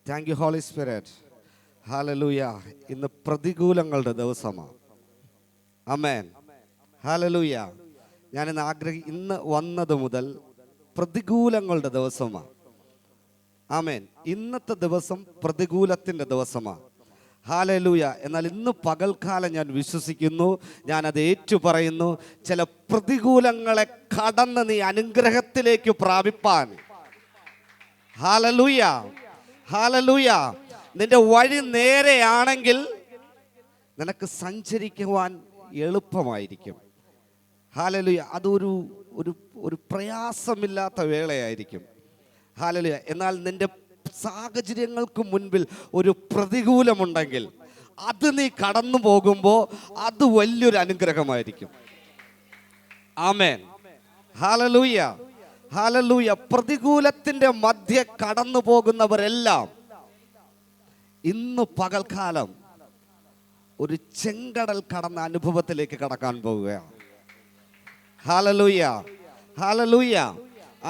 Thank you holy spirit. ഹല്ലേലൂയ. ഇന്ന് പ്രതികൂലങ്ങളുടെ ദിവസമാണ്. ആമേൻ. ഹല്ലേലൂയ. ഇന്ന് വന്നത് മുതൽ പ്രതികൂലങ്ങളുടെ ദിവസമാണ്. ആമേൻ. ഇന്നത്തെ ദിവസം പ്രതികൂലത്തിൻ്റെ ദിവസമാണ്. ഹല്ലേലൂയ. എന്നാൽ ഇന്ന് പകൽക്കാലം ഞാൻ വിശ്വസിക്കുന്നു, ഞാനത് ഏറ്റുപറയുന്നു, ചില പ്രതികൂലങ്ങളെ കടന്ന് നീ അനുഗ്രഹത്തിലേക്ക് പ്രാപിപ്പാൻ. ഹല്ലേലൂയ. ഹല്ലേലൂയ. നിന്റെ വഴി നേരെയാണെങ്കിൽ നിനക്ക് സഞ്ചരിക്കുവാൻ എളുപ്പമായിരിക്കും. ഹല്ലേലൂയ. അതൊരു ഒരു ഒരു പ്രയാസമില്ലാത്ത വേളയായിരിക്കും. ഹല്ലേലൂയ. എന്നാൽ നിന്റെ സാഹചര്യങ്ങൾക്ക് മുൻപിൽ ഒരു പ്രതികൂലമുണ്ടെങ്കിൽ അത് നീ കടന്നു പോകുമ്പോൾ അത് വലിയൊരു അനുഗ്രഹമായിരിക്കും. ആമേൻ. ഹല്ലേലൂയ. ഹല്ലേലൂയ. പ്രതികൂലത്തിന്റെ മധ്യ കടന്നു പോകുന്നവരെല്ലാം ഇന്ന് പകൽക്കാലം ഒരു ചെങ്കടൽ കടന്ന അനുഭവത്തിലേക്ക് കടക്കാൻ പോവുകയാണ്. ഹല്ലേലൂയ. ഹല്ലേലൂയ.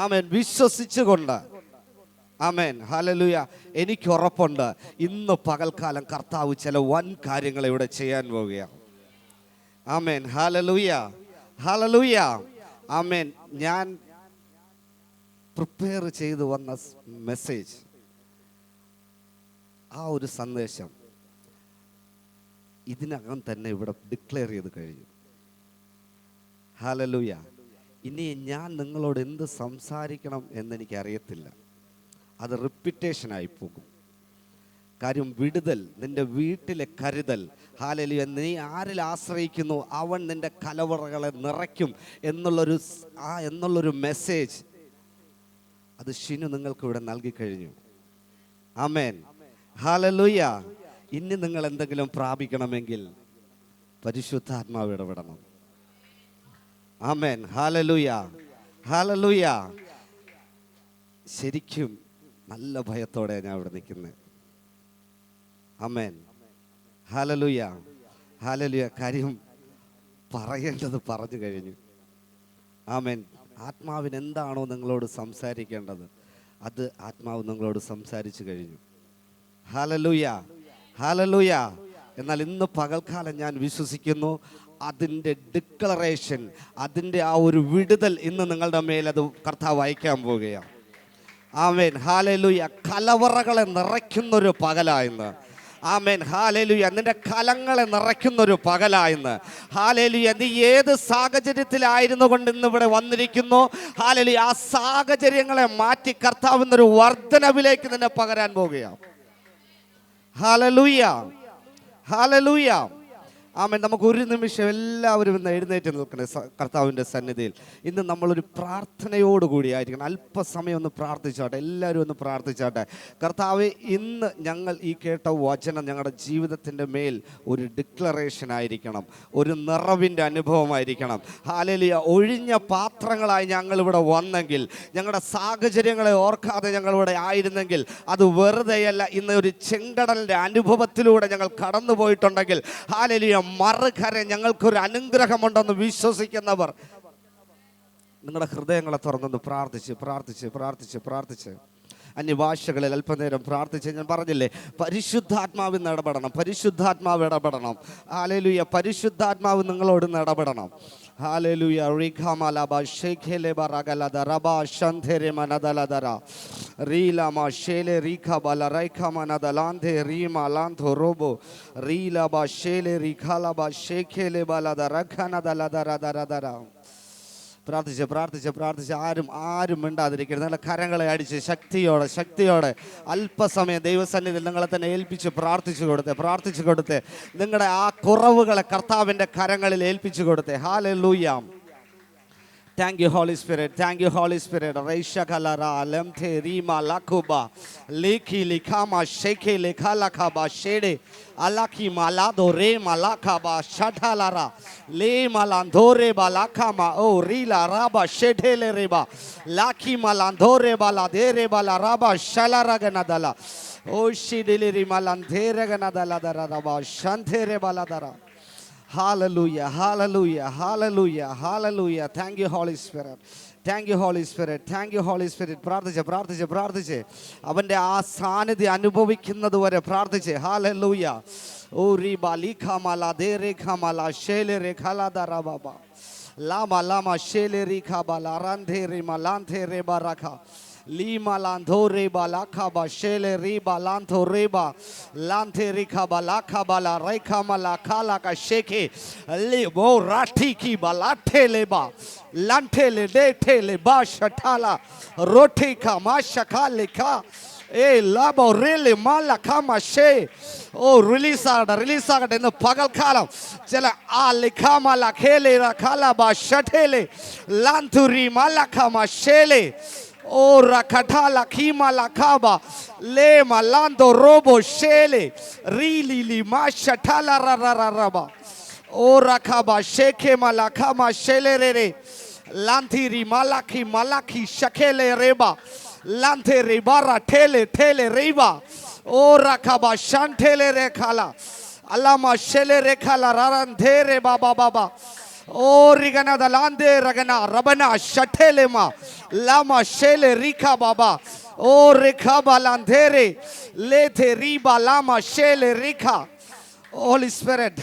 ആമേൻ. വിശ്വസിച്ചുകൊണ്ട്. ആമേൻ. ഹല്ലേലൂയ. എനിക്ക് ഉറപ്പുണ്ട് ഇന്ന് പകൽക്കാലം കർത്താവ് ചില വൻ കാര്യങ്ങൾ ഇവിടെ ചെയ്യാൻ പോവുകയാണ്. ആമേൻ. ഹല്ലേലൂയ. ഹല്ലേലൂയ. ആമേൻ. ഞാൻ പ്രിപ്പയർ ചെയ്തു വന്ന മെസ്സേജ്, ആ ഒരു സന്ദേശം ഇതിനകം തന്നെ ഇവിടെ ഡിക്ലെയർ ചെയ്ത് കഴിഞ്ഞു. ഹല്ലേലൂയ. ഇനി ഞാൻ നിങ്ങളോട് എന്ത് സംസാരിക്കണം എന്നെനിക്കറിയത്തില്ല. അത് റിപ്പീറ്റേഷനായി പോകും. കാര്യം വിടുതൽ, നിന്റെ വീട്ടിലെ കരുതൽ. ഹല്ലേലൂയ. നീ ആരിൽ ആശ്രയിക്കുന്നു അവൻ നിന്റെ കലവറകളെ നിറയ്ക്കും എന്നുള്ളൊരു മെസ്സേജ് അത് ഷിനു നിങ്ങൾക്ക് ഇവിടെ നൽകി കഴിഞ്ഞു. ആമേൻ. ഹല്ലേലൂയ. ഇനി നിങ്ങൾ എന്തെങ്കിലും പ്രാപിക്കണമെങ്കിൽ പരിശുദ്ധാത്മാവ് ഇടപെടണം. ആമേൻ. ഹല്ലേലൂയ. ഹല്ലേലൂയ. ശരിക്കും നല്ല ഭയത്തോടെ ഞാൻ ഇവിടെ നിൽക്കുന്നത്. ആമേൻ. ഹല്ലേലൂയ. ഹല്ലേലൂയ. കാര്യം പറയേണ്ടത് പറഞ്ഞു കഴിഞ്ഞു. ആമേൻ. ആത്മാവിന് എന്താണോ നിങ്ങളോട് സംസാരിക്കേണ്ടത് അത് ആത്മാവ് നിങ്ങളോട് സംസാരിച്ചു കഴിഞ്ഞു. ഹല്ലേലൂയ. ഹല്ലേലൂയ. എന്നാൽ ഇന്ന് പകൽക്കാലം ഞാൻ വിശ്വസിക്കുന്നു അതിൻ്റെ ഡിക്ലറേഷൻ, അതിൻ്റെ ആ ഒരു വിടുതൽ ഇന്ന് നിങ്ങളുടെ മേലത് കർത്താവ് അയക്കാൻ പോവുകയാണ്. ആമേൻ. ഹല്ലേലൂയ. കലവറകളെ നിറയ്ക്കുന്നൊരു പകലായിന്ന്. ആമേൻ. ഹല്ലേലൂയ. നിന്റെ കലങ്ങളെ നിറയ്ക്കുന്നൊരു പകലായിന്ന്. ഹല്ലേലൂയ. നീ ഏത് സാഹചര്യത്തിലായിരുന്നു കൊണ്ട് ഇന്ന് ഇവിടെ വന്നിരിക്കുന്നു, ഹല്ലേലൂയ, ആ സാഹചര്യങ്ങളെ മാറ്റി കർത്താവ് ഇന്നൊരു വർദ്ധനവിലേക്ക് നിന്നെ പകരാൻ പോവുകയാണ്. ഹല്ലേലൂയ. ഹല്ലേലൂയ. ആമേൻ. നമുക്ക് ഒരു നിമിഷം എല്ലാവരും ഇന്ന് എഴുന്നേറ്റ് നിൽക്കണേ കർത്താവിൻ്റെ സന്നിധിയിൽ. ഇന്ന് നമ്മളൊരു പ്രാർത്ഥനയോടുകൂടി ആയിരിക്കണം. അല്പസമയം ഒന്ന് പ്രാർത്ഥിച്ചാട്ടെ. എല്ലാവരും ഒന്ന് പ്രാർത്ഥിച്ചാട്ടെ. കർത്താവെ, ഇന്ന് ഞങ്ങൾ ഈ കേട്ട വചനം ഞങ്ങളുടെ ജീവിതത്തിൻ്റെ മേൽ ഒരു ഡിക്ലറേഷൻ ആയിരിക്കണം, ഒരു നിറവിൻ്റെ അനുഭവമായിരിക്കണം. ഹല്ലേലൂയ. ഒഴിഞ്ഞ പാത്രങ്ങളായി ഞങ്ങളിവിടെ വന്നെങ്കിൽ, ഞങ്ങളുടെ സാഹചര്യങ്ങളെ ഓർക്കാതെ ഞങ്ങളിവിടെ ആയിരുന്നെങ്കിൽ അത് വെറുതെയല്ല. ഇന്ന് ഒരു ചെങ്കടലിൻ്റെ അനുഭവത്തിലൂടെ ഞങ്ങൾ കടന്നു പോയിട്ടുണ്ടെങ്കിൽ ഹല്ലേലൂയ, മറുകര ഞങ്ങൾക്കൊരു അനുഗ്രഹമുണ്ടെന്ന് വിശ്വസിക്കുന്നവർ നിങ്ങളുടെ ഹൃദയങ്ങളെ തുറന്നൊന്ന് പ്രാർത്ഥിച്ച് പ്രാർത്ഥിച്ച് പ്രാർത്ഥിച്ച് പ്രാർത്ഥിച്ച് അന്യഭാഷകളിൽ അല്പനേരം പ്രാർത്ഥിച്ച്. ഞാൻ പറഞ്ഞില്ലേ, പരിശുദ്ധാത്മാവിന്ന് ഇടപെടണം, പരിശുദ്ധാത്മാവ് ഇടപെടണം. ഹല്ലേലൂയ. പരിശുദ്ധാത്മാവ് നിങ്ങളോട് ഇടപെടണം. ഹല്ലേലൂയ. റിഖാമലബ ഷേഖേലെബ റഗലദ റബ ശന്ധേരെ മനദലദര റീലമ ഷേലെ റിഖബല റൈഖമനദലാന്ധേ റീമ ലാന്ധോ റോബോ റീലബ ഷേലെ റിഖലബ ഷേഖേലെബലദ റഖനദലദരദരദര. പ്രാർത്ഥിച്ച് പ്രാർത്ഥിച്ച് പ്രാർത്ഥിച്ച് ആരും മിണ്ടാതിരിക്കരുത്. നിങ്ങളുടെ കരങ്ങളെ അടിച്ച് ശക്തിയോടെ അല്പസമയം ദൈവസന്നിധിയിൽ നിങ്ങളെ തന്നെ ഏൽപ്പിച്ച് പ്രാർത്ഥിച്ചു കൊടുത്ത് നിങ്ങളുടെ ആ കുറവുകളെ കർത്താവിൻ്റെ കരങ്ങളിൽ ഏൽപ്പിച്ചു കൊടുത്ത്. Hallelujah. Thank you, Holy Spirit. Thank you, Holy Spirit. Reisha kalara lemte rima lakuba leki likama sheke lekalakaba shede alaki malado re malakaba shatalara le malandore balakama o rila raba shedele reba laki malandore baladere balaraba shalaraganadala o shidele rimalandere ganadala daraba shantere baladara. Hallelujah, hallelujah, hallelujah, hallelujah. Thank you, Holy Spirit. Thank you holy spirit, thank you holy spirit. പ്രാർത്ഥിച്ച് അവൻ്റെ ആ സാന്നിധ്യം അനുഭവിക്കുന്നത് വരെ പ്രാർത്ഥിച്ച്. ഹല്ലേലൂയ. ഓ റീബ ലീഖാമല ദേ രേഖാമല ശേലെ രേഖാലാദാ ബാബ ലാമ ലാമ ശേലെ രേഖാബല റാന്ധേ രേമ ലാന്ധേ രേബ റഖ Lima lantho reba lakaba shele reba lantho reba lanthe rikaba lakaba la rekama la kala ka sheke lebo rati ki balate leba lante le dete le ba shatala roti ka mashakale ka labo really mala kama she. Oh, release agate in the pagal kalam chela alikama la khele rakala ba shatele lanturi malakama shele. Oh, rakatala kima lakaba le malando robo shele rili li mashatala rararaba. Oh, rakaba sheke malakama shele rere lantiri malaki shakele reba lante rebara tele reba. Oh, rakaba shantele rekala alama shele rekala raranthere baba. Oh, rigana da lande ragana rabana shatelema lama shele rika baba. Oh, rekaba landere lete riba lama shele rika. Holy Spirit,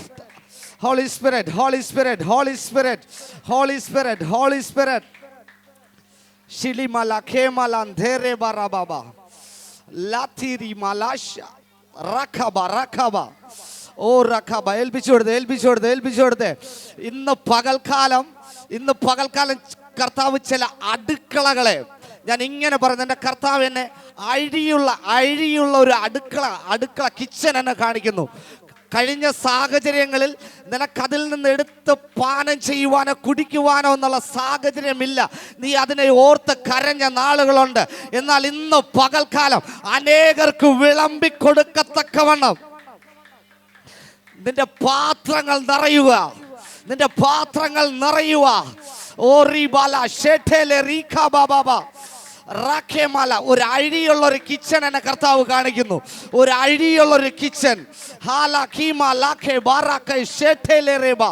Holy Spirit, Holy Spirit, Holy Spirit, Holy Spirit, Holy Spirit. Shili malake malandere barababa latiri malasha rakaba. ഓ റഖബ ഏൽപ്പിച്ചു. ഇന്ന് പകൽക്കാലം കർത്താവ് ചില അടുക്കളകളെ ഞാൻ ഇങ്ങനെ പറഞ്ഞു. എൻ്റെ കർത്താവ് എന്നെ അഴിയുള്ള ഒരു അടുക്കള കിച്ചൻ എന്നെ കാണിക്കുന്നു. കഴിഞ്ഞ സാഹചര്യങ്ങളിൽ നിനക്കതിൽ നിന്ന് എടുത്ത് പാനം ചെയ്യുവാനോ കുടിക്കുവാനോ എന്നുള്ള സാഹചര്യമില്ല. നീ അതിനെ ഓർത്ത് കരഞ്ഞ നാളുകളുണ്ട്. എന്നാൽ ഇന്ന് പകൽക്കാലം അനേകർക്ക് വിളമ്പിക്കൊടുക്കത്തക്കവണ്ണം നിന്റെ പാത്രങ്ങൾ നിറയുക. ഓറിബാല ഷെഠേലെ റീഖാ ബാബാബ റാഖേമാല. ഒരു അഴിയുള്ള ഒരു കിച്ചൺ എന്നെ കർത്താവ് കാണിക്കുന്നു. ഒരു അഴിയുള്ള ഒരു കിച്ചൺ. ഹാല കീമ ലാഖേ ബാറാഖേ ഷെഠേലെ റേബ.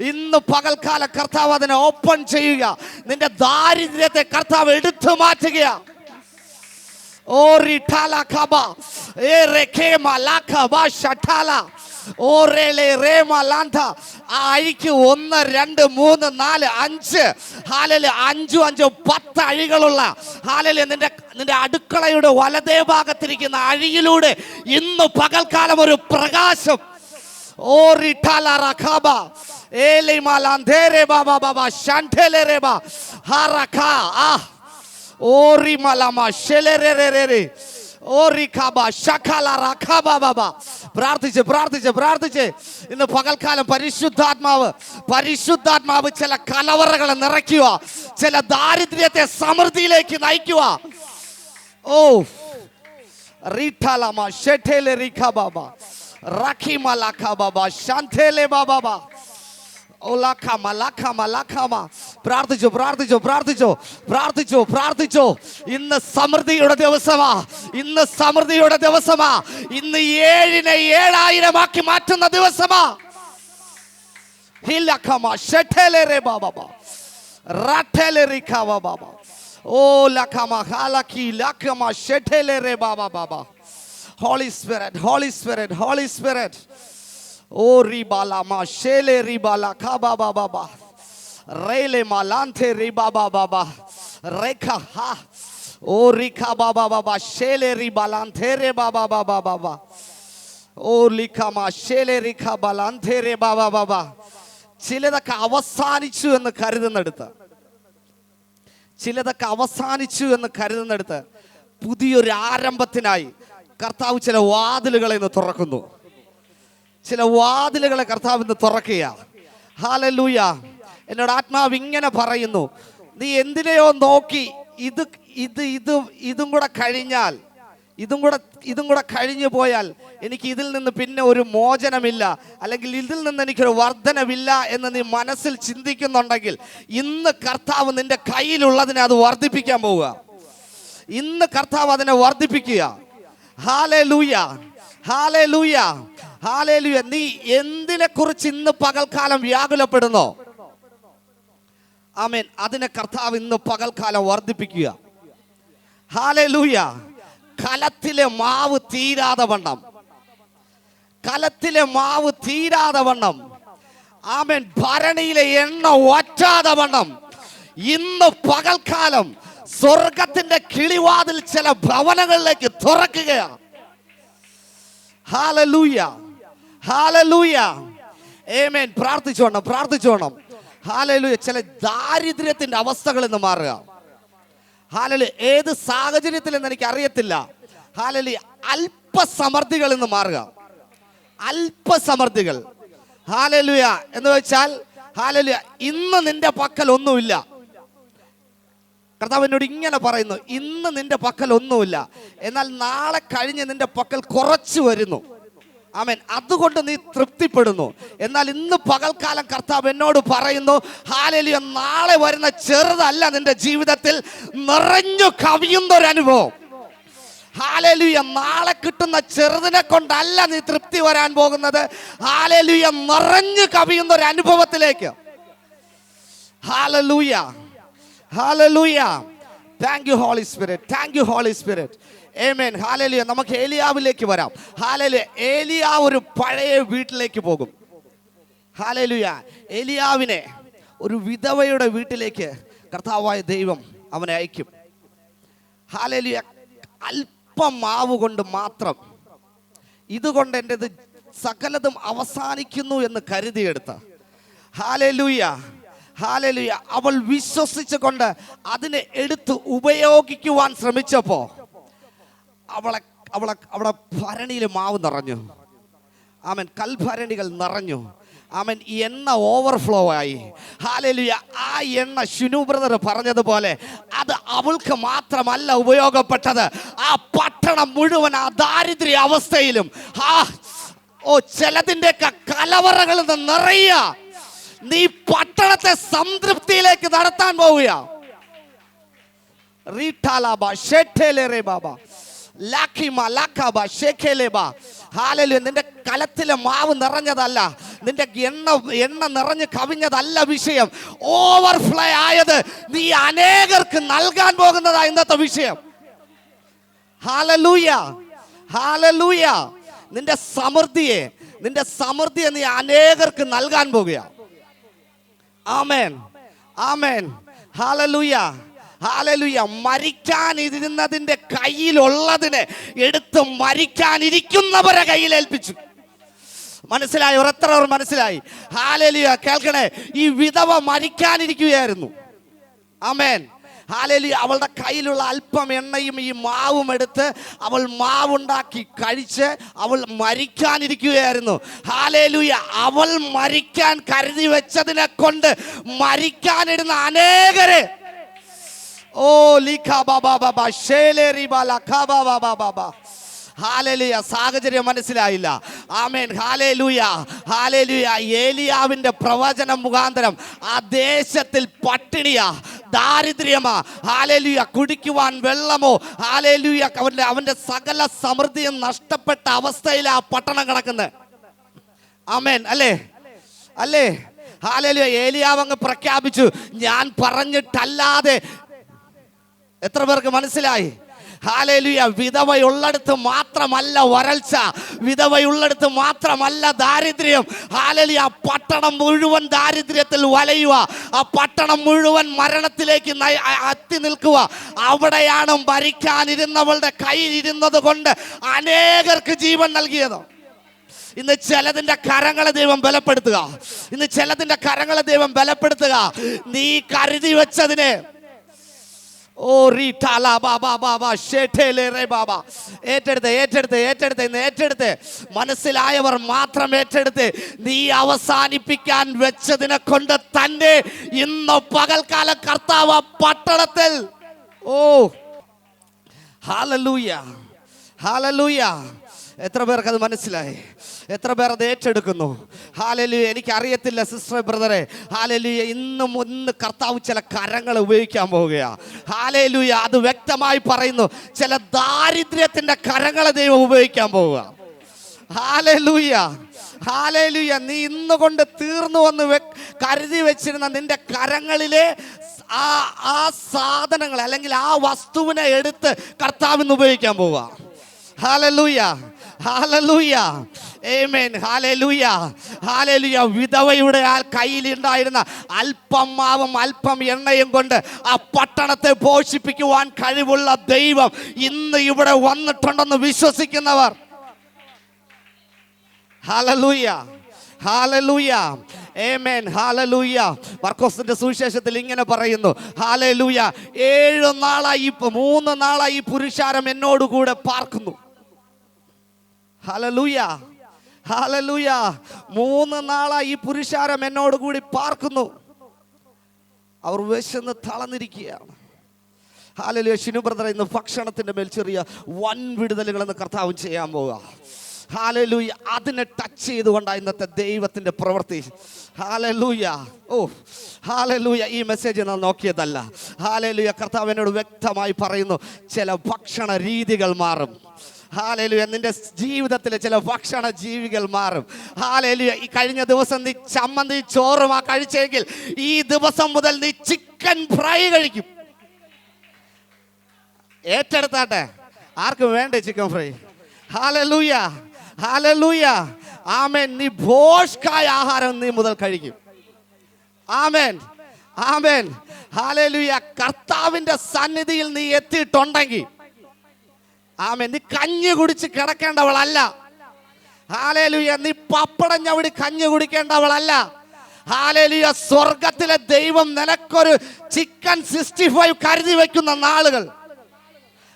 ഇന്ന് പകൽക്കാല കർത്താവ് അതിനെ ഓപ്പൺ ചെയ്യുക. നിന്റെ ദാരിദ്ര്യത്തെ കർത്താവ് എടുത്തു മാറ്റുക. ഓറിഠാല കബ ഏ റേഖേമ ലാഖബ ഷഠാല ഓരേലെ റേമ ലാന്ത. ആ അഴിക്ക് 1 2 3 4 5 ഹാലല് 5 10 അഴികളുള്ള ഹാലല് നിന്റെ അടുക്കളയുടെ വലതേ ഭാഗത്തിരിക്കുന്ന അഴിയിലൂടെ ഇന്ന് പകൽക്കാലം ഒരു പ്രകാശം. ഓറിഠാല റഖബ ഏലിമാലാന്ധേരെ ബാബാ ബാബാ ഷാന്റേലെ രേബ ഹാറഖ ആ ഓറിമലമ ഷെലെരെരെരെ ഓറിഖബ ശഖല റഖബ ബാബാ. പ്രാർത്ഥിച്ച് ഇന്ന് പകൽക്കാലം പരിശുദ്ധാത്മാവ് ചില കലവറകളെ നിറയ്ക്കുക, ചില ദാരിദ്ര്യത്തെ സമൃദ്ധിയിലേക്ക് നയിക്കുക. ഓ റീഠാലമ ഷെഠേലെ റിഖബ ബാബാ റഖിമ ലഖ ബാബാ ശാന്റേലെ ബാബാ. പ്രാർത്ഥിച്ചോ. ഇന്ന് സമൃദ്ധിയുടെ ദിവസമാ. ഇന്ന് 7നെ 7000 ആക്കി മാറ്റുന്ന ദിവസമാ. Holy Spirit. Oh, ribala ma shele ribala kaba baba rele malante ribaba baba reka ha. Oh, rika baba baba shele ribalante re baba baba. Oh, lika ma shele rika balante re baba baba. ചിലതൊക്കെ അവസാനിച്ചു എന്ന് കരുതുന്നിടത്ത് പുതിയൊരു ആരംഭത്തിനായി കർത്താവ് ചില വാതിലുകളെ ഇന്ന് തുറക്കുന്നു. ചില വാതിലുകളെ കർത്താവ് ഇന്ന് തുറക്കുക. ഹല്ലേലൂയ. എന്നോട് ആത്മാവ് ഇങ്ങനെ പറയുന്നു, നീ എന്തിനെയോ നോക്കി ഇതും കൂടെ കഴിഞ്ഞാൽ, ഇതും കൂടെ കഴിഞ്ഞു പോയാൽ എനിക്ക് ഇതിൽ നിന്ന് പിന്നെ ഒരു മോചനമില്ല, അല്ലെങ്കിൽ ഇതിൽ നിന്ന് എനിക്കൊരു വർധനവില്ല എന്ന് നീ മനസ്സിൽ ചിന്തിക്കുന്നുണ്ടെങ്കിൽ ഇന്ന് കർത്താവ് നിന്റെ കയ്യിലുള്ളതിനെ അത് വർദ്ധിപ്പിക്കാൻ പോവുക. ഇന്ന് കർത്താവ് അതിനെ വർദ്ധിപ്പിക്കുക. ഹല്ലേലൂയ. നീ എന്തിനെ കുറിച്ച് ഇന്ന് പകൽക്കാലം വ്യാകുലപ്പെടുന്നോ ആമേൻ. അതിനെ കർത്താവ് ഇന്ന് പകൽക്കാലം വർദ്ധിപ്പിക്കുക. ഹല്ലേലൂയ. കലത്തിലെ മാവ് തീരാതെ വണ്ണം, കലത്തിലെ മാവ് തീരാതെ വണ്ണം, ആമേൻ, ഭരണിയിലെ എണ്ണ വറ്റാതെ വണ്ണം ഇന്ന് പകൽക്കാലം സ്വർഗത്തിന്റെ കിളിവാതിൽ ചില ഭവനങ്ങളിലേക്ക് തുറക്കുകയാണ്. ഹല്ലേലൂയ, ഹല്ലേലൂയ, ആമേൻ. പ്രാർത്ഥിച്ചോണം. ഹല്ലേലൂയ. ചില ദാരിദ്ര്യത്തിന്റെ അവസ്ഥകളിൽ നിന്ന് മാറുക. ഹല്ലേലൂയ. ഏത് സാഹചര്യത്തിലെന്ന് എനിക്ക് അറിയത്തില്ല. ഹല്ലേലൂയ. അല്പസമൃദ്ധികളിൽ നിന്ന് മാറുക. അല്പസമൃദ്ധികൾ. ഹല്ലേലൂയ. എന്ന് വെച്ചാൽ ഹല്ലേലൂയ, ഇന്ന് നിന്റെ പക്കൽ ഒന്നുമില്ല. കർത്താവ് എന്നോട് ഇങ്ങനെ പറയുന്നു, ഇന്ന് നിന്റെ പക്കൽ ഒന്നുമില്ല, എന്നാൽ നാളെ കഴിഞ്ഞ് നിന്റെ പക്കൽ കുറച്ച് വരുന്നു. ആമേൻ. അതുകൊണ്ട് നീ തൃപ്തിപ്പെടുന്നു. എന്നാൽ ഇന്ന് പകൽക്കാലം കർത്താവ് എന്നോട് പറയുന്നു, ഹല്ലേലൂയ, നാളെ വരുന്ന ചെറുതല്ല നിന്റെ ജീവിതത്തിൽ നിറഞ്ഞു കവിയുന്ന ഒരു അനുഭവം. ഹല്ലേലൂയ. നാളെ കിട്ടുന്ന ചെറുതിനെ കൊണ്ടല്ല നീ തൃപ്തി വരാൻ പോകുന്നത്. ഹല്ലേലൂയ, നിറഞ്ഞു കവിയുന്ന ഒരു അനുഭവത്തിലേക്ക്. ഹല്ലേലൂയ, ഹല്ലേലൂയ. Thank you holy spirit, thank you holy spirit. ആമേൻ. ഹല്ലേലൂയ. നമുക്ക് ഏലിയാവിലേക്ക് വരാം. ഹല്ലേലൂയ. ഏലിയാവ് ഒരു പഴയ വീട്ടിലേക്ക് പോകും. ഹല്ലേലൂയ. ഏലിയാവിനെ ഒരു വിധവയുടെ വീട്ടിലേക്ക് കർത്താവായ ദൈവം അവനെ അയക്കും. ഹല്ലേലൂയ. അല്പം മാവ് കൊണ്ട് മാത്രം, ഇതുകൊണ്ട് എൻ്റെത് സകലതും അവസാനിക്കുന്നു എന്ന് കരുതിയെടുത്ത, ഹല്ലേലൂയ, ഹല്ലേലൂയ, അവൾ വിശ്വസിച്ചുകൊണ്ട് അതിനെ എടുത്ത് ഉപയോഗിക്കുവാൻ ശ്രമിച്ചപ്പോ അവളെ ഭരണിയിൽ മാവ് നിറഞ്ഞു. ആമേൻ. കൽഭരണികൾ നിറഞ്ഞു. ആമേൻ. എണ്ണ ഓവർഫ്ലോ ആയി. ഹല്ലേലൂയ. ആ എണ്ണ ഷിനു ബ്രദർ പറഞ്ഞതുപോലെ അത് അവൾക്ക് മാത്രമല്ല ഉപയോഗപ്പെട്ടത്, ആ പട്ടണം മുഴുവൻ ആ ദാരിദ്ര്യ അവസ്ഥയിലും ചിലതിൻ്റെയൊക്കെ കലവറകളിൽ നിന്ന് നിറയുക. നീ പട്ടണത്തെ സംതൃപ്തിയിലേക്ക് നടത്താൻ പോവുക. നിന്റെ കലത്തിലെ മാവ് നിറഞ്ഞതല്ല, നിന്റെ എണ്ണ നിറഞ്ഞ് കവിഞ്ഞതല്ല വിഷയം. ഓവർഫ്ലോ ആയത് നീ അനേകർക്ക് നൽകാൻ പോകുന്നതാ ഇന്നത്തെ വിഷയം. Hallelujah, hallelujah. നിന്റെ സമൃദ്ധിയെ നീ അനേകർക്ക് നൽകാൻ പോകുക. ആമേൻ, ആമേൻ. ഹല്ലേലൂയ, ഹല്ലേലൂയ. മരിക്കാനിരുന്നതിന്റെ കയ്യിലുള്ളതിനെ എടുത്ത് മരിക്കാനിരിക്കുന്നവരെ കയ്യിൽ ഏൽപ്പിച്ചു. മനസ്സിലായി? എത്ര മനസ്സിലായി? ഹല്ലേലൂയ. കേൾക്കണേ, ഈ വിധവ മരിക്കാനിരിക്കുകയായിരുന്നു. ആമേൻ. ഹല്ലേലൂയ. അവളുടെ കയ്യിലുള്ള അല്പം എണ്ണയും ഈ മാവും എടുത്ത് അവൾ മാവുണ്ടാക്കി കഴിച്ച് അവൾ മരിക്കാനിരിക്കുകയായിരുന്നു. ഹല്ലേലൂയ. അവൾ മരിക്കാൻ കരുതി വെച്ചതിനെ കൊണ്ട് മരിക്കാനിരുന്ന അനേകരെ ഹല്ലേലൂയ. സാഹചര്യം മനസ്സിലായില്ല. ആമേൻ. ഹല്ലേലൂയ, ഹല്ലേലൂയ. ഏലിയാവിന്റെ പ്രവചനം മുഖാന്തരം ആ ദേശത്തിൽ പട്ടിണിയാ, ദാരിദ്ര്യമാ. ഹല്ലേലൂയ. കുടിക്കുവാൻ വെള്ളമോ, ഹല്ലേലൂയ, അവന്റെ സകല സമൃദ്ധിയും നഷ്ടപ്പെട്ട അവസ്ഥയിലാ പട്ടണം കിടക്കുന്നത്. ആമേൻ. അല്ലേ? ഹല്ലേലൂയ. ഏലിയാവ് അങ്ങ് പ്രഖ്യാപിച്ചു, ഞാൻ പറഞ്ഞിട്ടല്ലാതെ. എത്ര പേർക്ക് മനസ്സിലായി? ഹല്ലേലൂയ. വിധവയുള്ളിടത്ത് മാത്രമല്ല വരൾച്ച, വിധവയുള്ളിടത്ത് മാത്രമല്ല ദാരിദ്ര്യം. ഹല്ലേലൂയ. പട്ടണം മുഴുവൻ ദാരിദ്ര്യത്തിൽ വലയുക, ആ പട്ടണം മുഴുവൻ മരണത്തിലേക്ക് എത്തി നിൽക്കുക. അവിടെയാണ് മരിക്കാനിരുന്നവളുടെ കയ്യിൽ ഇരുന്നത് കൊണ്ട് അനേകർക്ക് ജീവൻ നൽകിയത്. ഇന്ന് ചിലതിന്റെ കരങ്ങളെ ദൈവം ബലപ്പെടുത്തുക. നീ കരുതി വെച്ചതിനെ ഏറ്റെടുത്ത് മനസ്സിലായവർ മാത്രം ഏറ്റെടുത്ത് നീ അവസാനിപ്പിക്കാൻ വെച്ചതിനെ കൊണ്ട് തന്നെ ഇന്ന് പകൽക്കാല കർത്താവ് പട്ടണത്തിൽ. Hallelujah, hallelujah. എത്ര പേർക്ക് അത് മനസ്സിലായി? എത്ര പേർ അത് ഏറ്റെടുക്കുന്നു? ഹല്ലേലൂയ. എനിക്കറിയത്തില്ല സിസ്റ്റർ, ബ്രദറെ. ഹല്ലേലൂയ. ഇന്ന് കർത്താവ് ചില കരങ്ങൾ ഉപയോഗിക്കാൻ പോവുകയാണ്. ഹല്ലേലൂയ. അത് വ്യക്തമായി പറയുന്നു, ചില ദാരിദ്ര്യത്തിന്റെ കരങ്ങളെ ദൈവം ഉപയോഗിക്കാൻ പോവുക. ഹല്ലേലൂയ, ഹല്ലേലൂയ, നീ ഇന്ന് കൊണ്ട് തീർന്നു വന്ന് കരുതി വെച്ചിരുന്ന നിന്റെ കരങ്ങളിലെ ആ സാധനങ്ങൾ അല്ലെങ്കിൽ ആ വസ്തുവിനെ എടുത്ത് കർത്താവിന് ഉപയോഗിക്കാൻ പോവുക. ഹല്ലേലൂയ, ഹല്ലേലൂയ, ആമേൻ, ഹല്ലേലൂയ, ഹല്ലേലൂയ. വിധവയുടെ ആ കയ്യിലുണ്ടായിരുന്ന അല്പം മാവും അല്പം എണ്ണയും കൊണ്ട് ആ പട്ടണത്തെ പോഷിപ്പിക്കുവാൻ കഴിവുള്ള ദൈവം ഇന്ന് ഇവിടെ വന്നിട്ടുണ്ടെന്ന് വിശ്വസിക്കുന്നവർ, ഹല്ലേലൂയ, ഹല്ലേലൂയ, ആമേൻ, ഹല്ലേലൂയ. മർക്കോസിന്റെ സുവിശേഷത്തിൽ ഇങ്ങനെ പറയുന്നു, ഹല്ലേലൂയ, 3 നാളായി ഈ പുരുഷാരം എന്നോടുകൂടെ പാർക്കുന്നു. Hallelujah, hallelujah. 3 നാളായി ഈ പുരുഷാരം എന്നോട് കൂടി പാർക്കുന്നു. അവർ വിശന്ന് തളർന്നിരിക്കുകയാണ്. ഹല്ലേലൂയ. ഷിനു ബ്രദർ, ഇന്ന് ഭക്ഷണത്തിന്റെ മേൽ ചെറിയ വൻ വിടുതലുകളെന്ന് കർത്താവ് ചെയ്യാൻ പോവുക. ഹല്ലേലൂയ. അതിനെ ടച്ച് ചെയ്തുകൊണ്ടാണ് ഇന്നത്തെ ദൈവത്തിന്റെ പ്രവൃത്തി. ഹല്ലേലൂയ. ഓ ഹല്ലേലൂയ. ഈ മെസ്സേജ് ഞാൻ നോക്കിയതല്ല. ഹല്ലേലൂയ. കർത്താവ് എന്നോട് വ്യക്തമായി പറയുന്നു, ചില ഭക്ഷണ രീതികൾ മാറും. ഹല്ലേലൂയ. നിന്റെ ജീവിതത്തിലെ ചില ഭക്ഷണ ജീവികൾ മാറും. ഹല്ലേലൂയ. ഈ കഴിഞ്ഞ ദിവസം നീ ചമ്മന്തി ചോറുമാ കഴിച്ചെങ്കിൽ ഈ ദിവസം മുതൽ നീ ചിക്കൻ ഫ്രൈ കഴിക്കും. ഏറ്റെടുത്താട്ടെ, ആർക്കും വേണ്ടേ ചിക്കൻ ഫ്രൈ? ഹല്ലേലൂയ, ഹല്ലേലൂയ, ആമേൻ. നീ ഭോഷ്കായ ആഹാരം നീ മുതൽ കഴിക്കും. ആമേൻ, ആമേൻ, ഹല്ലേലൂയ. കർത്താവിന്റെ സന്നിധിയിൽ നീ എത്തിയിട്ടുണ്ടെങ്കിൽ, ആമേൻ, നീ കഞ്ഞി കുടിച്ച് കിടക്കേണ്ടവളല്ല. ഹല്ലേലൂയ. നീ പപ്പടം ഞവടി കഞ്ഞി കുടിക്കേണ്ടവളല്ല. ഹല്ലേലൂയ. സ്വർഗത്തിലെ ദൈവം നിനക്കൊരു ചിക്കൻ 65 കരുതി വെക്കുന്ന നാളുകൾ.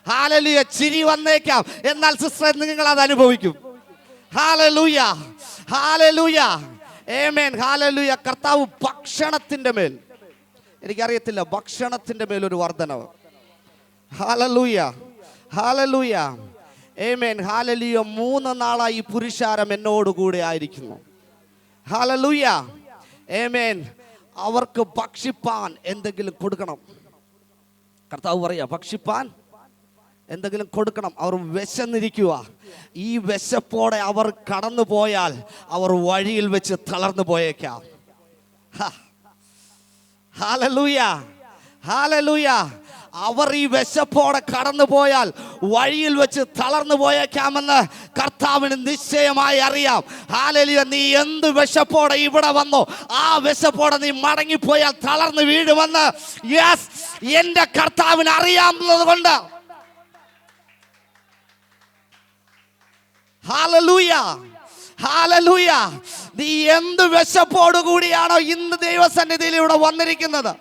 ഹല്ലേലൂയ. ചിരി വന്നേക്കാം, എന്നാൽ സിസ്റ്റർ നിങ്ങൾ അത് അനുഭവിക്കും. ഹല്ലേലൂയ, ഹല്ലേലൂയ, ആമേൻ, ഹല്ലേലൂയ. കർത്താവ് ഭക്ഷണത്തിന്റെ മേൽ, എനിക്കറിയത്തില്ല, ഭക്ഷണത്തിന്റെ മേൽ ഒരു വർധനവ്. ഹല്ലേലൂയ, ഹല്ലേലൂയ, ആമേൻ, ഹല്ലേലൂയ. 3 നാളായി ഈ പുരുഷാരം എന്നോടുകൂടെ ആയിരിക്കുന്നു. ഹല്ലേലൂയ, ആമേൻ. അവർക്ക് ഭക്ഷിപ്പാൻ എന്തെങ്കിലും കൊടുക്കണം. കർത്താവ് പറയാ, ഭക്ഷിപ്പാൻ എന്തെങ്കിലും കൊടുക്കണം. അവർ വിശന്നിരിക്കുക. ഈ വിശപ്പോടെ അവർ കടന്നു പോയാൽ അവർ വഴിയിൽ വെച്ച് തളർന്നു പോയേക്കാം. Hallelujah, hallelujah. അവർ ഈ വിശപ്പോടെ കടന്നു പോയാൽ വഴിയിൽ വെച്ച് തളർന്നു പോയേക്കാമെന്ന് കർത്താവിന് നിശ്ചയമായി അറിയാം. ഹല്ലേലൂയ. നീ എന്ത് വിശപ്പോടെ ഇവിടെ വന്നോ, ആ വിശപ്പോടെ നീ മടങ്ങിപ്പോയാൽ തളർന്നു വീഴുമെന്ന് യെസ് എന്റെ കർത്താവിന് അറിയാവുന്നത് കൊണ്ട്. Hallelujah, hallelujah. നീ എന്ത് വിശപ്പോടു കൂടിയാണോ ഇന്ന് ദൈവസന്നിധിയിൽ ഇവിടെ വന്നിരിക്കുന്നത്,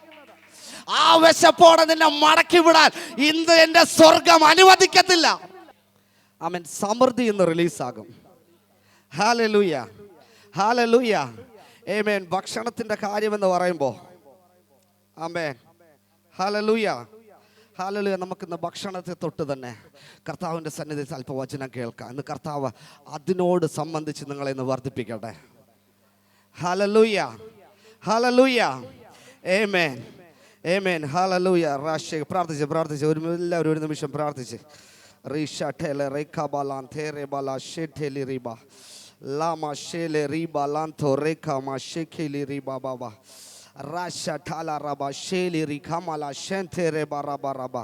ആ വിശപ്പോടെ നിന്നെ മടക്കി വിടാൻ ഇന്ന് എന്റെ സ്വർഗം അനുവദിക്കത്തില്ല. ആമേൻ. സമൃദ്ധി ഇന്ന് റിലീസാകും. ഹല്ലേലൂയ, ഹല്ലേലൂയ, ആമേൻ. ഭക്ഷണത്തിന്റെ കാര്യമെന്ന് പറയുമ്പോൾ, ആമേൻ, ഹല്ലേലൂയ, ഹല്ലേലൂയ. നമുക്കിന്ന് ഭക്ഷണത്തെ തൊട്ട് തന്നെ കർത്താവിൻ്റെ സന്നിധിയിൽ അല്പവചനം കേൾക്കാം. ഇന്ന് കർത്താവ് അതിനോട് സംബന്ധിച്ച് നിങ്ങളെ ഇന്ന് വർദ്ധിപ്പിക്കട്ടെ. ഹല്ലേലൂയ, ഹല്ലേലൂയ, ആമേൻ, ആമേൻ, ഹല്ലേലൂയ. പ്രാർത്ഥിച്ച് എല്ലാവരും ഒരു നിമിഷം പ്രാർത്ഥിച്ച്. റീഷ ഠേലെ റേഖാബാലാൻ തേരെ ബാലാ ഷെഠേലി റിബ ലാമാ ഷേലെ റിബ ലാന്തോ റേഖാമാ ഷെഖേലി റിബ ബാബാ റാഷ ഠാല റബ ഷേലി റിഖാമല ഷെൻതേരെ ബറബ റബ.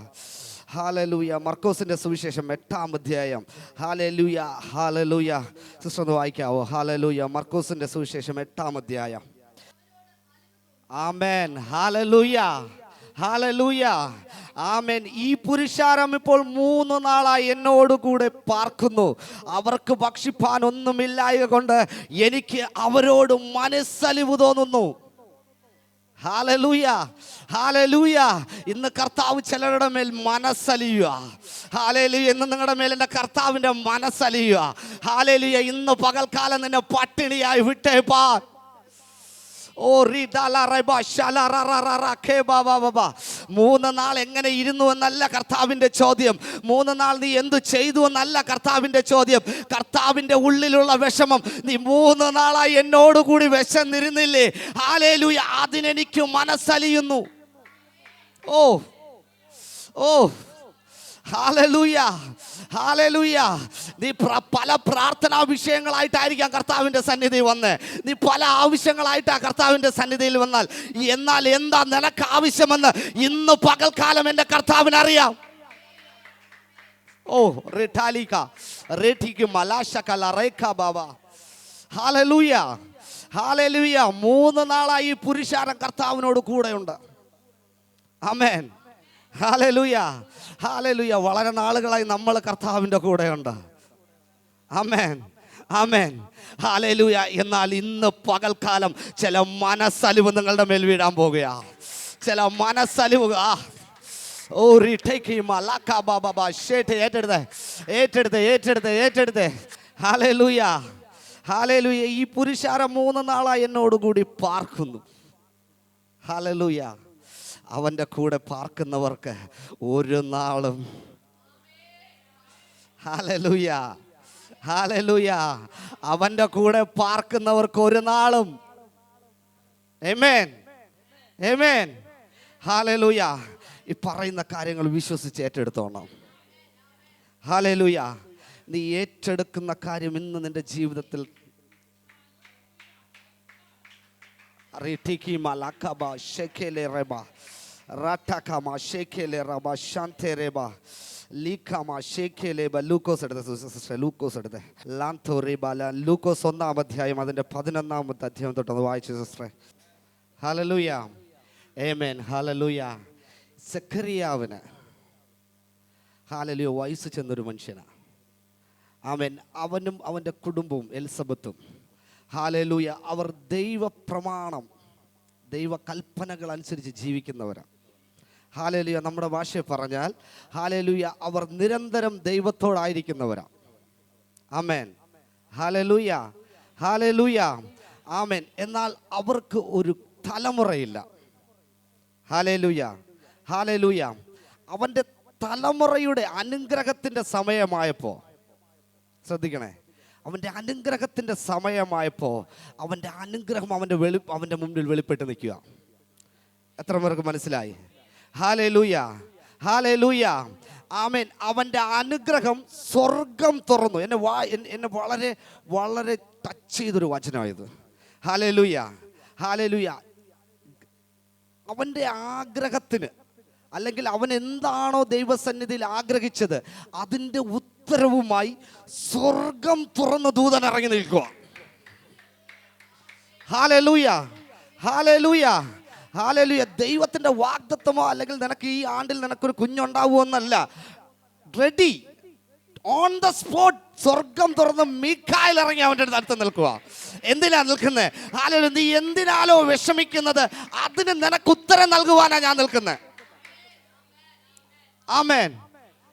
ഹല്ലേലൂയ. മർക്കോസിന്റെ സുവിശേഷം 8-ാം അധ്യായം. Hallelujah, hallelujah. സിസ്റ്റർ ഒന്ന് വായിക്കാവോ? ഹല്ലേലൂയ. മർക്കോസിന്റെ സുവിശേഷം 8-ാം അധ്യായം. ആമേൻ, ഹല്ലേലൂയ, ഹല്ലേലൂയ, ആമേൻ. ഈ പുരുഷാരം ഇപ്പോൾ 3 നാളായി എന്നോടുകൂടെ പാർക്കുന്നു. അവർക്ക് ഭക്ഷിപ്പാൻ ഒന്നുമില്ലായ കൊണ്ട് എനിക്ക് അവരോട് മനസ്സലിവ് തോന്നുന്നു. Hallelujah, hallelujah. ഇന്ന് കർത്താവ് ചിലരുടെ മേൽ മനസ്സലിയുക. ഹല്ലേലൂയ. ഇന്ന് നിങ്ങളുടെ മേൽ എൻ്റെ കർത്താവിൻ്റെ മനസ്സലിയുക. ഹല്ലേലൂയ. ഇന്ന് പകൽക്കാലം നിന്നെ പട്ടിണിയായി വിട്ടേപ്പാ. ഓ റീഡാലറബ ശലററററ കേബാബാബ. 3 നാൾ എങ്ങനെ ഇരുന്നു എന്നല്ല കർത്താവിൻ്റെ ചോദ്യം. 3 നാൾ നീ എന്തു ചെയ്തു എന്നല്ല കർത്താവിൻ്റെ ചോദ്യം. കർത്താവിൻ്റെ ഉള്ളിലുള്ള വിഷമം, നീ 3 നാളായി എന്നോടുകൂടി വിശന്നിരുന്നില്ലേ? ഹല്ലേലൂയ. അതിനെനിക്ക് മനസ്സലിയുന്നു. ഓ ഓ ഹല്ലേലൂയ, ഹല്ലേലൂയ. നീ പല പ്രാർത്ഥനാ വിഷയങ്ങളായിട്ടായിരിക്കാം കർത്താവിൻ്റെ സന്നിധി വന്ന്, നീ പല ആവശ്യങ്ങളായിട്ടാ കർത്താവിൻ്റെ സന്നിധിയിൽ വന്നാൽ, എന്നാൽ എന്താ നിനക്ക് ആവശ്യമെന്ന് ഇന്ന് പകൽക്കാലം എൻ്റെ കർത്താവിന് അറിയാം. ഓ റിട്ടാലിക റേറ്റിക്ക് മലാശകല റേഖ ബാബ. Hallelujah, hallelujah. 3 നാളായി പുരുഷാരം കർത്താവിനോട് കൂടെയുണ്ട്. ആമേൻ, ഹല്ലേലൂയ, ഹല്ലേലൂയ. വളരെ നാളുകളായി നമ്മൾ കർത്താവിൻ്റെ കൂടെയുണ്ട്. ആമേൻ, ആമേൻ, ഹല്ലേലൂയ. എന്നാൽ ഇന്ന് പകൽക്കാലം ചില മനസ്സലിവ് നിങ്ങളുടെ മേൽ വീഴാൻ പോകുകയാ. ചില മനസ്സലിവ്. ഓ റിട്ടേക്ക് മലാക്ക ബാബ ഷേട്ട് ഏറ്റെടുത്ത് ഏറ്റെടുത്ത് ഏറ്റെടുത്ത് ഏറ്റെടുത്ത്. Hallelujah, hallelujah. ഈ പുരുഷാരം 3 നാളായി എന്നോടുകൂടി പാർക്കുന്നു. ഹല്ലേലൂയ. അവൻ്റെ കൂടെ പാർക്കുന്നവർക്ക് ഒരു നാളും, ഹല്ലേലൂയ, ഹല്ലേലൂയ, അവൻ്റെ കൂടെ പാർക്കുന്നവർക്ക് ഒരു നാളും, ആമേൻ, ആമേൻ, ഹല്ലേലൂയ. ഈ പറയുന്ന കാര്യങ്ങൾ വിശ്വസിച്ച് ഏറ്റെടുത്തോണം. ഹല്ലേലൂയ. നീ ഏറ്റെടുക്കുന്ന കാര്യം ഇന്ന് നിന്റെ ജീവിതത്തിൽ ലൂക്കോസ് ലൂക്കോസ് 1-ാം അധ്യായം അതിൻ്റെ 11-ാമത്തെ അധ്യായം തൊട്ടൊന്ന് വായിച്ചു സിസ്റ്ററെ. ഹല്ലേലൂയ, ആമേൻ, ഹല്ലേലൂയ. സക്കറിയാവിന് ഹല്ലേലൂയ വയസ്സ് ചെന്നൊരു മനുഷ്യനാണ്. ആമേൻ. അവനും അവൻ്റെ കുടുംബവും എലിസബത്തും ഹല്ലേലൂയ അവർ ദൈവപ്രമാണം, ദൈവകൽപ്പനകൾ അനുസരിച്ച് ജീവിക്കുന്നവരാണ്. ഹല്ലേലൂയ. നമ്മുടെ ഭാഷയിൽ പറഞ്ഞാൽ ഹല്ലേലൂയ അവർ നിരന്തരം ദൈവത്തോടായിരിക്കുന്നവരാണ്. ആമേൻ, ഹല്ലേലൂയ, ഹല്ലേലൂയ, ആമേൻ. എന്നാൽ അവർക്ക് ഒരു തലമുറയില്ല. Hallelujah, hallelujah. അവൻ്റെ തലമുറയുടെ അനുഗ്രഹത്തിൻ്റെ സമയമായപ്പോൾ, ശ്രദ്ധിക്കണേ, അവൻ്റെ അനുഗ്രഹത്തിൻ്റെ സമയമായപ്പോൾ അവൻ്റെ അനുഗ്രഹം അവൻ്റെ മുമ്പിൽ വെളിപ്പെട്ട് നിൽക്കുക. എത്ര പേർക്ക് മനസ്സിലായി? ഹല്ലേലൂയ, ഹല്ലേലൂയ, ആമേൻ. അവൻ്റെ അനുഗ്രഹം സ്വർഗം തുറന്നു. എന്നെ വളരെ വളരെ ടച്ച് ചെയ്തൊരു വചനമായത്. Hallelujah, hallelujah. അവൻ്റെ ആഗ്രഹത്തിന്, അല്ലെങ്കിൽ അവൻ എന്താണോ ദൈവസന്നിധിയിൽ ആഗ്രഹിച്ചത് അതിൻ്റെ ഉത്തരവുമായി സ്വർഗം തുറന്ന ദൂതൻ ഇറങ്ങി നിൽക്കുക. Hallelujah, hallelujah, hallelujah. ദൈവത്തിൻ്റെ വാഗ്ദത്തമോ അല്ലെങ്കിൽ നിനക്ക് ഈ ആണ്ടിൽ നിനക്കൊരു കുഞ്ഞുണ്ടാവുമോ എന്നല്ല, റെഡി ഓൺ ദ സ്പോട്ട് സ്വർഗം തുറന്ന് മീഖായേൽ ഇറങ്ങി അവൻ്റെ അടുത്ത് നിൽക്കുക. എന്തിനാ നിൽക്കുന്നത്? ഹല്ലേലൂയ. നീ എന്തിനാലോ വിഷമിക്കുന്നത് അതിന് നിനക്ക് ഉത്തരം നൽകുവാനാണ് ഞാൻ നിൽക്കുന്നത്. ആമേൻ,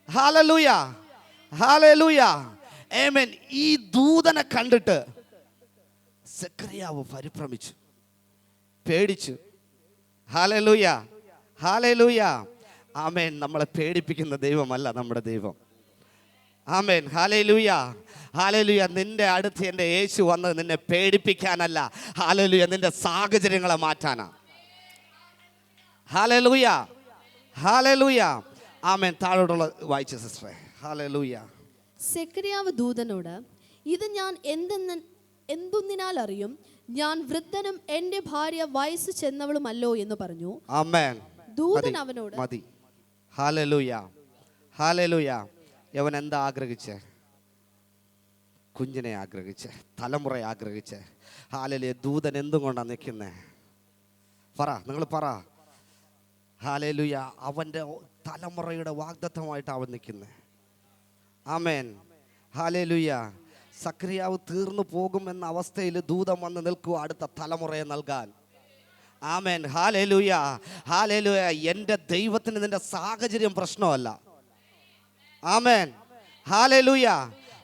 ഹല്ലേലൂയ, ഹല്ലേലൂയ, ആമേൻ. ഈ ദൂതനെ കണ്ടിട്ട് സക്കറിയാവ് പരിഭ്രമിച്ചു, പേടിച്ചു. ഹല്ലേലൂയ, ഹല്ലേലൂയ, ആമേൻ. നമ്മളെ പേടിപ്പിക്കുന്ന ദൈവമല്ല നമ്മുടെ ദൈവം. ആമേൻ, ഹല്ലേലൂയ, ഹല്ലേലൂയ. നിന്റെ അടുത്ത് എൻ്റെ യേശു വന്നത് നിന്നെ പേടിപ്പിക്കാനല്ല, ഹല്ലേലൂയ, നിന്റെ സാഹചര്യങ്ങളെ മാറ്റാനാ. ഹല്ലേലൂയ, ഹല്ലേലൂയ, ആമേൻ. താഴോട്ടുള്ള വായിച്ച സിസ്റ്ററെ. ഹല്ലേലൂയ. സെക്കറിയാവ് ദൂതനോട്, ഇത് ഞാൻ എന്തെന്നാൽ അറിയും, ഞാൻ വൃദ്ധനും എൻ്റെ ഭാര്യ വയസ്സ് ചെന്നവളുമല്ലോ എന്ന് പറഞ്ഞു. ആമേൻ. ദൂതൻ അവനോട് മതി. ഹല്ലേലൂയ, ഹല്ലേലൂയ. യവൻ എന്താ ആഗ്രഹിച്ചേ? കുഞ്ഞിനെ ആഗ്രഹിച്ചേ, തലമുറയെ ആഗ്രഹിച്ചേ. ഹല്ലേലൂയ. ദൂതൻ എന്തും കൊണ്ടാണ് നിൽക്കുന്നേ? പറ, നിങ്ങൾ പറ. ഹല്ലേലൂയ. അവൻ്റെ തലമുറയുടെ വാഗ്ദത്തമായിട്ട് അവൻ നിൽക്കുന്നത്. ആമേൻ, ഹല്ലേലൂയ. സക്കറിയാവ് തീർന്നു പോകുമെന്ന അവസ്ഥയിൽ ദൂതൻ വന്ന് നിൽക്കുക അടുത്ത തലമുറയെ നൽകാൻ. ആമേൻ, ഹല്ലേലൂയ, ഹല്ലേലൂയ. എൻ്റെ ദൈവത്തിന് നിന്റെ സാഹചര്യം പ്രശ്നമല്ല. ആമേൻ, ഹല്ലേലൂയ,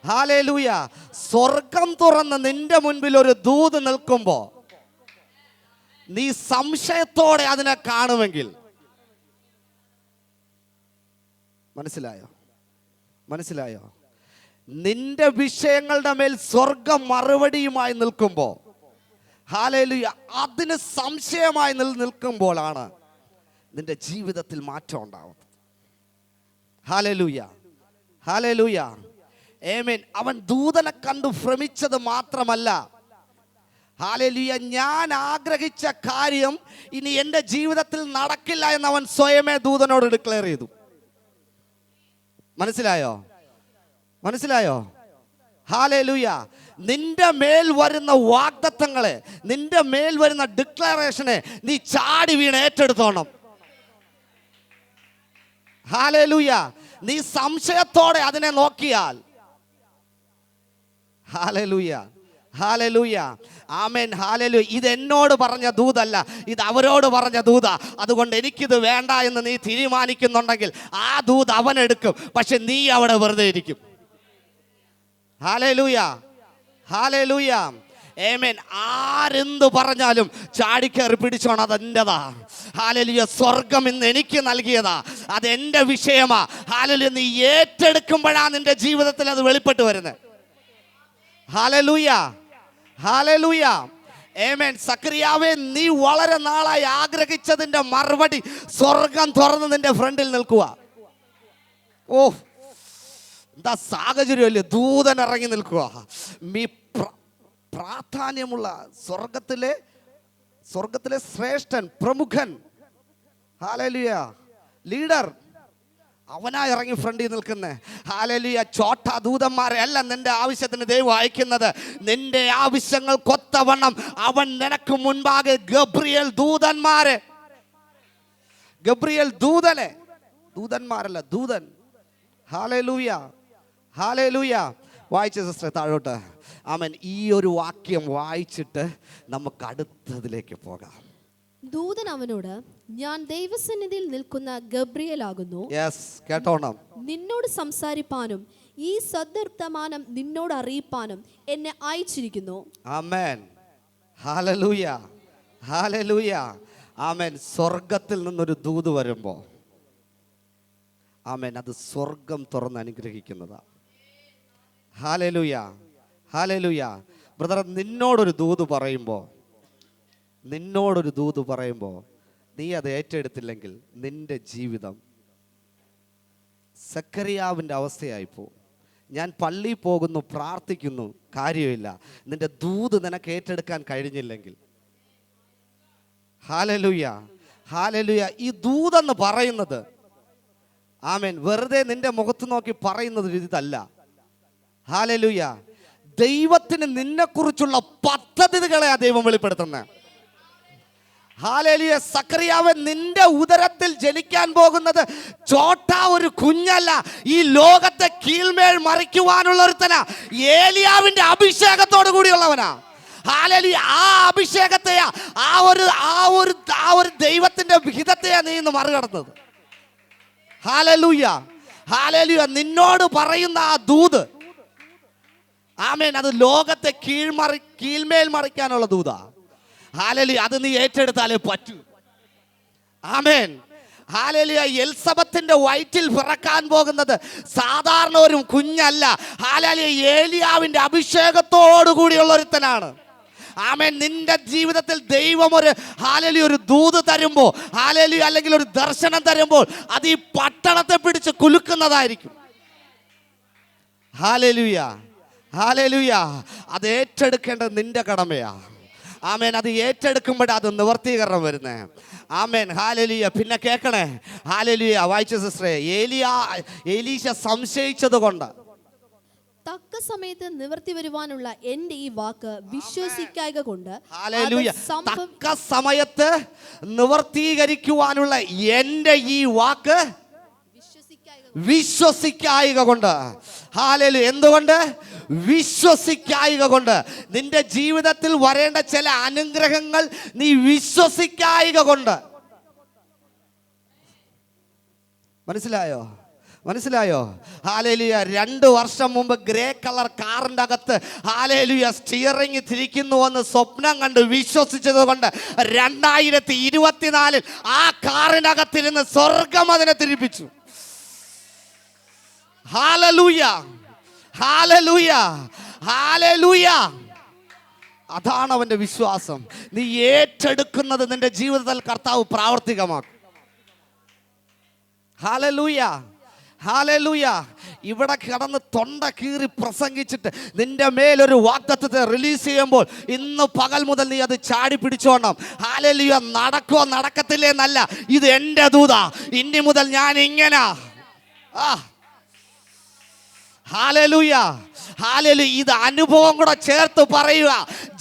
ഹല്ലേലൂയ. സ്വർഗം തുറന്ന് നിന്റെ മുൻപിൽ ഒരു ദൂത് നിൽക്കുമ്പോൾ നീ സംശയത്തോടെ അതിനെ കാണുമെങ്കിൽ, മനസ്സിലായോ? മനസ്സിലായോ? നിന്റെ വിഷയങ്ങളുടെ മേൽ സ്വർഗം മറുപടിയുമായി നിൽക്കുമ്പോൾ, ഹല്ലേലൂയ, അതിന് സംശയമായി നിൽക്കുമ്പോഴാണ് നിന്റെ ജീവിതത്തിൽ മാറ്റം ഉണ്ടാവുന്നത്. ഹല്ലേലൂയ, ഹല്ലേലൂയ, ആമേൻ. അവൻ ദൂതനെ കണ്ടു ഭ്രമിച്ചത് മാത്രമല്ല, ഹല്ലേലൂയ, ഞാൻ ആഗ്രഹിച്ച കാര്യം ഇനി എൻ്റെ ജീവിതത്തിൽ നടക്കില്ല എന്ന് അവൻ സ്വയമേ ദൂതനോട് ഡിക്ലെയർ ചെയ്തു. മനസ്സിലായോ? മനസ്സിലായോ? ഹല്ലേലൂയ. നിന്റെ മേൽ വരുന്ന വാഗ്ദത്തങ്ങളെ, നിന്റെ മേൽ വരുന്ന ഡിക്ലറേഷനെ നീ ചാടി വീണ് ഏറ്റെടുത്തോണം. ഹല്ലേലൂയ. നീ സംശയത്തോടെ അതിനെ നോക്കിയാൽ, ഹല്ലേലൂയ, ഹല്ലേലൂയ, ആമേൻ, ഹല്ലേലൂയ, ഇത് എന്നോട് പറഞ്ഞ ദൂതല്ല, ഇത് അവരോട് പറഞ്ഞ ദൂത. അതുകൊണ്ട് എനിക്കിത് വേണ്ട എന്ന് നീ തീരുമാനിക്കുന്നുണ്ടെങ്കിൽ ആ ദൂത് അവൻ എടുക്കും, പക്ഷെ നീ അവിടെ വെറുതെ ഇരിക്കും. ഹല്ലേലൂയ, ഹല്ലേലൂയ, ആമേൻ. ആരെന്ത് പറഞ്ഞാലും ചാടിക്കയറി പിടിച്ചോണം, അതെൻ്റെതാ. ഹല്ലേലൂയ. സ്വർഗം ഇന്ന് എനിക്ക് നൽകിയതാ, അതെൻ്റെ വിഷയമാ. ഹല്ലേലൂയ. നീ ഏറ്റെടുക്കുമ്പോഴാണ് നിന്റെ ജീവിതത്തിൽ അത് വെളിപ്പെട്ട് വരുന്നത്. ഹല്ലേലൂയ, ഹല്ലേലൂയ, ആമേൻ. സക്കറിയാവേ, നീ വളരെ നാളായി ആഗ്രഹിച്ചതിന്റെ മറുപടി സ്വർഗം തുറന്ന് നിന്റെ ഫ്രണ്ടിൽ നിൽക്കുക. ഓ, എന്താ സാഹചര്യമല്ലേ, ദൂതൻ ഇറങ്ങി നിൽക്കുക. പ്രാധാന്യമുള്ള സ്വർഗത്തിലെ ശ്രേഷ്ഠൻ, പ്രമുഖൻ, ഹല്ലേലൂയ, ലീഡർ, അവനാ ഇറങ്ങി ഫ്രണ്ടിൽ നിൽക്കുന്നേ. ഹല്ലേലൂയ. ചോട്ട ദൂതന്മാരെ അല്ല നിന്റെ ആവശ്യത്തിന് ദൈവം അയക്കുന്നത്. നിന്റെ ആവശ്യങ്ങൾക്കൊത്തവണ്ണം അവൻ നിനക്ക് മുൻപാകെ ഗബ്രിയേൽ ദൂതന്മാരെ, ഗബ്രിയേൽ ദൂതനെ, ദൂതന്മാരല്ല, ദൂതൻ. Hallelujah, hallelujah. വായിച്ച സിസ്റ്റർ താഴോട്ട്. ആമേൻ. ഈ ഒരു വാക്യം വായിച്ചിട്ട് നമുക്ക് അടുത്തതിലേക്ക് പോകാം. ദൂതൻ അവനോട്, ഞാൻ ദൈവസന്നിധിയിൽ നിൽക്കുന്ന ഗബ്രിയേൽ ആകുന്നു. യെസ്, കേട്ടോണം. നിന്നോട് സംസാരിപ്പാനും ഈ സദ്വർത്തമാനം നിന്നോട് അറിയിപ്പാനും എന്നെ അയച്ചിരിക്കുന്നു. ആമേൻ, ഹല്ലേലൂയ, ഹല്ലേലൂയ, ആമേൻ. സ്വർഗത്തിൽ നിന്നൊരു ദൂത് വരുമ്പോൾ, ആമേൻ, അത് സ്വർഗം തുറന്ന് അനുഗ്രഹിക്കുന്നതാ. Hallelujah, hallelujah. ബ്രദർ, നിന്നോടൊരു ദൂത് പറയുമ്പോൾ, നിന്നോടൊരു ദൂത് പറയുമ്പോൾ നീ അത് ഏറ്റെടുത്തില്ലെങ്കിൽ നിന്റെ ജീവിതം സക്കറിയാവിൻ്റെ അവസ്ഥയായിപ്പോ. ഞാൻ പള്ളിയിൽ പോകുന്നു, പ്രാർത്ഥിക്കുന്നു, കാര്യമില്ല. നിന്റെ ദൂത് നിനക്ക് ഏറ്റെടുക്കാൻ കഴിഞ്ഞില്ലെങ്കിൽ, ഹല്ലേലൂയ, ഹല്ലേലൂയ. ഈ ദൂതെന്ന് പറയുന്നത്, ആമേൻ, വെറുതെ നിന്റെ മുഖത്ത് നോക്കി പറയുന്നത് ഇതല്ല. ഹല്ലേലൂയ. ദൈവത്തിന് നിന്നെക്കുറിച്ചുള്ള പദ്ധതികളെ ആ ദൈവം വെളിപ്പെടുത്തുന്നത്. ഹല്ലേലൂയ. സക്കറിയാവേ, നിന്റെ ഉദരത്തിൽ ജനിക്കാൻ പോകുന്നത് ചോട്ട ഒരു കുഞ്ഞല്ല, ഈ ലോകത്തെ കീഴ്മേൽ മറിക്കുവാനുള്ള ഒരുത്തനാ. ഏലിയാവിന്റെ അഭിഷേകത്തോടു കൂടിയുള്ളവനാ. ഹല്ലേലൂയ. ആ അഭിഷേകത്തെയാ, ആ ഒരു ദൈവത്തിന്റെ വിഹിതത്തെയാ നീ ഇന്ന് മറികടന്നത്. Hallelujah, hallelujah. നിന്നോട് പറയുന്ന ആ ദൂത്, ആമേൻ, അത് ലോകത്തെ കീഴ്മേൽ മറിക്കാനുള്ള ദൂതാ. ഹല്ലേലൂയ. അത് നീ ഏറ്റെടുത്താലേ പറ്റൂ. ആമേൻ, ഹല്ലേലൂയ. എലിസബത്തിന്റെ വയറ്റിൽ പിറക്കാൻ പോകുന്നത് സാധാരണ ഒരു കുഞ്ഞല്ല. ഹല്ലേലൂയ. ഏലിയാവിന്റെ അഭിഷേകത്തോടു കൂടിയുള്ള ഒരുത്തനാണ്. ആമേൻ. നിന്റെ ജീവിതത്തിൽ ദൈവം ഒരു ദൂത് തരുമ്പോൾ, ഹല്ലേലൂയ, അല്ലെങ്കിൽ ഒരു ദർശനം തരുമ്പോൾ അത് ഈ പട്ടണത്തെ പിടിച്ച് കുലുക്കുന്നതായിരിക്കും. Hallelujah, hallelujah. അത് ഏറ്റെടുക്കേണ്ടത് നിന്റെ കടമയാ. ആമേൻ. അത് ഏറ്റെടുക്കുമ്പോഴാണ് അത് നിവർത്തീകരണം വരുന്നേ. ആമേൻ, ഹല്ലേലൂയ. പിന്നെ കേൾക്കണേ, ഹല്ലേലൂയ. വായിച്ച സിസ്റ്ററെ, എലീശ സംശയിച്ചത് കൊണ്ട് തക്ക സമയത്ത് നിവർത്തി വരുവാനുള്ള എന്റെ ഈ വാക്ക് വിശ്വസിക്കായ്ക കൊണ്ട്, ഹല്ലേലൂയ, തക്ക സമയത്ത് നിവർത്തീകരിക്കുവാനുള്ള എന്റെ ഈ വാക്ക് വിശ്വസിക്കായ്ക കൊണ്ട്. ഹല്ലേലൂയ. എന്തുകൊണ്ട്? വിശ്വസിക്കായ്ക കൊണ്ട്. നിന്റെ ജീവിതത്തിൽ വരേണ്ട ചില അനുഗ്രഹങ്ങൾ നീ വിശ്വസിക്കായ്ക കൊണ്ട്. മനസ്സിലായോ? മനസ്സിലായോ? ഹല്ലേലൂയ. 2 വർഷം മുമ്പ് ഗ്രേ കളർ കാറിൻ്റെ അകത്ത് ഹല്ലേലൂയ സ്റ്റിയറിംഗ് തിരിക്കുന്നുവെന്ന് സ്വപ്നം കണ്ട് വിശ്വസിച്ചത് കൊണ്ട് 2024 ആ കാറിനകത്തിരുന്ന് സ്വർഗം അതിനെ തിരിപ്പിച്ചു. Hallelujah, hallelujah, hallelujah. അതാണ് അവന്റെ വിശ്വാസം. നീ ഏറ്റെടുക്കുന്നത് നിന്റെ ജീവിതത്തിൽ കർത്താവ് പ്രാവർത്തികമാക്കും. Hallelujah, hallelujah. ഇവിടെ കിടന്ന് തൊണ്ട കീറി പ്രസംഗിച്ചിട്ട് നിന്റെ മേലൊരു വാഗ്ദത്തത്തെ റിലീസ് ചെയ്യുമ്പോൾ ഇന്ന് പകൽ മുതൽ നീ അത് ചാടി പിടിച്ചോണം. ഹല്ലേലൂയ. നടക്കോ നടക്കത്തില്ലേ എന്നല്ല, ഇത് എൻ്റെ ദൂതാ, ഇനി മുതൽ ഞാൻ ഇങ്ങനെ. Hallelujah, hallelujah. ഇത് അനുഭവം കൂടെ ചേർത്ത് പറയുക.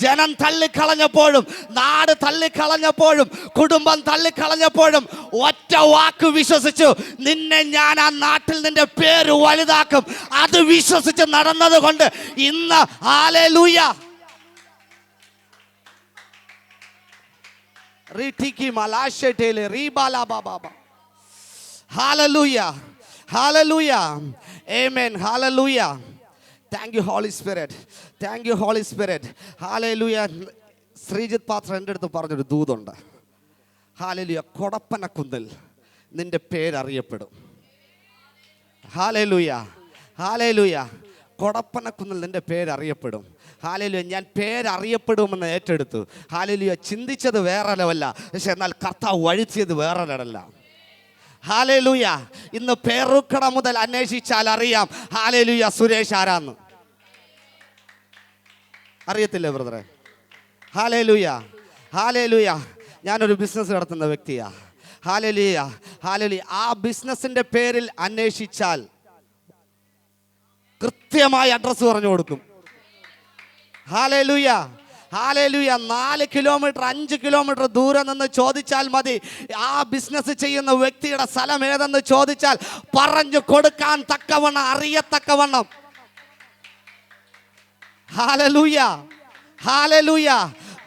ജനം തള്ളിക്കളഞ്ഞപ്പോഴും, നാട് തള്ളിക്കളഞ്ഞപ്പോഴും, കുടുംബം തള്ളിക്കളഞ്ഞപ്പോഴും ഒറ്റ വാക്ക് വിശ്വസിച്ചു, നിന്നെ ഞാൻ ആ നാട്ടിൽ നിന്റെ പേര് വലുതാക്കും. അത് വിശ്വസിച്ച് നടന്നത് കൊണ്ട് ഇന്ന് hallelujah. Hallelujah. Hallelujah. Amen. Hallelujah. Thank you, Holy Spirit. Thank you, Holy Spirit. Hallelujah. Sreejith പാത്രം എൻ്റെ അടുത്ത് പറഞ്ഞൊരു ദൂതുണ്ട്. ഹാലലൂയ. കൊടപ്പനക്കുന്നിൽ നിന്റെ പേരറിയപ്പെടും. Hallelujah, hallelujah. കൊടപ്പനക്കുന്നിൽ നിന്റെ പേരറിയപ്പെടും. ഹാലലൂയ. ഞാൻ പേരറിയപ്പെടുമെന്ന് ഏറ്റെടുത്തു. ഹാലലൂയ. ചിന്തിച്ചത് വേറെ ലെവല്ല, പക്ഷെ എന്നാൽ കർത്താവ് വഴിച്ചത് വേറെ ലെവലല്ല. ഹാലലൂയ. ഇന്ന് പേറുക്കട മുതൽ അന്വേഷിച്ചാൽ അറിയാം ഹാലലൂയ സുരേഷ് ആരാന്ന്. അറിയത്തില്ലേ ബ്രദറെ? Hallelujah, hallelujah. ഞാനൊരു ബിസിനസ് നടത്തുന്ന വ്യക്തിയാ. Hallelujah, hallelujah. ആ ബിസിനസിന്റെ പേരിൽ അന്വേഷിച്ചാൽ കൃത്യമായ അഡ്രസ്സ് പറഞ്ഞു കൊടുക്കും. Hallelujah, hallelujah. 4 കിലോമീറ്റർ 5 കിലോമീറ്റർ ദൂരെ നിന്ന് ചോദിച്ചാൽ മതി. ആ ബിസിനസ് ചെയ്യുന്ന വ്യക്തിയുടെ സ്ഥലം ഏതെന്ന് ചോദിച്ചാൽ പറഞ്ഞു കൊടുക്കാൻ തക്കവണ്ണം, അറിയത്തക്കവണ്ണം. Hallelujah, hallelujah.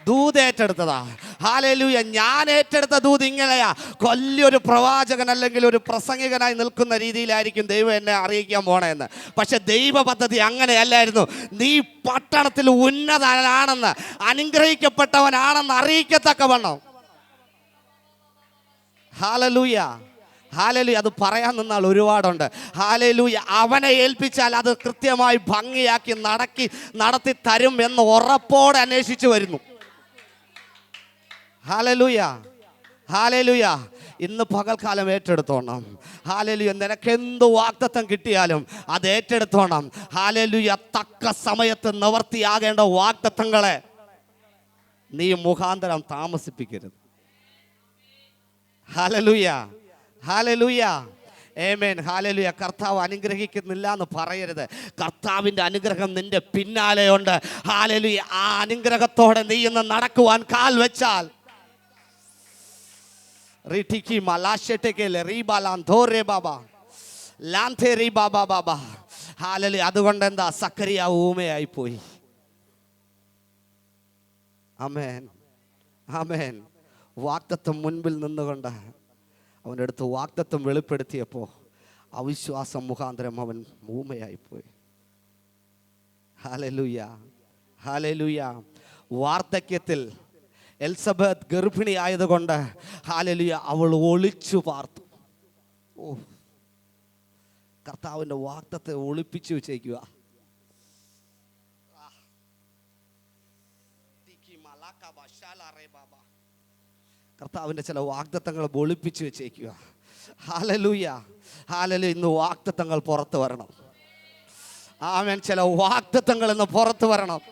ദൂത് ഏറ്റെടുത്തതാ. ഹാലലൂയ. ഞാൻ ഏറ്റെടുത്ത ദൂത് ഇങ്ങനെയാ. വലിയൊരു പ്രവാചകൻ അല്ലെങ്കിൽ ഒരു പ്രസംഗികനായി നിൽക്കുന്ന രീതിയിലായിരിക്കും ദൈവം എന്നെ അറിയിക്കാൻ പോണേന്ന്. പക്ഷെ ദൈവ പദ്ധതി അങ്ങനെയല്ലായിരുന്നു. നീ പട്ടണത്തിൽ ഉന്നതനാണെന്ന്, അനുഗ്രഹിക്കപ്പെട്ടവനാണെന്ന് അറിയിക്കത്തക്കവണ്ണം. Hallelujah, hallelujah. അത് പറയാൻ നിന്നാൽ ഒരുപാടുണ്ട്. ഹാലലൂയ. അവനെ ഏൽപ്പിച്ചാൽ അത് കൃത്യമായി ഭംഗിയാക്കി നടത്തി തരും എന്ന് ഉറപ്പോടെ അന്വേഷിച്ചു വരുന്നു. Hallelujah, hallelujah. ഇന്ന് പകൽക്കാലം ഏറ്റെടുത്തോണം. ഹാലലൂയ. നിനക്കെന്ത് വാഗ്ദത്തം കിട്ടിയാലും അത് ഏറ്റെടുത്തോണം. ഹാലലൂയ. തക്ക സമയത്ത് നിവർത്തിയാകേണ്ട വാഗ്ദത്തങ്ങളെ നീ മുഖാന്തരം താമസിപ്പിക്കരുത്. ഹാലലൂയ, ഹാലലൂയ. ആമേൻ. ഹാലലൂയ. കർത്താവ് അനുഗ്രഹിക്കുന്നില്ല എന്ന് പറയരുത്. കർത്താവിൻ്റെ അനുഗ്രഹം നിന്റെ പിന്നാലെയുണ്ട്. ഹാലലൂയ. ആ അനുഗ്രഹത്തോടെ നീ ഇന്ന് നടക്കുവാൻ കാൽ വെച്ചാൽ അതുകൊണ്ട് എന്താ, സക്കറിയ ഊമയായി പോയി. ആമേൻ, ആമേൻ. വാഗ്ദത്തം മുൻപിൽ നിന്നുകൊണ്ട് അവൻ്റെ അടുത്ത് വാഗ്ദത്തം വെളിപ്പെടുത്തിയപ്പോൾ അവിശ്വാസം മുഖാന്തരം അവൻ ഊമയായിപ്പോയി. ഹല്ലേലൂയ, ഹല്ലേലൂയ. വാർദ്ധക്യത്തിൽ എലിസബത്ത് ഗർഭിണി ആയതുകൊണ്ട് ഹല്ലേലൂയ അവൾ ഒളിച്ചു പാർത്തു. ഓ, കർത്താവിൻ്റെ വാഗ്ദത്തെ ഒളിപ്പിച്ചു വെച്ചേക്കുക. കർത്താവിൻ്റെ ചില വാഗ്ദത്തങ്ങൾ ഒളിപ്പിച്ചു വെച്ചേക്കുക. Hallelujah, hallelujah. ഇന്ന് വാഗ്ദത്തങ്ങൾ പുറത്തു വരണം. ആമേൻ. ചില വാഗ്ദത്തങ്ങൾ ഇന്ന് പുറത്തു വരണം.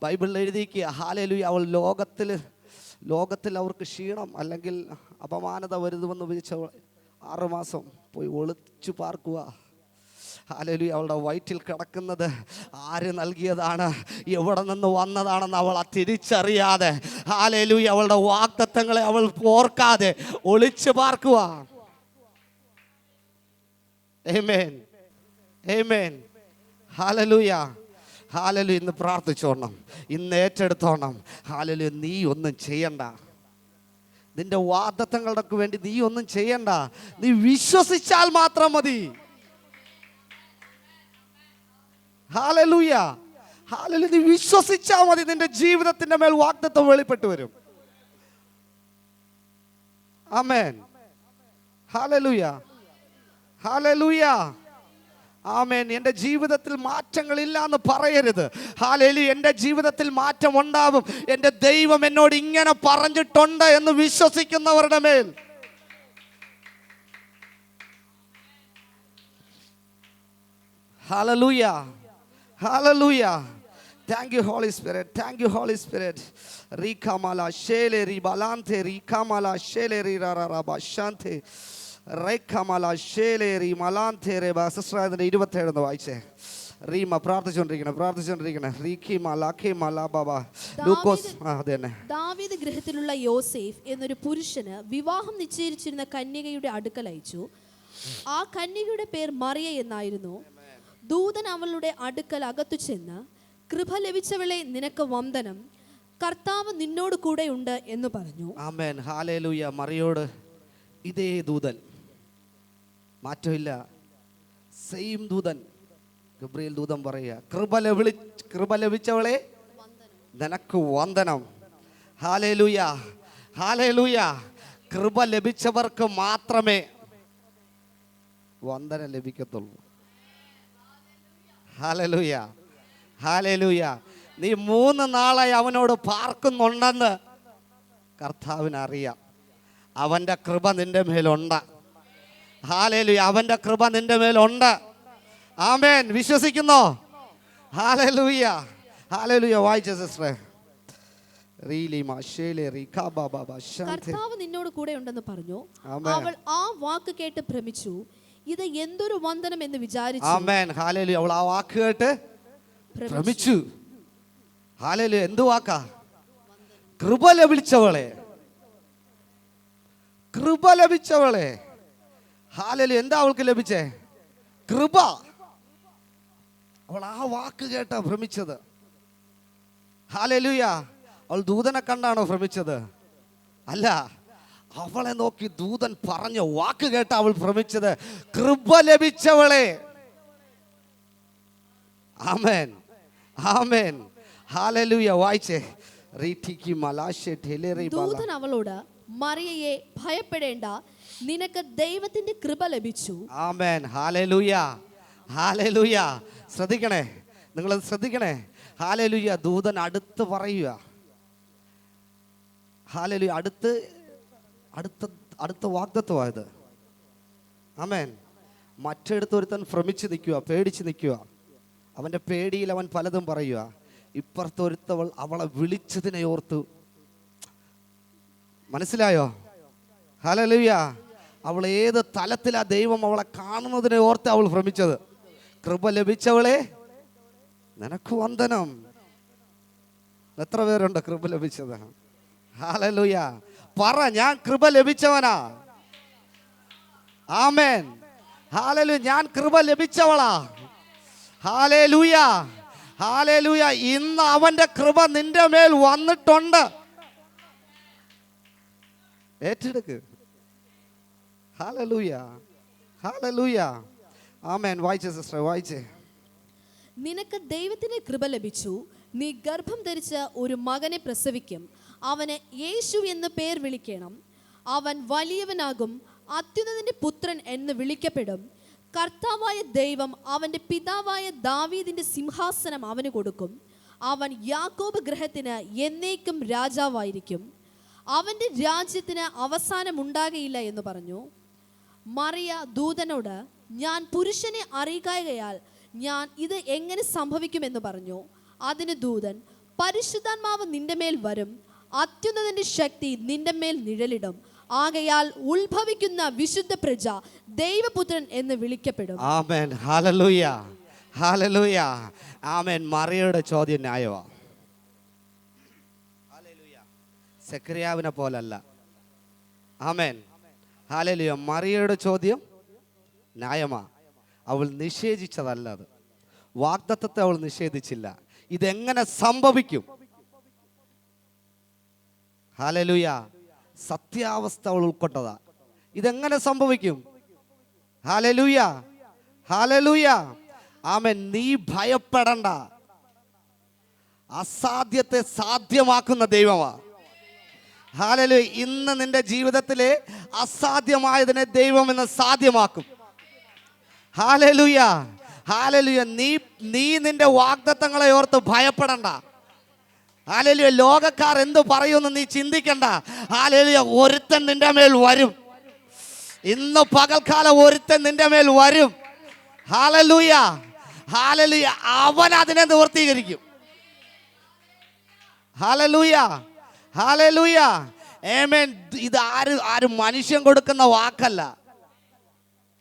ബൈബിളിൽ എഴുതിക്കുക. ഹല്ലേലൂയ. അവൾ ലോകത്തിൽ അവർക്ക് ക്ഷീണം അല്ലെങ്കിൽ അപമാനത വരുതുമെന്ന് വിധിച്ച 6 മാസം പോയി ഒളിച്ചു പാർക്കുക. ഹല്ലേലൂയ. അവളുടെ വയറ്റിൽ കിടക്കുന്നത് ആര് നൽകിയതാണ്, എവിടെ നിന്ന് വന്നതാണെന്ന് അവൾ തിരിച്ചറിയാതെ, ഹല്ലേലൂയ, അവളുടെ വാഗ്ദത്തങ്ങളെ അവൾ ഓർക്കാതെ ഒളിച്ചു പാർക്കുക. ആമേൻ, ആമേൻ. ഹല്ലേലൂയ, ഹല്ലേലൂയ. ഇന്ന് പ്രാർത്ഥിച്ചോണം, ഇന്ന് ഏറ്റെടുത്തോണം. ഹല്ലേലൂയ. നീ ഒന്നും ചെയ്യണ്ട. നിന്റെ വാഗ്ദത്തങ്ങൾക്ക് വേണ്ടി നീ ഒന്നും ചെയ്യണ്ട. നീ വിശ്വസിച്ചാൽ മാത്രം മതി. ഹല്ലേലൂയ, ഹല്ലേലൂയ. നീ വിശ്വസിച്ചാൽ മതി. നിന്റെ ജീവിതത്തിന്റെ മേൽ വാഗ്ദത്തം വെളിപ്പെട്ടു വരും. ആമേൻ. ഹല്ലേലൂയ, ഹല്ലേലൂയ, ആമേൻ. എൻ്റെ ജീവിതത്തിൽ മാറ്റങ്ങളില്ല എന്ന് പറയരുത്. ഹല്ലേലൂയ. എൻ്റെ ജീവിതത്തിൽ മാറ്റം ഉണ്ടാവും. എൻ്റെ ദൈവം എന്നോട് ഇങ്ങനെ പറഞ്ഞിട്ടുണ്ട് എന്ന് വിശ്വസിക്കുന്നവരുടെ മേൽ hallelujah, hallelujah. Thank you, Holy Spirit. Thank you, Holy Spirit. Rikamala sheleri balante, rikamala sheleri rararaba shante, rikamala sheleri malante reba. Sister അതിന്റെ 27 വായിച്ചേ. റീമ പ്രാർത്ഥിച്ചുകൊണ്ടിരിക്കണം. ദാവീദ് ഗൃഹത്തിലുള്ള യോസേഫ് എന്നൊരു പുരുഷന് വിവാഹം നിശ്ചയിച്ചിരുന്ന കന്യകയുടെ അടുക്കൽ അയച്ചു. ആ കന്യകയുടെ പേർ മറിയ എന്നായിരുന്നു. ദൂതൻ അവളുടെ അടുക്കൽ അകത്തു ചെന്ന്, കൃപ ലഭിച്ചവളെ, നിനക്ക് വന്ദനം, കർത്താവ് നിന്നോട് കൂടെ ഉണ്ട് എന്ന് പറഞ്ഞു. ആമേൻ, ഹല്ലേലൂയ. മറിയോട് ഇതേ ദൂതൻ, മാറ്റമില്ല, സെയിം ദൂതൻ, ഗബ്രിയേൽ ദൂതൻ പറയുക, കൃപ ലഭിച്ചവളെ, നിനക്ക് വന്ദനം. Hallelujah, hallelujah. കൃപ ലഭിച്ചവർക്ക് മാത്രമേ വന്ദനം ലഭിക്കത്തുള്ളൂ. Hallelujah, hallelujah. നീ 3 നാളായി അവനോട് പാർക്കുന്നുണ്ടെന്ന് കർത്താവിനറിയാം. അവൻ്റെ കൃപ നിന്റെ മേലുണ്ട്. ഹല്ലേലൂയ. അവൻ്റെ കൃപ നിന്റെ മേലുണ്ട്. ആമേൻ. വിശ്വസിക്കുന്നോ? Hallelujah, hallelujah. വായിച്ച സിസ്റ്ററെ. കർത്താവ് നിന്നോട് കൂടെ ഉണ്ടെന്ന് പറഞ്ഞു. അവൾ ആ വാക്ക് കേട്ട് ഭ്രമിച്ചു. ഇത് എന്തൊരു വന്ദനം എന്ന് വിചാരിച്ചു. ആമേൻ, ഹല്ലേലൂയ. അവൾ ആ വാക്ക് കേട്ട് ഭ്രമിച്ചു. ഹല്ലേലൂയ. എന്ത് വാക്കാ? കൃപ ലഭിച്ചവളെ, കൃപ ലഭിച്ചവളെ. ഹല്ലേലൂയ. എന്താ അവൾക്ക് ലഭിച്ചേ? കൃപ. അവൾ ആ വാക്ക് കേട്ടാ ഭ്രമിച്ചത്. ഹല്ലേലൂയ. അവൾ ദൂതനെ കണ്ടാണോ ഭ്രമിച്ചത്? അല്ല, അവളെ നോക്കി ദൂതൻ പറഞ്ഞ വാക്ക് കേട്ട അവൾ ഭ്രമിച്ചത്. കൃപ ലഭിച്ചവളെ. ആമേൻ, ആമേൻ, ഹല്ലേലൂയ. വായിച്ചേ. ദൂതൻ അവളോട്, മറിയയെ ഭയപ്പെടേണ്ട, നിനക്ക് ദൈവത്തിന്റെ കൃപ ലഭിച്ചു. ആമേൻ, ഹല്ലേലൂയ, ഹല്ലേലൂയ. ശ്രദ്ധിക്കണേ, നിങ്ങളത് ശ്രദ്ധിക്കണേ. ഹല്ലേലൂയ. ദൂതൻ അടുത്ത് പറയുക. ഹല്ലേലൂയ. അടുത്ത വാഗ്ദത്തമായത്. ആമേൻ. മറ്റെടുത്ത് ഒരുത്തൻ ഭ്രമിച്ച് നിൽക്കുക, പേടിച്ച് നിൽക്കുക. അവൻ്റെ പേടിയിൽ അവൻ പലതും പറയുക. ഇപ്പുറത്തൊരുത്തവൾ അവളെ വിളിച്ചതിനെ ഓർത്തു. മനസ്സിലായോ? ഹല്ലേലൂയ. അവൾ ഏത് തലത്തിലാ ദൈവം അവളെ കാണുന്നതിനെ ഓർത്ത് അവൾ ഭ്രമിച്ചത്. കൃപ ലഭിച്ചവളെ, നിനക്ക് വന്ദനം. എത്ര പേരുണ്ട് കൃപ ലഭിച്ചത്? ഹല്ലേലൂയ. പറ, ഞാൻ കൃപ ലഭിച്ചവനാ. ആമേൻ, ഹല്ലേലൂയ. ഞാൻ കൃപ ലഭിച്ചവളാ. Hallelujah, hallelujah. ഇന്ന് അവന്റെ കൃപ നിന്റെ മേൽ വന്നിട്ടുണ്ട്. ഏറ്റെടുക്ക്. ഹല്ലേലൂയ, ഹല്ലേലൂയ. ആമേൻ. വായിച്ചേ സിസ്റ്റർ, വായിച്ചേ. നിനക്ക് ദൈവത്തിന്റെ കൃപ ലഭിച്ചു. നീ ഗർഭം ധരിച്ച് ഒരു മകനെ പ്രസവിക്കും. അവന് യേശു എന്ന് പേർ വിളിക്കണം. അവൻ വലിയവനാകും, അത്യുന്നതന്റെ പുത്രൻ എന്ന് വിളിക്കപ്പെടും. കർത്താവായ ദൈവം അവന്റെ പിതാവായ ദാവീദിന്റെ സിംഹാസനം അവന് കൊടുക്കും. അവൻ യാക്കോബ് ഗൃഹത്തിന് എന്നേക്കും രാജാവായിരിക്കും. അവന്റെ രാജ്യത്തിന് അവസാനം ഉണ്ടാകയില്ല എന്ന് പറഞ്ഞു. മറിയ ദൂതനോട്, ഞാൻ പുരുഷനെ അറിയുകയാൽ ഞാൻ ഇത് എങ്ങനെ സംഭവിക്കുമെന്ന് പറഞ്ഞു. അതിന് ദൂതൻ, പരിശുദ്ധാത്മാവ് നിന്റെ മേൽ വരും, അത്യുന്നതന്റെ ശക്തി നിന്റെ മേൽ നിഴലിടും. ആകയാൽ ഉത്ഭവിക്കുന്ന വിശുദ്ധ പ്രജ ദൈവപുത്രൻ എന്ന് വിളിക്കപ്പെടും. ആമേൻ, ഹല്ലേലൂയ, ഹല്ലേലൂയ. ആമേൻ. മറിയയുടെ ചോദ്യം ന്യായമാ. ഹല്ലേലൂയ. സെക്കറിയാവിനെ പോലല്ല. ആമേൻ, ഹല്ലേലൂയ. മറിയയുടെ ചോദ്യം ന്യായമാ. അവൾ നിഷേധിച്ചതല്ല അത്. വാഗ്ദത്തത്തെ അവൾ നിഷേധിച്ചില്ല. ഇതെങ്ങനെ സംഭവിക്കും? ഹല്ലേലൂയ. സത്യാവസ്ഥ അവൾ ഉൾക്കൊണ്ടതാ. ഇതെങ്ങനെ സംഭവിക്കും? ഹല്ലേലൂയ, ഹല്ലേലൂയ. ആമേൻ. നീ ഭയപ്പെടണ്ട. അസാധ്യത്തെ സാധ്യമാക്കുന്ന ദൈവമാ. ഹല്ലേലൂയ. ഇന്ന് നിന്റെ ജീവിതത്തിലെ അസാധ്യമായതിനെ ദൈവം ഇന്ന് സാധ്യമാക്കും. Hallelujah, hallelujah. നീ നിന്റെ വാഗ്ദത്തങ്ങളെ ഓർത്ത് ഭയപ്പെടണ്ട. ഹല്ലേലൂയ. ലോകക്കാർ എന്ത് പറയുമെന്ന് നീ ചിന്തിക്കണ്ട. ഹല്ലേലൂയ. ഒരുത്തൻ നിന്റെ മേൽ വരും. ഇന്ന് പകൽക്കാലം ഒരുത്തൻ നിന്റെ മേൽ വരും. ഹല്ലേലൂയ. ഹല്ലേലൂയ. അവൻ അതിനെ നിവർത്തീകരിക്കും. ഹല്ലേലൂയ. ഹല്ലേലൂയ. ആമേൻ. ഇത് ആരും മനുഷ്യൻ കൊടുക്കുന്ന വാക്കല്ല.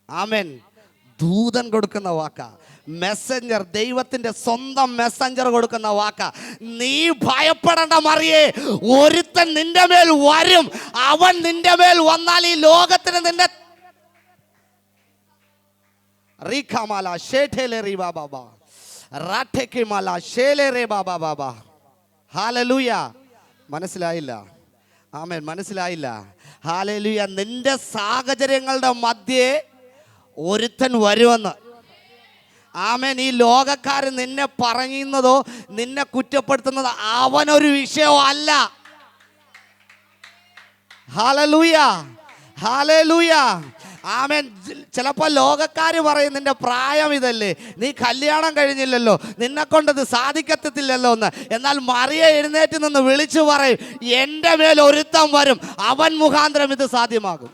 ആമേൻ. ദൂതൻ കൊടുക്കുന്ന വാക്കാ. മെസ്സഞ്ചർ, ദൈവത്തിന്റെ സ്വന്തം മെസ്സഞ്ചർ കൊടുക്കുന്ന വാക്കാ. നീ ഭയപ്പെടേണ്ട മറിയേ, ഒരുത്തൻ നിന്റെ മേൽ വരും. അവൻ നിന്റെ മേൽ വന്നാൽ ഈ ലോകത്തിന് നിന്റെ റീഖാമാല ഷേഠേലെ റീ ബാബാ റാഠേക്കിമാല ഷേലെ റേ ബാബാ. ഹല്ലേലൂയ. മനസ്സിലായില്ല? ആമേൻ. മനസ്സിലായില്ല? ഹല്ലേലൂയ. നിന്റെ സാഹചര്യങ്ങളുടെ മധ്യേ ഒരുത്തൻ വരുമെന്ന്. ആമേൻ. ഈ ലോകക്കാർ നിന്നെ പറയുന്നതോ നിന്നെ കുറ്റപ്പെടുത്തുന്നതോ അവനൊരു വിഷയമല്ല. ഹല്ലേലൂയ. ഹല്ലേലൂയ. ആമേൻ. ചിലപ്പോൾ ലോകക്കാർ പറയും നിന്റെ പ്രായം ഇതല്ലേ, നീ കല്യാണം കഴിഞ്ഞില്ലല്ലോ, നിന്നെ കൊണ്ടത് സാധിക്കത്തില്ലല്ലോ എന്ന്. എന്നാൽ മറിയ എഴുന്നേറ്റ് നിന്ന് വിളിച്ചു പറയും, എൻ്റെ മേൽ ഒരുത്തൻ വരും, അവൻ മുഖാന്തരം ഇത് സാധ്യമാകും.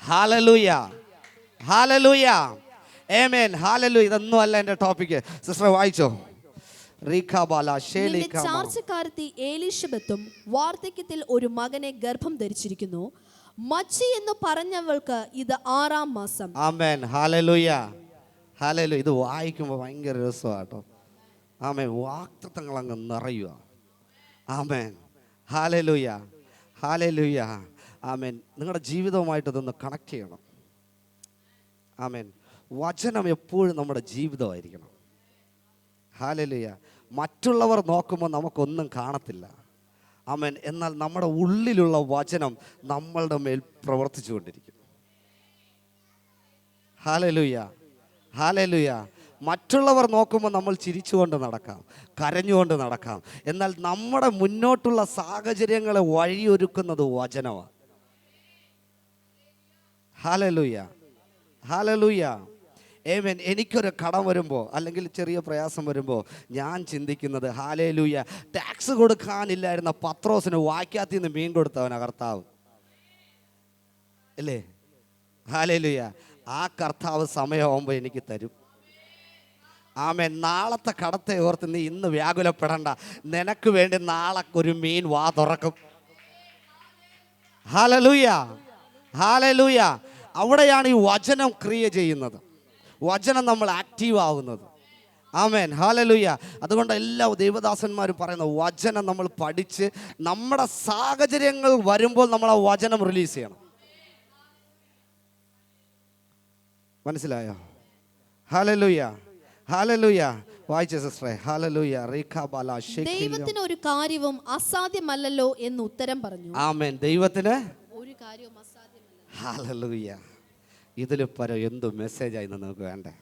ഹല്ലേലൂയ. ഹല്ലേലൂയ. ആമേൻ. ഹല്ലേലൂയ. ഇതൊന്നും അല്ല എൻ്റെ ടോപ്പിക്ക്. സിസ്റ്റർ വായിച്ചോ. ചാർച്ചക്കാരത്തി എലീശബത്തും വാർദ്ധക്യത്തിൽ ഒരു മകനെ ഗർഭം ധരിച്ചിരിക്കുന്നു. മച്ചി എന്ന് പറഞ്ഞവൾക്ക് ഇത് 6-ാം മാസം. ആമേൻ. ഹല്ലേലൂയ. ഹല്ലേലൂയ. ഇത് വായിക്കുമ്പോൾ ഭയങ്കര രസമാട്ടോ. ആമേൻ. വാഗ്ദത്തങ്ങൾ അങ്ങ് നിറയുക. ആമേൻ. ഹല്ലേലൂയ. ഹല്ലേലൂയ. ആമേൻ. നിങ്ങളുടെ ജീവിതവുമായിട്ട് ഇതൊന്ന് കണക്ട് ചെയ്യണം. ആമേൻ. വചനം എപ്പോഴും നമ്മുടെ ജീവിതമായിരിക്കണം. ഹല്ലേലൂയ. മറ്റുള്ളവർ നോക്കുമ്പോൾ നമുക്കൊന്നും കാണത്തില്ല. ആമേൻ. എന്നാൽ നമ്മുടെ ഉള്ളിലുള്ള വചനം നമ്മളുടെ മേൽ പ്രവർത്തിച്ചു കൊണ്ടിരിക്കും. ഹല്ലേലൂയ. ഹല്ലേലൂയ. മറ്റുള്ളവർ നോക്കുമ്പോൾ നമ്മൾ ചിരിച്ചുകൊണ്ട് നടക്കാം, കരഞ്ഞുകൊണ്ട് നടക്കാം. എന്നാൽ നമ്മുടെ മുന്നോട്ടുള്ള സാഹചര്യങ്ങളെ വഴിയൊരുക്കുന്നത് വചനമാണ്. ഹല്ലേലൂയ. ഹല്ലേലൂയ. ആമേൻ. എനിക്കൊരു കടം വരുമ്പോൾ അല്ലെങ്കിൽ ചെറിയ പ്രയാസം വരുമ്പോൾ ഞാൻ ചിന്തിക്കുന്നത്, ഹല്ലേലൂയ, ടാക്സ് കൊടുക്കാനില്ലായിരുന്ന പത്രോസിന് വാക്യാത്തിൽ നിന്ന് മീൻ കൊടുത്തവനാ കർത്താവ് അല്ലേ? ഹല്ലേലൂയ. ആ കർത്താവ് സമയമാകുമ്പോൾ എനിക്ക് തരും. ആമേൻ. നാളത്തെ കടത്തെ ഓർത്ത് നീ ഇന്ന് വ്യാകുലപ്പെടണ്ട. നിനക്ക് വേണ്ടി നാളെ ഒരു മീൻ വാ തുറക്കും. ഹല്ലേലൂയ. ഹല്ലേലൂയ. അവിടെയാണ് ഈ വചനം ക്രിയ ചെയ്യുന്നത്, വചനം നമ്മൾ ആക്റ്റീവ് ആവുന്നത്. ആമേൻ. ഹല്ലേലൂയ. അതുകൊണ്ട് എല്ലാ ദൈവദാസന്മാരും പറയുന്ന വചനം നമ്മൾ പഠിച്ച് നമ്മുടെ സാഹചര്യങ്ങൾ വരുമ്പോൾ നമ്മൾ ആ വചനം റിലീസ് ചെയ്യണം. മനസ്സിലായോ? ഹല്ലേലൂയ. ഹല്ലേലൂയ. വായിച്ച സിസ്റ്ററെ. ഹല്ലേലൂയ. ദൈവത്തിന് ഒരു കാര്യവും അസാധ്യമല്ലല്ലോ എന്ന് ഉത്തരം പറഞ്ഞു. ആമേൻ. ദൈവത്തിന് ഒരു കാര്യവും അസാധ്യമല്ല. ഹല്ലേലൂയ. ഇതിൽ പരം എന്ത് മെസ്സേജായി നിങ്ങൾക്ക് വേണ്ടേ?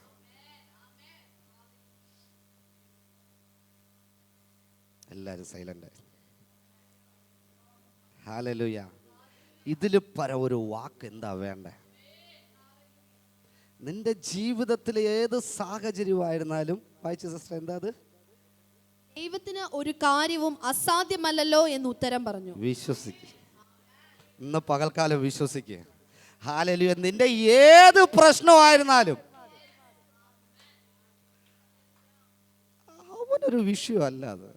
എല്ലാവരും സൈലന്റ്. ഹല്ലേലൂയ. ഇതിൽ പരം ഒരു വാക്ക് എന്താ വേണ്ടേ? നിന്റെ ജീവിതത്തിൽ ഏത് സാഹചര്യമായിരുന്നാലും, വായിച്ച സിസ്റ്റർ, എന്താ അത്? ദൈവത്തിന് ഒരു കാര്യവും അസാധ്യമല്ലല്ലോ എന്ന് ഉത്തരം പറഞ്ഞു. വിശ്വസിക്കുക. ഇന്ന് പകൽക്കാലം വിശ്വസിക്കുക. ഹല്ലേലൂയ. നിന്റെ ഏത് പ്രശ്നമായിരുന്നാലും അവനൊരു വിഷയമല്ല. അത്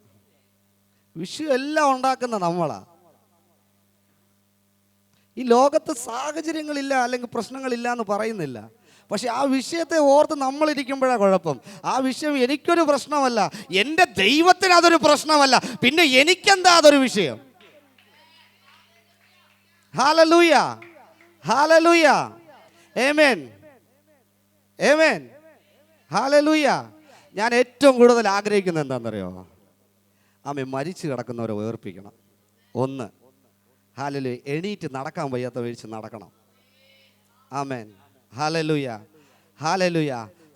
വിഷയം എല്ലാം ഉണ്ടാക്കുന്ന നമ്മളാ. ഈ ലോകത്ത് സാഹചര്യങ്ങളില്ല അല്ലെങ്കിൽ പ്രശ്നങ്ങളില്ല എന്ന് പറയുന്നില്ല. പക്ഷെ ആ വിഷയത്തെ ഓർത്ത് നമ്മളിരിക്കുമ്പോഴാണ് കുഴപ്പം. ആ വിഷയം എനിക്കൊരു പ്രശ്നമല്ല, എൻ്റെ ദൈവത്തിന് അതൊരു പ്രശ്നമല്ല, പിന്നെ എനിക്കെന്താ അതൊരു വിഷയം? ഹല്ലേലൂയ. ഹല്ലേലൂയ. ആമേൻ. ആമേൻ. ഹല്ലേലൂയ. ഞാൻ ഏറ്റവും കൂടുതൽ ആഗ്രഹിക്കുന്നത് എന്താണെന്നറിയോ? ആമേൻ. മരിച്ചു കിടക്കുന്നവരെ ഉയർപ്പിക്കണം. ഒന്ന്. ഹല്ലേലൂയ. എണീറ്റ് നടക്കാൻ വയ്യാത്ത വീഴ്ച നടക്കണം. ആമേൻ. ഹല്ലേലൂയ. ഹല്ലേലൂയ.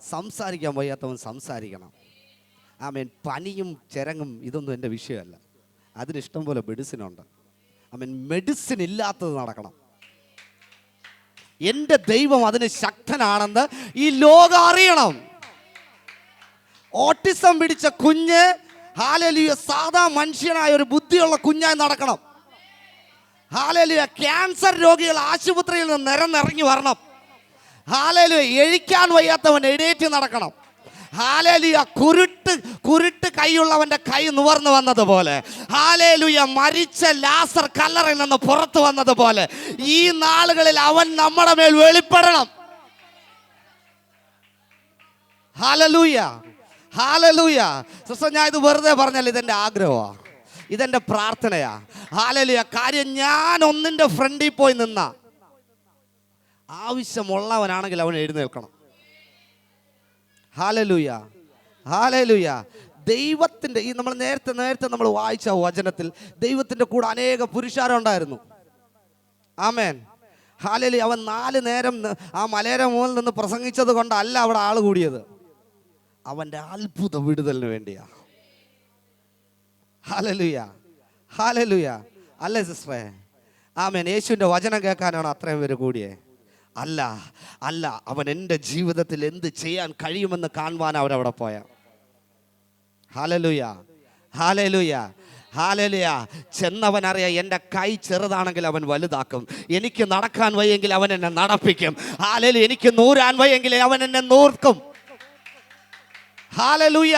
സംസാരിക്കാൻ വയ്യാത്തവൻ സംസാരിക്കണം. ആമേൻ. പനിയും ചിരങ്ങും ഇതൊന്നും എൻ്റെ വിഷയമല്ല. അതിനിഷ്ടം പോലെ മെഡിസിനുണ്ട്. ആമേൻ. മെഡിസിൻ ഇല്ലാത്തത് നടക്കണം. എൻ്റെ ദൈവം അതിന് ശക്തനാണെന്ന് ഈ ലോകം അറിയണം. ഓട്ടിസം പിടിച്ച കുഞ്ഞ് ഹല്ലേലൂയ സാധാ മനുഷ്യനായ ഒരു ബുദ്ധിയുള്ള കുഞ്ഞായി നടക്കണം. ഹല്ലേലൂയ ക്യാൻസർ രോഗികൾ ആശുപത്രിയിൽ നിന്ന് നിരന്നിറങ്ങി വരണം. ഹല്ലേലൂയ എഴിക്കാൻ വയ്യാത്തവൻ എഴുന്നേറ്റ് നടക്കണം. ഹല്ലേലൂയ കുരുട്ട് കൈയുള്ളവന്റെ കൈ നിവർന്നു വന്നതുപോലെ, ഹല്ലേലൂയ മരിച്ച ലാസർ കല്ലറയിൽ നിന്ന് പുറത്തു വന്നതുപോലെ ഈ നാളുകളിൽ അവൻ നമ്മുടെ മേൽ വെളിപ്പെടണം. Hallelujah hallelujah. സിസ്റ്റർ, ഞാൻ ഇത് വെറുതെ പറഞ്ഞാൽ ഇതെൻ്റെ ആഗ്രഹമാണ്, ഇതെൻ്റെ പ്രാർത്ഥനയാ. ഹല്ലേലൂയ. കാര്യം ഞാൻ ഒന്നിൻ്റെ ഫ്രണ്ടിൽ പോയി നിന്ന ആവശ്യമുള്ളവനാണെങ്കിൽ അവൻ എഴുന്നേൽക്കണം. Hallelujah hallelujah. ദൈവത്തിൻ്റെ ഈ നമ്മൾ നേരത്തെ നമ്മൾ വായിച്ച വചനത്തിൽ ദൈവത്തിൻ്റെ കൂടെ അനേക പുരുഷാരുണ്ടായിരുന്നു. ആമേൻ. ഹല്ലേലൂയ. അവൻ 4 നേരം ആ മലയുടെ മുകളിൽ നിന്ന് പ്രസംഗിച്ചത് കൊണ്ടല്ല അവിടെ ആൾ കൂടിയത്, അവൻ്റെ അത്ഭുത വിടുതലിന് വേണ്ടിയാ. Hallelujah hallelujah. അല്ലേ സിസ്റ്ററെ? ആമേൻ. യേശുവിൻ്റെ വചനം കേൾക്കാനാണ് അത്രയും പേര് കൂടിയേ? അല്ല അല്ല, അവൻ എൻ്റെ ജീവിതത്തിൽ എന്ത് ചെയ്യാൻ കഴിയുമെന്ന് കാണുവാൻ അവരവിടെ പോയ. Hallelujah hallelujah hallelujah. ചെന്നവനറിയാം എൻ്റെ കൈ ചെറുതാണെങ്കിൽ അവൻ വലുതാക്കും. എനിക്ക് നടക്കാൻ വയ്യെങ്കിൽ അവൻ എന്നെ നടപ്പിക്കും. ഹല്ലേലൂയ. എനിക്ക് നൂരാൻ വയ്യെങ്കിൽ അവൻ എന്നെ നൂർക്കും. ഹല്ലേലൂയ.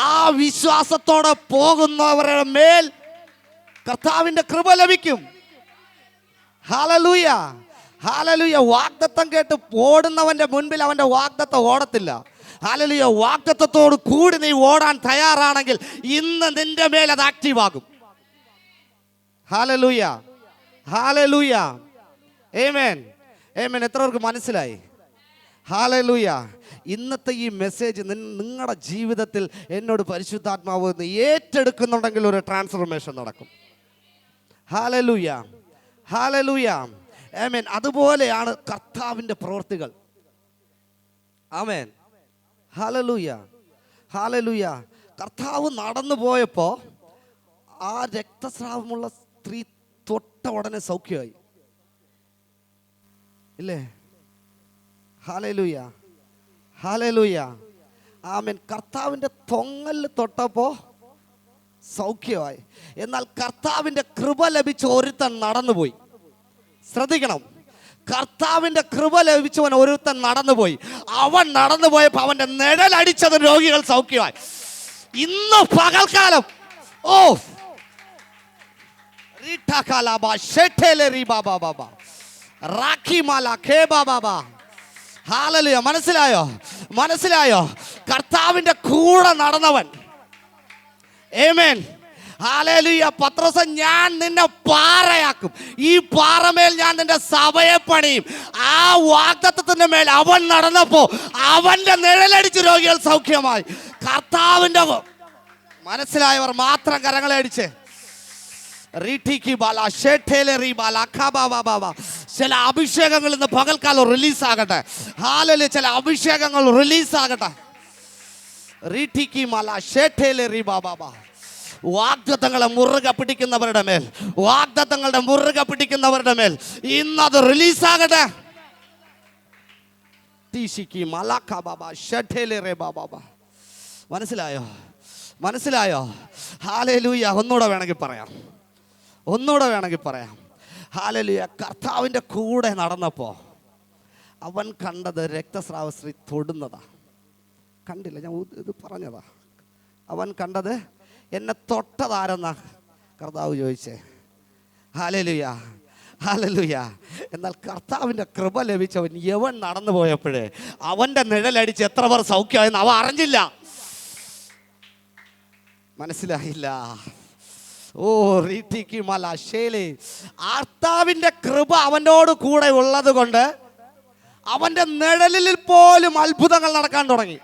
ആ വിശ്വാസത്തോടെ പോകുന്നവരുടെ മേൽ കർത്താവിൻ്റെ കൃപ ലഭിക്കും. Hallelujah hallelujah. വാഗ്ദത്തം കേട്ട് ഓടുന്നവന്റെ മുൻപിൽ അവന്റെ വാഗ്ദത്തം ഓടത്തില്ല. ഹല്ലേലൂയ. വാഗ്ദത്തത്തോട് കൂടി നീ ഓടാൻ തയ്യാറാണെങ്കിൽ ഇന്ന് നിന്റെ മേൽ അത് ആക്റ്റീവ് ആകും. ഹല്ലേലൂയ ഹല്ലേലൂയ. ആമേൻ ആമേൻ. എത്ര പേർക്ക് മനസ്സിലായി? ഹല്ലേലൂയ. ഇന്നത്തെ ഈ മെസ്സേജ് നിങ്ങളുടെ ജീവിതത്തിൽ എന്നോട് പരിശുദ്ധാത്മാവ് ഏറ്റെടുക്കുന്നുണ്ടെങ്കിൽ ഒരു ട്രാൻസ്ഫോർമേഷൻ നടക്കും. ഹല്ലേലൂയ ഹല്ലേലൂയ. ആമേൻ. അതുപോലെയാണ് കർത്താവിൻ്റെ പ്രവൃത്തികൾ. ആമേൻ. ഹല്ലേലൂയ ഹല്ലേലൂയ. കർത്താവ് നടന്നു പോയപ്പോൾ ആ രക്തസ്രാവമുള്ള സ്ത്രീ തൊട്ട ഉടനെ സൗഖ്യമായി. ഇല്ലേ? ഹല്ലേലൂയ ഹല്ലേലൂയ. ആമേൻ. കർത്താവിൻ്റെ തൊങ്ങലിൽ തൊട്ടപ്പോൾ സൗഖ്യമായി. എന്നാൽ കർത്താവിൻ്റെ കൃപ ലഭിച്ച ഒരുത്തൻ നടന്നുപോയി. ശ്രദ്ധിക്കണം, കർത്താവിൻ്റെ കൃപ ലഭിച്ചവൻ ഒരുത്തൻ നടന്നുപോയി. അവൻ നടന്നുപോയപ്പോൾ അവൻ്റെ നിഴലടിച്ചത് രോഗികൾ സൗഖ്യമായി. ഇന്ന് പകൽക്കാലം മനസ്സിലായോ? മനസ്സിലായോ? കർത്താവിൻ്റെ കൂടെ നടന്നവൻ. ആമേൻ. ഹല്ലേലൂയ. പത്രോസ്, ഞാൻ നിന്നെ പാറയാക്കും, ഈ പാറമേൽ ഞാൻ നിന്റെ സഭയെ പണിയും. ആ വാഗ്ദത്തത്തിന്റെ മേൽ അവൻ നടന്നപ്പോ അവന്റെ നിഴലടിച്ച് രോഗികൾ സൗഖ്യമായി. കർത്താവിന്റെ മനസ്സിലായവർ മാത്രം കരങ്ങളെ അടിച്ച്. ചില അഭിഷേകങ്ങൾ ഇന്ന് പകൽക്കാലം റിലീസാകട്ടെ. ഹല്ലേലൂയ. ചില അഭിഷേകങ്ങൾ റിലീസാകട്ടെ. വാഗ്ദത്തങ്ങളെ മുറുകെ പിടിക്കുന്നവരുടെ മേൽ, വാഗ്ദത്തങ്ങളുടെ മുറുകെ പിടിക്കുന്നവരുടെ മേൽ ഇന്നത് റിലീസാകട്ടെ. മനസ്സിലായോ? മനസ്സിലായോ? ഹല്ലേലൂയ. ഒന്നുകൂടെ വേണമെങ്കിൽ പറയാം. ഹല്ലേലൂയ. കർത്താവിൻ്റെ കൂടെ നടന്നപ്പോൾ അവൻ കണ്ടത് രക്തസ്രാവ സ്ത്രീ തൊടുന്നതാ. കണ്ടില്ല, ഞാൻ ഇത് പറഞ്ഞതാ. അവൻ കണ്ടത് എന്നെ തൊട്ടതാരെന്നാ കർത്താവ് ചോദിച്ചേ. Hallelujah hallelujah. എന്നാൽ കർത്താവിൻ്റെ കൃപ ലഭിച്ചവൻ യവൻ നടന്നു പോയപ്പോഴേ അവൻ്റെ നിഴലടിച്ച് എത്ര പേർ സൗഖ്യമായെന്ന് അവൻ അറിഞ്ഞില്ല. മനസ്സിലായില്ല? കർത്താവിൻ്റെ കൃപ അവനോട് കൂടെ ഉള്ളത് കൊണ്ട് അവൻ്റെ നിഴലിൽ പോലും അത്ഭുതങ്ങൾ നടക്കാൻ തുടങ്ങി.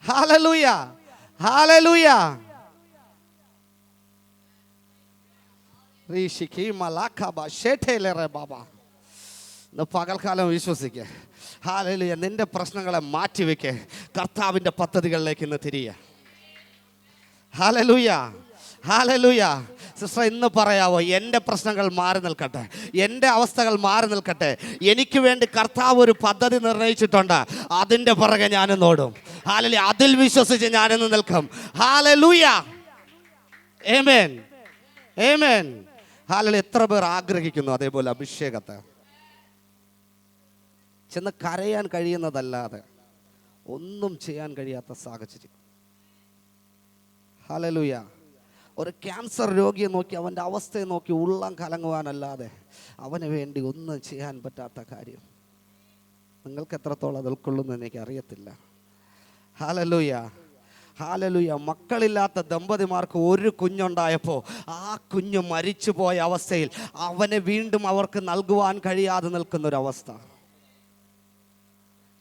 Hallelujah hallelujah. പകൽക്കാലം വിശ്വസിക്കേ. ഹല്ലേലൂയ. നിന്റെ പ്രശ്നങ്ങളെ മാറ്റിവെക്കേ. കർത്താവിൻ്റെ പദ്ധതികളിലേക്ക് ഇന്ന് തിരിയ. Hallelujah hallelujah. സിസ്റ്റർ ഇന്ന് പറയാവോ, എൻ്റെ പ്രശ്നങ്ങൾ മാറി നിൽക്കട്ടെ, എൻ്റെ അവസ്ഥകൾ മാറി നിൽക്കട്ടെ, എനിക്ക് വേണ്ടി കർത്താവ് ഒരു പദ്ധതി നിർണയിച്ചിട്ടുണ്ട്, അതിൻ്റെ പുറകെ ഞാനിന്ന് ഓടും. ഹല്ലേലൂയ. അതിൽ വിശ്വസിച്ച് ഞാനിന്ന് നിൽക്കും. ഹല്ലേലൂയ. ആമേൻ. ആമേൻ. ഹല്ലേലൂയ. എത്ര പേർ ആഗ്രഹിക്കുന്നു അതേപോലെ അഭിഷേകത്തെ? ചെന്ന് കരയാൻ കഴിയുന്നതല്ലാതെ ഒന്നും ചെയ്യാൻ കഴിയാത്ത സാഹചര്യം. ഹല്ലേലൂയ. ഒരു ക്യാൻസർ രോഗിയെ നോക്കി അവൻ്റെ അവസ്ഥയെ നോക്കി ഉള്ളം കലങ്ങുവാനല്ലാതെ അവന് വേണ്ടി ഒന്നും ചെയ്യാൻ പറ്റാത്ത കാര്യം. നിങ്ങൾക്ക് എത്രത്തോളം അത് ഉൾക്കൊള്ളുന്നു എനിക്ക് അറിയത്തില്ല. ഹല്ലേലൂയ. ഹല്ലേലൂയ. മക്കളില്ലാത്ത ദമ്പതിമാർക്ക് ഒരു കുഞ്ഞുണ്ടായപ്പോൾ ആ കുഞ്ഞ് മരിച്ചുപോയ അവസ്ഥയിൽ അവനെ വീണ്ടും അവർക്ക് നൽകുവാൻ കഴിയാതെ നിൽക്കുന്നൊരവസ്ഥ.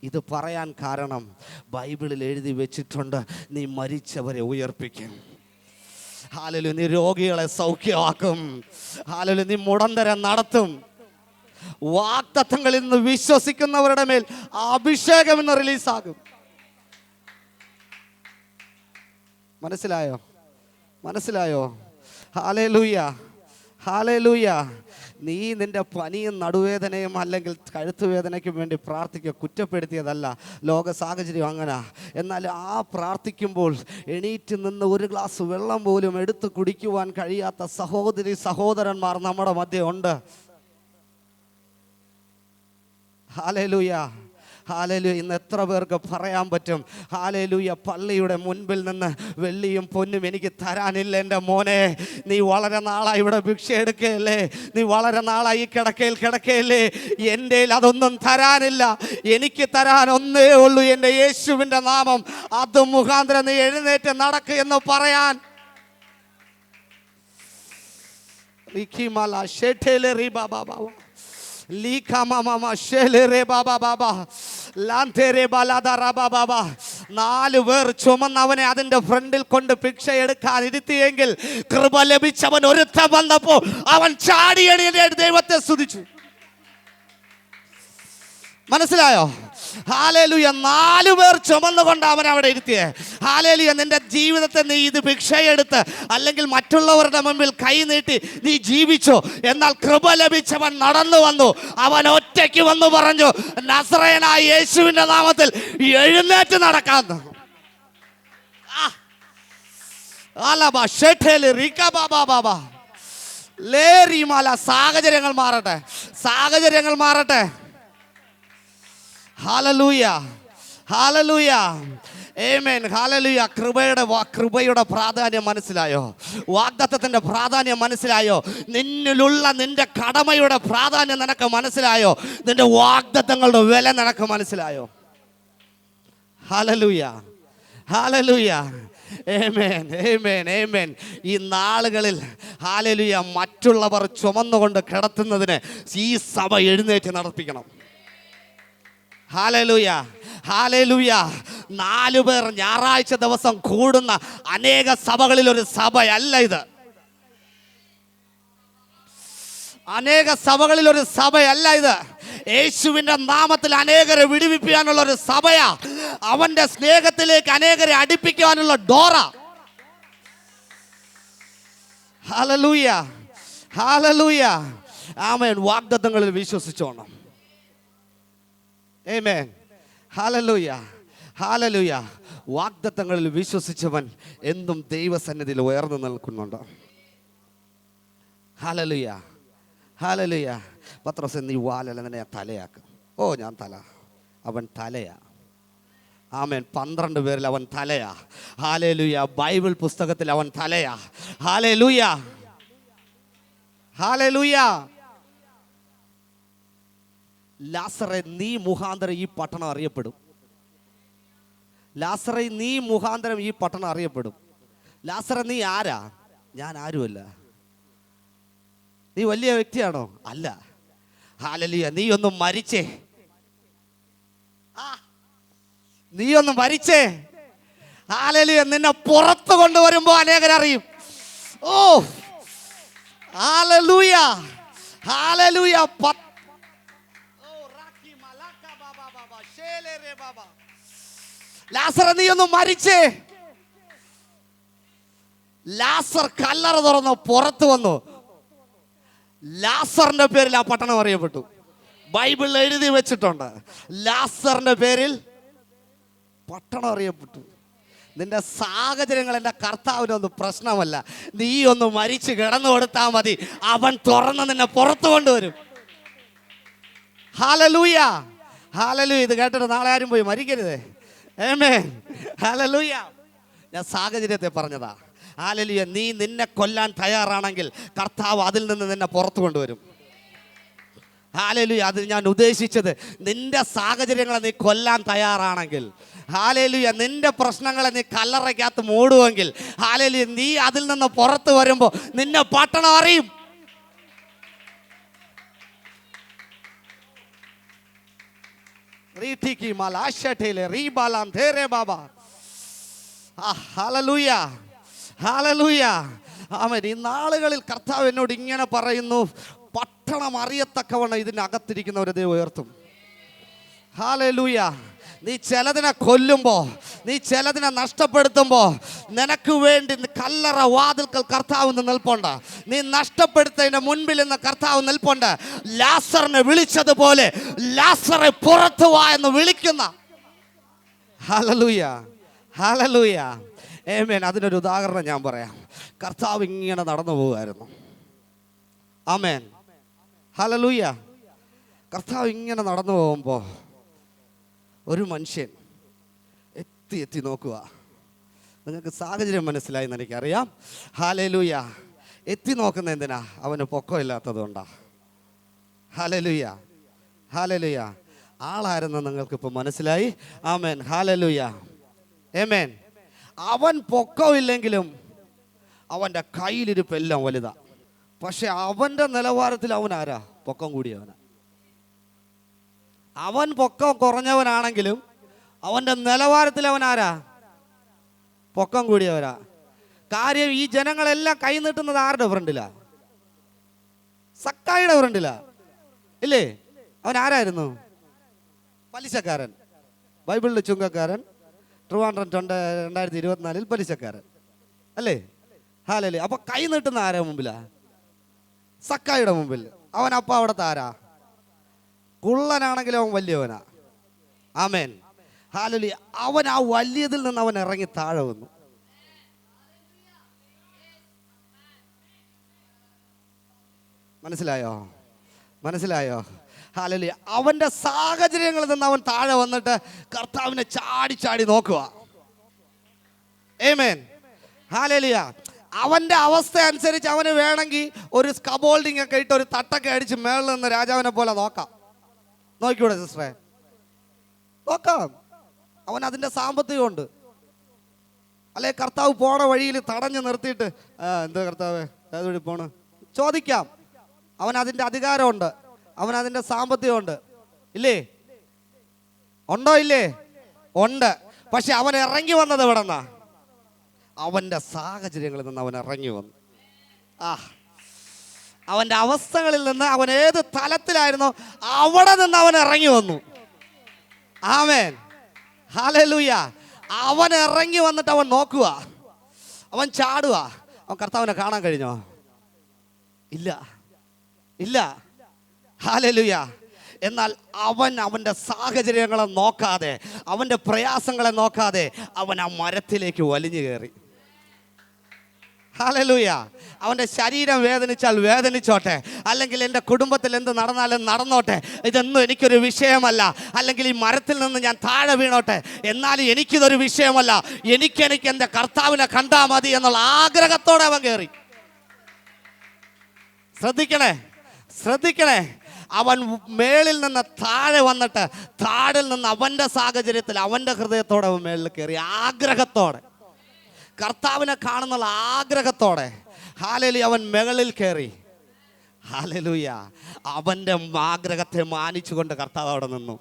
ഇത് പറയാൻ കാരണം ബൈബിളിൽ എഴുതി വെച്ചിട്ടുണ്ട്, നീ മരിച്ചവരെ ഉയർപ്പിക്കും. ഹല്ലേലൂയ. നീ രോഗികളെ സൗഖ്യമാക്കും. ഹല്ലേലൂയ. നീ മുടന്തരെ നടത്തും. വാഗ്ദത്തങ്ങളിൽ നിന്ന് വിശ്വസിക്കുന്നവരുടെ മേൽ അഭിഷേകം ഇന്ന് റിലീസാകും. മനസ്സിലായോ? മനസ്സിലായോ? ഹല്ലേലൂയ. ഹല്ലേലൂയ. നീ നിന്റെ പനിയും നടുവേദനയും അല്ലെങ്കിൽ കഴുത്തുവേദനയ്ക്കും വേണ്ടി പ്രാർത്ഥിക്കുക, കുറ്റപ്പെടുത്തിയതല്ല, ലോക സാഹചര്യം അങ്ങനെ. എന്നാൽ ആ പ്രാർത്ഥിക്കുമ്പോൾ എണീറ്റ് നിന്ന് ഒരു ഗ്ലാസ് വെള്ളം പോലും എടുത്ത് കുടിക്കുവാൻ കഴിയാത്ത സഹോദരി സഹോദരന്മാർ നമ്മുടെ മധ്യേ ഉണ്ട്. ഹല്ലേലൂയ. ഹല്ലേലൂയ. ഇന്ന് എത്ര പേർക്ക് പറയാൻ പറ്റും, ഹല്ലേലൂയ, പള്ളിയുടെ മുൻപിൽ നിന്ന് വെള്ളിയും പൊന്നും എനിക്ക് തരാനില്ല എൻ്റെ മോനെ, നീ വളരെ നാളായി ഇവിടെ ഭിക്ഷ എടുക്കുകയല്ലേ, നീ വളരെ നാളായി ഈ കിടക്കയില്ലേ, എൻ്റെ അതൊന്നും തരാനില്ല, എനിക്ക് തരാൻ ഒന്നേ ഉള്ളൂ, എൻ്റെ യേശുവിൻ്റെ നാമം, അത് മുഖാന്തരം നീ എഴുന്നേറ്റ് നടക്കുക എന്ന് പറയാൻ. നാലു പേർ ചുമന്നവനെ അതിന്റെ ഫ്രണ്ടിൽ കൊണ്ട് ഭിക്ഷ എടുക്കാൻ ഇരുത്തിയെങ്കിൽ കൃപ ലഭിച്ചവൻ ഒരുത്തൻ വന്നപ്പോ അവൻ ചാടിയടിയെ ദൈവത്തെ സ്തുതിച്ചു. മനസ്സിലായോ? ഹല്ലേലൂയ. 4 പേർ ചുമന്നുകൊണ്ട് അവൻ അവിടെ ഇരുത്തിയേ. ഹല്ലേലൂയ. നിന്റെ ജീവിതത്തെ നീ ഇത് ഭിക്ഷയെടുത്ത് അല്ലെങ്കിൽ മറ്റുള്ളവരുടെ മുമ്പിൽ കൈ നീട്ടി നീ ജീവിച്ചോ, എന്നാൽ കൃപ ലഭിച്ചവൻ നടന്നു വന്നു. അവൻ ഒറ്റയ്ക്ക് വന്നു പറഞ്ഞു, നസറേയനായ യേശുവിന്റെ നാമത്തിൽ എഴുന്നേറ്റ് നടക്കാന്ന്. സാഹചര്യങ്ങൾ മാറട്ടെ, സാഹചര്യങ്ങൾ മാറട്ടെ. ഹല്ലേലൂയ. ഹല്ലേലൂയ. ആമേൻ. ഹല്ലേലൂയ. കൃപയുടെ പ്രാധാന്യം മനസ്സിലായോ? വാഗ്ദത്തത്തിന്റെ പ്രാധാന്യം മനസ്സിലായോ? നിന്നിലുള്ള നിന്റെ കടമയുടെ പ്രാധാന്യം നിനക്ക് മനസ്സിലായോ? നിന്റെ വാഗ്ദത്തങ്ങളുടെ വില നിനക്ക് മനസ്സിലായോ? ഹല്ലേലൂയ. ഹല്ലേലൂയ. ആമേൻ. ആമേൻ. ആമേൻ. ഈ നാളുകളിൽ ഹല്ലേലൂയ മറ്റുള്ളവർ ചുമന്നുകൊണ്ട് കിടത്തുന്നതിന് ഈ സഭ എഴുന്നേറ്റ് നടപ്പിക്കണം. ഹല്ലേലൂയ. ഹല്ലേലൂയ. 4 പേർ ഞായറാഴ്ച ദിവസം കൂടുന്ന അനേക സഭകളിൽ ഒരു സഭയല്ല ഇത്. അനേക സഭകളിൽ ഒരു സഭയല്ല ഇത്. യേശുവിന്റെ നാമത്തിൽ അനേകരെ വിടുവിപ്പിക്കാനുള്ള ഒരു സഭയാ. അവന്റെ സ്നേഹത്തിലേക്ക് അനേകരെ അടുപ്പിക്കാനുള്ള ഡോറ. ഹല്ലേലൂയ. ഹല്ലേലൂയ. ആമേൻ. വാഗ്ദത്തങ്ങളിൽ വിശ്വസിച്ചോണം. ആമേൻ. ഹല്ലേലൂയ. ഹല്ലേലൂയ. വാഗ്ദത്തങ്ങളിൽ വിശ്വസിച്ചവൻ എന്നും ദൈവസന്നിധിയിൽ ഉയർന്നു നിൽക്കുന്നുണ്ട്. ഹല്ലേലൂയ. ഹല്ലേലൂയ. പത്രോസ്, നീ വാലല്ല, നിന്നെ തലയാക്കും. ഓ, ഞാൻ തല. അവൻ തലയാ. ആമേൻ. 12 പേരിൽ അവൻ തലയാ. ഹല്ലേലൂയ. ബൈബിൾ പുസ്തകത്തിൽ അവൻ തലയാ. ഹല്ലേലൂയ. ഹല്ലേലൂയ. ലാസറേ, നീ മുഖാന്തരം ഈ പട്ടണം അറിയപ്പെടും. ലാസറേ, നീ മുഖാന്തരം ഈ പട്ടണം അറിയപ്പെടും. ലാസറേ, നീ ആരാ? ഞാൻ ആരുമല്ല. നീ വലിയ വ്യക്തിയാണോ? അല്ല. ഹല്ലേലൂയ. നീ ഒന്ന് മരിച്ചേ, നീ ഒന്ന് മരിച്ചേ. ഹല്ലേലൂയ. നിന്നെ പുറത്ത് കൊണ്ടുവരുമ്പോ അനേകരറിയും. ഓ, ഹല്ലേലൂയ. ഹല്ലേലൂയ. ലാസറേ, നീ ഒന്ന് മരിച്ചേ. ലാസർ കല്ലറ തുറന്ന് പുറത്തു വന്നു. ലാസറിന്റെ പേരിൽ ആ പട്ടണം അറിയപ്പെട്ടു. ബൈബിളിൽ എഴുതി വെച്ചിട്ടുണ്ട്, ലാസറിന്റെ പേരിൽ പട്ടണം അറിയപ്പെട്ടു. നിന്റെ സാഹചര്യങ്ങൾ എൻ്റെ കർത്താവിനൊന്ന് പ്രശ്നമല്ല. നീ ഒന്ന് മരിച്ച് കിടന്നു കൊടുത്താൽ മതി, അവൻ തുറന്ന് നിന്നെ പുറത്തു കൊണ്ടുവരും. Hallelujah, hallelujah. ഇത് കേട്ടിട്ട് നാളെ ആരും പോയി മരിക്കരുതേ. ആമേൻ, ഹല്ലേലൂയ. ഞാൻ സാഹചര്യത്തെ പറഞ്ഞതാ. ഹല്ലേലൂയ. നീ നിന്നെ കൊല്ലാൻ തയ്യാറാണെങ്കിൽ കർത്താവ് അതിൽ നിന്ന് നിന്നെ പുറത്തു കൊണ്ടുവരും. ഹല്ലേലൂയ. അത് ഞാൻ ഉദ്ദേശിച്ചത്, നിന്റെ സാഹചര്യങ്ങളെ നീ കൊല്ലാൻ തയ്യാറാണെങ്കിൽ, ഹല്ലേലൂയ, നിന്റെ പ്രശ്നങ്ങളെ നീ കല്ലറയ്ക്കകത്ത് മൂടുവെങ്കിൽ, ഹല്ലേലൂയ, നീ അതിൽ നിന്ന് പുറത്ത് വരുമ്പോൾ നിന്നെ പട്ടണം അറിയും. ഹല്ലേലൂയ, ഹല്ലേലൂയ. ആമേൻ. ഈ നാളുകളിൽ കർത്താവ് എന്നോട് ഇങ്ങനെ പറയുന്നു, പട്ടണം അറിയത്തക്കവണ്ണം ഇതിനകത്തിരിക്കുന്നവരെ ദൈവം ഉയർത്തും. ഹല്ലേലൂയ. നീ ചിലതിനെ കൊല്ലുമ്പോൾ, നീ ചിലതിനെ നഷ്ടപ്പെടുത്തുമ്പോൾ, നിനക്ക് വേണ്ടി കല്ലറ വാതിൽക്കൽ കർത്താവ് നിൽപ്പുണ്ട്. നീ നഷ്ടപ്പെടുത്തതിന്റെ മുൻപിൽ നിന്ന് കർത്താവ് നിൽപ്പുണ്ട്. ലാസറിനെ വിളിച്ചതുപോലെ ലാസറെ പുറത്തു വാ എന്ന് വിളിക്കുന്ന. ഹല്ലേലൂയ, ഹല്ലേലൂയ. ആമേൻ. അതിനൊരു ഉദാഹരണം ഞാൻ പറയാം. കർത്താവ് ഇങ്ങനെ നടന്നു പോകുമായിരുന്നു. ആമേൻ, ഹല്ലേലൂയ. കർത്താവ് ഇങ്ങനെ നടന്നു പോകുമ്പോൾ ഒരു മനുഷ്യൻ എത്തി നോക്കുക. നിങ്ങൾക്ക് സാഹചര്യം മനസ്സിലായി എന്ന് എനിക്കറിയാം. ഹല്ലേലൂയ. എത്തി നോക്കുന്ന എന്തിനാ? അവന് പൊക്കമില്ലാത്തത് കൊണ്ടാ. Hallelujah, hallelujah. ആളാരെന്ന് നിങ്ങൾക്കിപ്പോൾ മനസ്സിലായി. ആമേൻ, ഹല്ലേലൂയ, ആമേൻ. അവൻ പൊക്കമില്ലെങ്കിലും അവൻ്റെ കയ്യിലിരിപ്പെല്ലാം വലുതാ. പക്ഷെ അവൻ്റെ നിലവാരത്തിൽ അവൻ ആരാ? പൊക്കം കൂടിയവനാ. അവൻ പൊക്കം കുറഞ്ഞവനാണെങ്കിലും അവൻ്റെ നിലവാരത്തിൽ അവൻ ആരാ? പൊക്കം കൂടിയവരാ. കാര്യം, ഈ ജനങ്ങളെല്ലാം കൈ നീട്ടുന്നത് ആരുടെ ഫ്രണ്ടിലാ? സക്കായിയുടെ ഫ്രണ്ടിലാ, ഇല്ലേ? അവൻ ആരായിരുന്നു? പലിശക്കാരൻ. ബൈബിളിൽ ചുങ്കക്കാരൻ, ട്രിവാൻഡ്രം 2024 പലിശക്കാരൻ, അല്ലേ? ഹല്ലേലൂയ. അപ്പൊ കൈ നീട്ടുന്ന ആരാ മുമ്പിലാ? സക്കായിയുടെ മുമ്പിൽ. അവൻ അപ്പം അവിടുത്തെ ആരാ? കുള്ളനാണെങ്കിലും അവൻ വലിയവനാ. ആമേൻ, ഹല്ലേലൂയ. അവൻ ആ വലിയതിൽ നിന്ന് അവൻ ഇറങ്ങി താഴെ വന്നു. മനസ്സിലായോ? മനസ്സിലായോ? ഹല്ലേലൂയ. അവൻ്റെ സാഹചര്യങ്ങളിൽ നിന്ന് അവൻ താഴെ വന്നിട്ട് കർത്താവിനെ ചാടി നോക്കുക. ആമേൻ, ഹല്ലേലൂയ. അവൻ്റെ അവസ്ഥ അനുസരിച്ച് അവന് വേണമെങ്കിൽ ഒരു സ്കബോൾഡിങ് ഒക്കെ ഇട്ട് ഒരു തട്ടൊക്കെ അടിച്ച് മേളിൽ നിന്ന് രാജാവിനെ പോലെ നോക്കാം. നോക്കിക്കൂടെ സിസ്റ്ററെ? നോക്കാം. അവൻ അതിൻ്റെ സാമ്പത്തികമുണ്ട്. അല്ലെ, കർത്താവ് പോണ വഴിയിൽ തടഞ്ഞു നിർത്തിയിട്ട് എന്താ കർത്താവ് ഏതുവഴി പോണ് ചോദിക്കാം. അവൻ അതിൻ്റെ അധികാരമുണ്ട്, അവൻ അതിൻ്റെ സാമ്പത്തികമുണ്ട്, ഇല്ലേ? ഉണ്ടോ? ഇല്ലേ? ഉണ്ട്. പക്ഷെ അവൻ ഇറങ്ങി വന്നത് എവിടെ നിന്നാ? അവൻ്റെ സാഹചര്യങ്ങളിൽ നിന്ന് അവൻ ഇറങ്ങി വന്നു. അവൻ്റെ അവസ്ഥകളിൽ നിന്ന്, അവൻ ഏത് തലത്തിലായിരുന്നോ അവിടെ നിന്ന് അവൻ ഇറങ്ങി വന്നു. ആമേൻ, ഹല്ലേലൂയ. അവൻ ഇറങ്ങി വന്നിട്ട് അവൻ നോക്കുക, അവൻ ചാടുക. അവൻ കർത്താവിനെ കാണാൻ കഴിഞ്ഞോ? ഇല്ല, ഇല്ല. ഹല്ലേലൂയ. എന്നാൽ അവൻ അവൻ്റെ സാഹചര്യങ്ങളെ നോക്കാതെ, അവൻ്റെ പ്രയാസങ്ങളെ നോക്കാതെ അവൻ ആ മരത്തിലേക്ക് വലിഞ്ഞു കയറി. ഹല്ലേലൂയ. അവൻ്റെ ശരീരം വേദനിച്ചാൽ വേദനിച്ചോട്ടെ, അല്ലെങ്കിൽ എൻ്റെ കുടുംബത്തിൽ എന്ത് നടന്നാലും നടന്നോട്ടെ, ഇതൊന്നും എനിക്കൊരു വിഷയമല്ല. അല്ലെങ്കിൽ ഈ മരത്തിൽ നിന്ന് ഞാൻ താഴെ വീണോട്ടെ, എന്നാലും എനിക്കിതൊരു വിഷയമല്ല. എനിക്ക് എൻ്റെ കർത്താവിനെ കണ്ടാൽ മതി എന്നുള്ള ആഗ്രഹത്തോടെ അവൻ കയറി. ശ്രദ്ധിക്കണേ, ശ്രദ്ധിക്കണേ. അവൻ മേളിൽ നിന്ന് താഴെ വന്നിട്ട് താഴിൽ നിന്ന് അവൻ്റെ സാഹചര്യത്തിൽ അവൻ്റെ ഹൃദയത്തോടെ അവൻ മേളിൽ കയറി, ആഗ്രഹത്തോടെ, കർത്താവിനെ കാണുന്നുള്ള ആഗ്രഹത്തോടെ. ഹല്ലേലൂയ. അവൻ മുകളിൽ കയറി. ഹല്ലേലൂയ. അവൻ്റെ ആഗ്രഹത്തെ മാനിച്ചുകൊണ്ട് കർത്താവ് അവിടെ നിന്നു.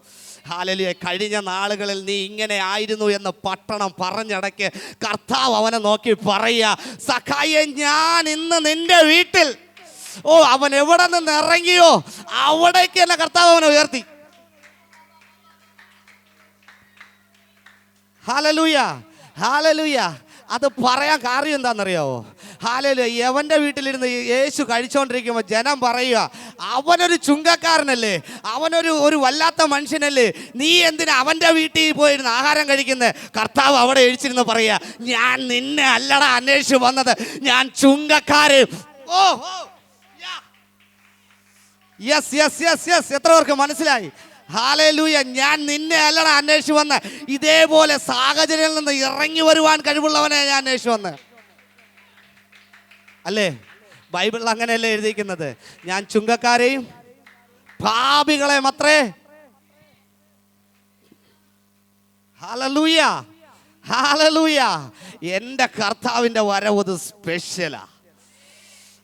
ഹല്ലേലൂയ. കഴിഞ്ഞ നാളുകളിൽ നീ ഇങ്ങനെ ആയിരുന്നു എന്ന് പട്ടണം പറഞ്ഞടയ്ക്ക് കർത്താവ് അവനെ നോക്കി പറയുക, സഖായെ, ഞാൻ ഇന്ന് നിന്റെ വീട്ടിൽ. അവൻ എവിടെ നിന്ന് ഇറങ്ങിയോ അവിടേക്ക് തന്നെ കർത്താവ് അവനെ ഉയർത്തി. Hallelujah, hallelujah. അത് പറയാൻ കാര്യം എന്താണെന്നറിയാവോ? ഹല്ലേലൂയ. യവന്റെ വീട്ടിലിരുന്ന് യേശു കഴിച്ചുകൊണ്ടിരിക്കുമ്പോൾ ജനം പറയുക, അവനൊരു ചുങ്കക്കാരനല്ലേ, അവനൊരു വല്ലാത്ത മനുഷ്യനല്ലേ, നീ എന്തിനാ അവൻ്റെ വീട്ടിൽ പോയിരുന്ന് ആഹാരം കഴിക്കുന്നത്? കർത്താവ് അവിടെ എഴുച്ചിരുന്ന് പറയുക, ഞാൻ നിന്നെ അല്ലടാ അന്വേഷിച്ച് വന്നത്, ഞാൻ ചുങ്കക്കാരൻ. ഓ യെസ് യെസ് യെസ് യെസ്, എത്ര പേർക്ക് മനസ്സിലായി? ഹല്ലേലൂയ. ഞാൻ നിന്നെ അല്ലടാ അന്വേഷിച്ച് വന്ന്, ഇതേപോലെ സാഹചര്യങ്ങളിൽ നിന്ന് ഇറങ്ങി വരുവാൻ കഴിവുള്ളവനെ ഞാൻ അന്വേഷിച്ച് വന്ന്. അല്ലേ? ബൈബിളിൽ അങ്ങനെയല്ലേ എഴുതിയിരിക്കുന്നത്? ഞാൻ ചുങ്കക്കാരെയും പാപികളെ മാത്രേ. Hallelujah hallelujah. എൻ്റെ കർത്താവിൻ്റെ വരവ് സ്പെഷ്യലാ.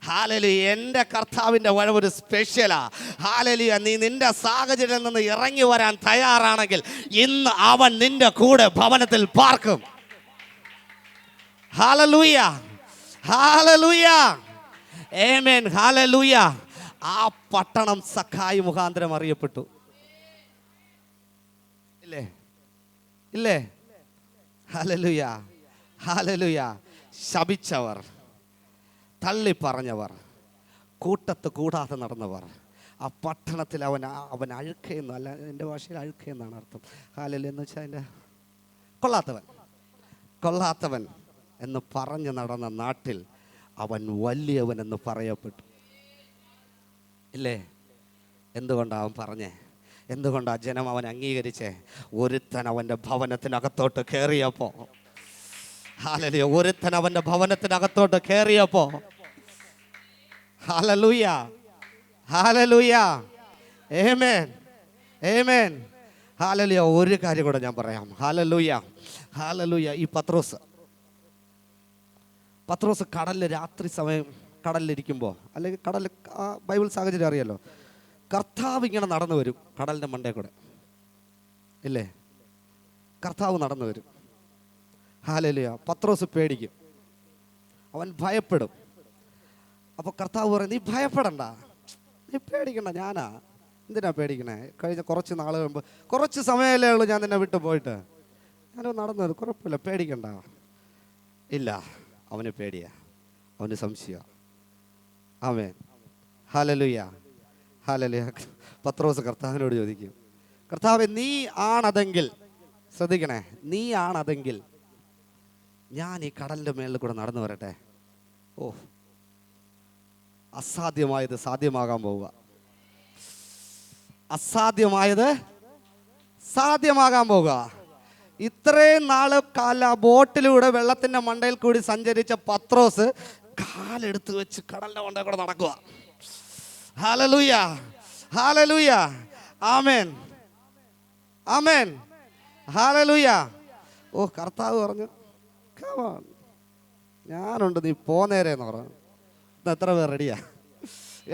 ഹല്ലേലൂയ. എൻ്റെ കർത്താവിൻ്റെ വരവൊരു സ്പെഷ്യലാ. ഹല്ലേലൂയ. നീ നിന്റെ സാഹചര്യത്തിൽ നിന്ന് ഇറങ്ങി വരാൻ തയ്യാറാണെങ്കിൽ ഇന്ന് അവൻ നിന്റെ കൂടെ ഭവനത്തിൽ പാർക്കും. ഹല്ലേലൂയ ഹല്ലേലൂയ ആമേൻ. ഹല്ലേലൂയ. ആ പട്ടണം സഖായി മുഖാന്തരം അറിയപ്പെട്ടു. ഇല്ലേ? ഇല്ലേ? ഹല്ലേലൂയ ഹല്ലേലൂയ. ശപിച്ചവർ, തള്ളി പറഞ്ഞവർ, കൂട്ടത്ത് കൂടാതെ നടന്നവർ, ആ പട്ടണത്തിൽ അവൻ അഴുക്കെയെന്ന്, അല്ല എൻ്റെ ഭാഷയിൽ അഴുക്കെന്നാണ് അർത്ഥം. ഹല്ലേലൂയ എന്ന് വെച്ചാൽ അതിൻ്റെ കൊള്ളാത്തവൻ എന്ന് പറഞ്ഞു നടന്ന നാട്ടിൽ അവൻ വലിയവൻ എന്ന് പറയപ്പെട്ടു. ഇല്ലേ? എന്തുകൊണ്ടാണ് അവൻ പറഞ്ഞേ? എന്തുകൊണ്ടാണ് ജനം അവൻ അംഗീകരിച്ചേ? ഒരുത്തൻ അവൻ്റെ ഭവനത്തിനകത്തോട്ട് കയറിയപ്പോൾ, ഹല്ലേലൂയ, ഒരുത്തൻ അവൻ്റെ ഭവനത്തിനകത്തോട്ട് കയറിയപ്പോൾ, ഹല്ലേലൂയ ഹല്ലേലൂയ ആമേൻ ആമേൻ ഹല്ലേലൂയ. ഒരു കാര്യം കൂടെ ഞാൻ പറയാം. Hallelujah hallelujah. ഈ പത്രോസ് കടലിൽ രാത്രി സമയം കടലിലിരിക്കുമ്പോൾ, അല്ലെങ്കിൽ കടലിൽ ബൈബിൾ സാഹചര്യം അറിയാലോ, കർത്താവ് ഇങ്ങനെ നടന്നു വരും കടലിൻ്റെ മണ്ടേ കൂടെ. ഇല്ലേ? കർത്താവ് നടന്നു വരും. ഹല്ലേലൂയ. പത്രോസ് പേടിക്കും, അവൻ ഭയപ്പെടും. അപ്പോൾ കർത്താവ് പറയും, നീ ഭയപ്പെടണ്ട, നീ പേടിക്കണ്ട, ഞാനാ. എന്തിനാ പേടിക്കണേ? കഴിഞ്ഞ കുറച്ച് നാളുകൾ മുമ്പ്, കുറച്ച് സമയമല്ലേ ഉള്ളൂ ഞാൻ നിന്നെ വിട്ടു പോയിട്ട്, ഞാനോ നടന്നത്, കുഴപ്പമില്ല, പേടിക്കണ്ട. ഇല്ല, അവന് പേടിയാ, അവന് സംശയ. ആമേൻ ഹല്ലേലൂയ ഹല്ലേലൂയ. പത്രോസ് കർത്താവിനോട് ചോദിക്കും, കർത്താവേ, നീ ആണതെങ്കിൽ, ശ്രദ്ധിക്കണേ, നീ ആണതെങ്കിൽ ഞാൻ ഈ കടലിൻ്റെ മേളിൽ കൂടെ നടന്നു വരട്ടെ. ഓ, അസാധ്യമായത് സാധ്യമാകാൻ പോവുക. അസാധ്യമായത് സാധ്യമാകാൻ പോവുക. ഇത്രയും നാള് ബോട്ടിലൂടെ വെള്ളത്തിൻ്റെ മണ്ടയിൽ കൂടി സഞ്ചരിച്ച പത്രോസ് കാലെടുത്ത് വെച്ച് കടലിൻ്റെ മണ്ടയിൽ കൂടെ നടക്കുക. ഹല്ലേലൂയ ഹല്ലേലൂയ ആമേൻ ആമേൻ ഹല്ലേലൂയ. ഓ, കർത്താവ് പറഞ്ഞു, ഞാനുണ്ട്, നീ പോന്നേരെന്ന് പറഞ്ഞു. ഇന്ന് എത്ര പേർ റെഡിയാ?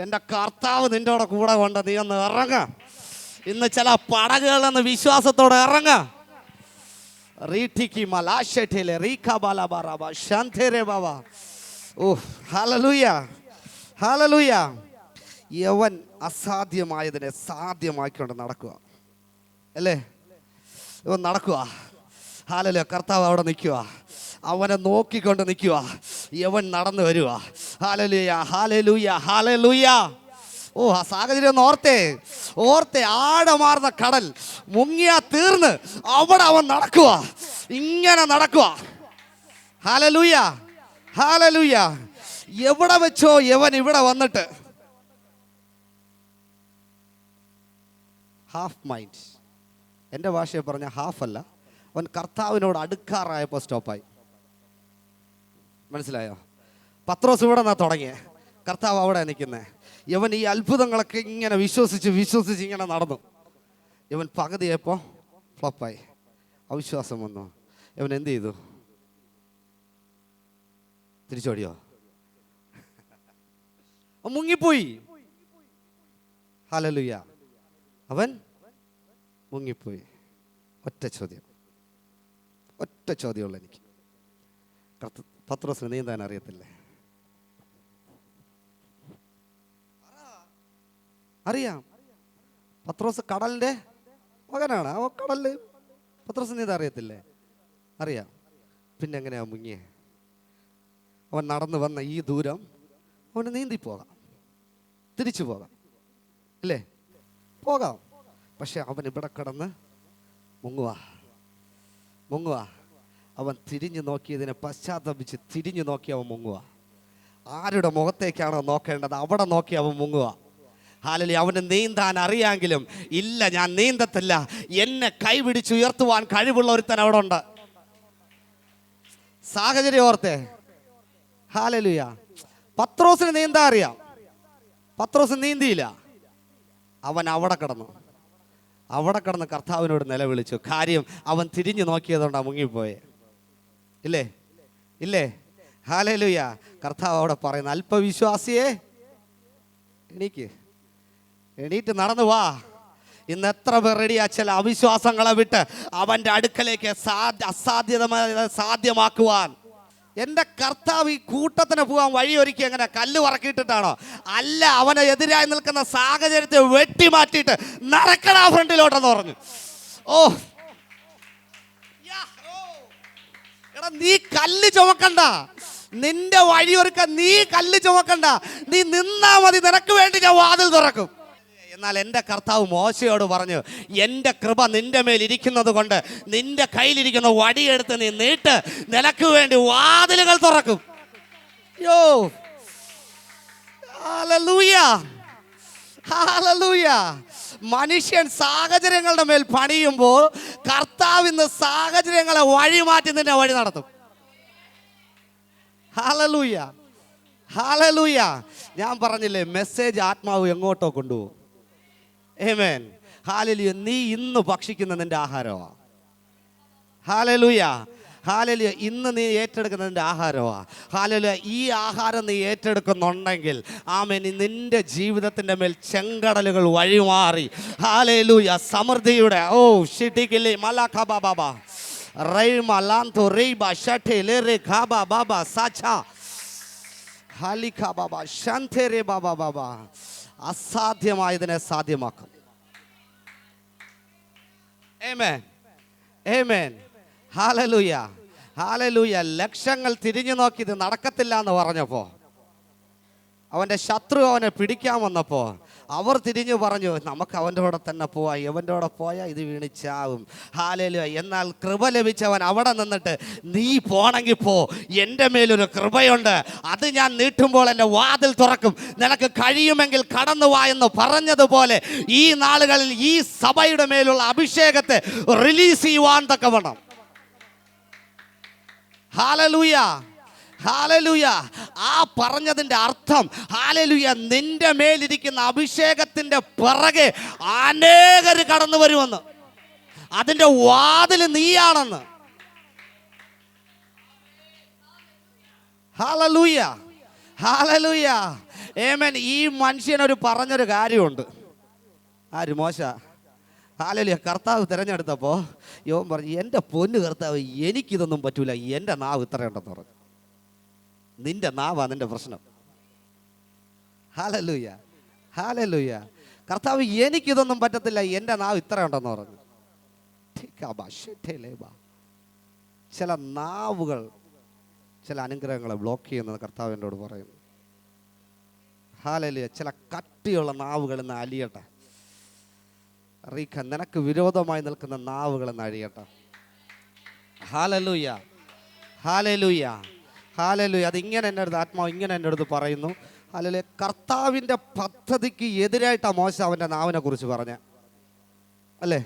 എൻ്റെ കർത്താവ് നിൻ്റെ കൂടെ കൊണ്ട് നീ ഒന്ന് ഇറങ്ങ. ഇന്ന് ചില പടകുകളിൽ നിന്ന് വിശ്വാസത്തോടെ ഇറങ്ങ. ഓ, ഹല്ലേലൂയ ഹല്ലേലൂയ. യവൻ അസാധ്യമായതിനെ സാധ്യമാക്കിക്കൊണ്ട് നടക്കുക. അല്ലേ? ഇവൻ നടക്കുക. ഹല്ലേലൂയ. കർത്താവ് അവിടെ നിൽക്കുക, അവനെ നോക്കിക്കൊണ്ട് നിൽക്കുക. യവൻ നടന്നു വരിക. Hallelujah hallelujah hallelujah. ഓ, ആ സാഹചര്യം ഒന്ന് ഓർത്തേ. ആഴമാർന്ന കടൽ, മുങ്ങിയാ തീർന്ന്, അവിടെ അവൻ നടക്കുക, ഇങ്ങനെ നടക്കുക. ഹല്ലേലൂയ ഹല്ലേലൂയ. എവിടെ വെച്ചോ യവൻ ഇവിടെ വന്നിട്ട് ഹാഫ് മൈൻഡ്, എൻ്റെ ഭാഷയെ പറഞ്ഞ ഹാഫ് അല്ല, അവൻ കർത്താവിനോട് അടുക്കാറായപ്പോൾ സ്റ്റോപ്പായി. മനസ്സിലായോ? പത്രോസ് ഇവിടെ നിന്നാ തുടങ്ങിയേ, കർത്താവ് അവിടെ നിൽക്കുന്നേ. ഇവൻ ഈ അത്ഭുതങ്ങളൊക്കെ ഇങ്ങനെ വിശ്വസിച്ച് ഇങ്ങനെ നടന്നു. ഇവൻ പകുതിയപ്പോൾ ഫ്ലോപ്പായി, അവിശ്വാസം വന്നു. ഇവൻ എന്ത് ചെയ്തു? തിരിച്ചോടിയോ? മുങ്ങിപ്പോയി. ഹല്ലേലൂയ. അവൻ മുങ്ങിപ്പോയി. ഒറ്റ ചോദ്യമുള്ള എനിക്ക്, പത്രോസിന് നീന്താൻ അറിയത്തില്ലേ? അറിയാം, പത്രോസ് കടലിൻ്റെ മകനാണ്. ആ കടലിൽ പത്രോസ് നീന്താൻ അറിയത്തില്ലേ? അറിയാം. പിന്നെ എങ്ങനെയാ മുങ്ങിയേ? അവൻ നടന്നു വന്ന ഈ ദൂരം അവന് നീന്തി പോകാം, തിരിച്ചു പോകാം, അല്ലേ? പോകാം. പക്ഷെ അവൻ ഇവിടെ കിടന്ന് മുങ്ങുക. അവൻ തിരിഞ്ഞു നോക്കിയതിനെ പശ്ചാത്തപിച്ച് തിരിഞ്ഞു നോക്കി അവൻ മുങ്ങുക. ആരുടെ മുഖത്തേക്കാണോ നോക്കേണ്ടത് അവിടെ നോക്കി അവൻ മുങ്ങുക. ഹല്ലേലൂയ. അവന് നീന്താൻ അറിയാമെങ്കിലും ഇല്ല, ഞാൻ നീന്തത്തില്ല, എന്നെ കൈപിടിച്ചുയർത്തുവാൻ കഴിവുള്ള ഒരുത്തൻ അവിടെ ഉണ്ട്. സാഹചര്യം ഓർത്തേ. ഹല്ലേലൂയ. പത്രോസിന് നീന്താൻ അറിയാം, പത്രോസ് നീന്തിയില്ല. അവൻ അവിടെ കിടന്ന് കർത്താവിനോട് നിലവിളിച്ചു. കാര്യം അവൻ തിരിഞ്ഞു നോക്കിയതുകൊണ്ടാണ് മുങ്ങിപ്പോയെ. ഇല്ലേ? ഹല്ലേലൂയ. കർത്താവ് അവിടെ പറയുന്നു, അല്പവിശ്വാസിയെ എണീറ്റ് നടന്നു വാ. ഇന്ന് എത്ര പേർ റെഡിയാ ചില അവിശ്വാസങ്ങളെ വിട്ട് അവൻ്റെ അടുക്കലേക്ക് അസാധ്യതമായ സാധ്യമാക്കുവാൻ. എൻ്റെ കർത്താവ് ഈ കൂട്ടത്തിന് പോകാൻ വഴിയൊരുക്കി എങ്ങനെ? കല്ല് പറക്കിയിട്ടിട്ടാണോ? അല്ല, അവനെ എതിരായി നിൽക്കുന്ന സാഹചര്യത്തെ വെട്ടിമാറ്റിയിട്ട് നടക്കടാ ഫ്രണ്ടിലോട്ടെന്ന് പറഞ്ഞു. എടാ, നീ കല്ല് ചുമക്കണ്ട, നിന്റെ വഴിയൊരുക്കാൻ നീ കല്ല് ചുമക്കണ്ട, നീ നിന്നാ മതി, നിനക്ക് വേണ്ടി ഞാൻ വാതിൽ തുറക്കും. എന്നാൽ എൻ്റെ കർത്താവ് മോശയോട് പറഞ്ഞു, എൻ്റെ കൃപ നിന്റെ മേൽ ഇരിക്കുന്നത് കൊണ്ട് നിന്റെ കയ്യിലിരിക്കുന്ന വടിയെടുത്ത് നീ നീട്ട്, നിനക്ക് വേണ്ടി വാതിലുകൾ തുറക്കും. ഹല്ലേലൂയ. മനുഷ്യൻ സാഹചര്യങ്ങളുടെ മേൽ പണിയുമ്പോൾ കർത്താവ് ഇന്ന് സാഹചര്യങ്ങളെ വഴിമാറ്റി നിന്നെ വഴി നടത്തും. ഹല്ലേലൂയ. ഞാൻ പറഞ്ഞില്ലേ, മെസ്സേജ് ആത്മാവ് എങ്ങോട്ടോ കൊണ്ടുപോകും. ആമേൻ. ഹല്ലേലൂയ. നീ ഇന്ന് ഭക്ഷിക്കുന്ന നിന്റെ ആഹാരമാണ്. ഹല്ലേലൂയ. ഇന്ന് നീ ഏറ്റെടുക്കുന്നതിൻ്റെ ആഹാരമാണ്. ഹല്ലേലൂയ. ഈ ആഹാരം നീ ഏറ്റെടുക്കുന്നുണ്ടെങ്കിൽ ആമേൻ, നിന്റെ ജീവിതത്തിൻ്റെ മേൽ ചെങ്കടലുകൾ വഴിമാറി ഹല്ലേലൂയ സമൃദ്ധിയുടെ ഷിട്ടിക്കില്ലേ മലാഖബ ബാബ റൈമ ലാന്തോ റൈബ ഷട്ടേ ലേറെ ഖാബ ബാബ സാച്ചാ ഹാലിഖ ബാബ ശാന്തേരെ ബാബ ബാബ അസാധ്യമായതിനെ സാധ്യമാക്കും. ആമേൻ. ഹല്ലേലൂയ. ലക്ഷങ്ങൾ തിരിഞ്ഞു നോക്കി ഇത് നടക്കത്തില്ല എന്ന് പറഞ്ഞപ്പോൾ, അവൻ്റെ ശത്രു അവനെ പിടിക്കാൻ വന്നപ്പോൾ അവർ തിരിഞ്ഞു പറഞ്ഞു, നമുക്ക് അവൻ്റെ കൂടെ തന്നെ പോവാം, എവൻ്റെ കൂടെ പോയാൽ ഇത് വീണിച്ചാവും. ഹല്ലേലൂയ. എന്നാൽ കൃപ ലഭിച്ചവൻ അവിടെ നിന്നിട്ട്, നീ പോണെങ്കിൽ പോ, എൻ്റെ മേലൊരു കൃപയുണ്ട്, അത് ഞാൻ നീട്ടുമ്പോൾ എൻ്റെ വാതിൽ തുറക്കും, നിനക്ക് കഴിയുമെങ്കിൽ കടന്നു വാ എന്ന് പറഞ്ഞതുപോലെ ഈ നാളുകളിൽ ഈ സഭയുടെ മേലുള്ള അഭിഷേകത്തെ റിലീസ് ചെയ്യുവാൻ തക്കവണ്ണം. ഹല്ലേലൂയ. ആ പറഞ്ഞതിൻ്റെ അർത്ഥം ഹല്ലേലൂയ, നിന്റെ മേലിരിക്കുന്ന അഭിഷേകത്തിൻ്റെ പിറകെ അനേകർ കടന്നു വരുമെന്ന്, അതിൻ്റെ വാതിൽ നീയാണെന്ന്. ഹല്ലേലൂയ. ആമേൻ. ഈ മനുഷ്യനൊരു പറഞ്ഞൊരു കാര്യമുണ്ട്. ആര്? മോശ. ഹല്ലേലൂയ. കർത്താവ് തിരഞ്ഞെടുത്തപ്പോൾ യോൻ പറഞ്ഞു, എൻ്റെ പൊന്നു കർത്താവ്, എനിക്കിതൊന്നും പറ്റൂല, എൻ്റെ നാവ് ഇത്രയുണ്ടെന്ന് പറഞ്ഞു. നിന്റെ നാവാ നിന്റെ പ്രശ്നം. ഹല്ലേലൂയ. കർത്താവ്, എനിക്കിതൊന്നും പറ്റത്തില്ല, എൻ്റെ നാവ് ഇത്രയുണ്ടെന്ന് പറഞ്ഞു. ചില നാവുകൾ ചില അനുഗ്രഹങ്ങളെ ബ്ലോക്ക് ചെയ്യുന്നത് കർത്താവ് എന്നോട് പറയുന്നു. ഹല്ലേലൂയ. ചില കട്ടിയുള്ള നാവുകൾ ഇന്ന് അലിയട്ടെ. റീഖ, നിനക്ക് വിരോധമായി നിൽക്കുന്ന നാവുകൾ ഇന്ന് അഴിയട്ടെ. ഹല്ലേലൂയ. അതിങ്ങനെ എൻ്റെ അടുത്ത് ആത്മാവ് ഇങ്ങനെ എൻ്റെ അടുത്ത് പറയുന്നു. ഹല്ലേലൂയ. കർത്താവിൻ്റെ പദ്ധതിക്ക് എതിരായിട്ടാണ് മോശ അവൻ്റെ നാവിനെ കുറിച്ച് പറഞ്ഞത്, അല്ലേ?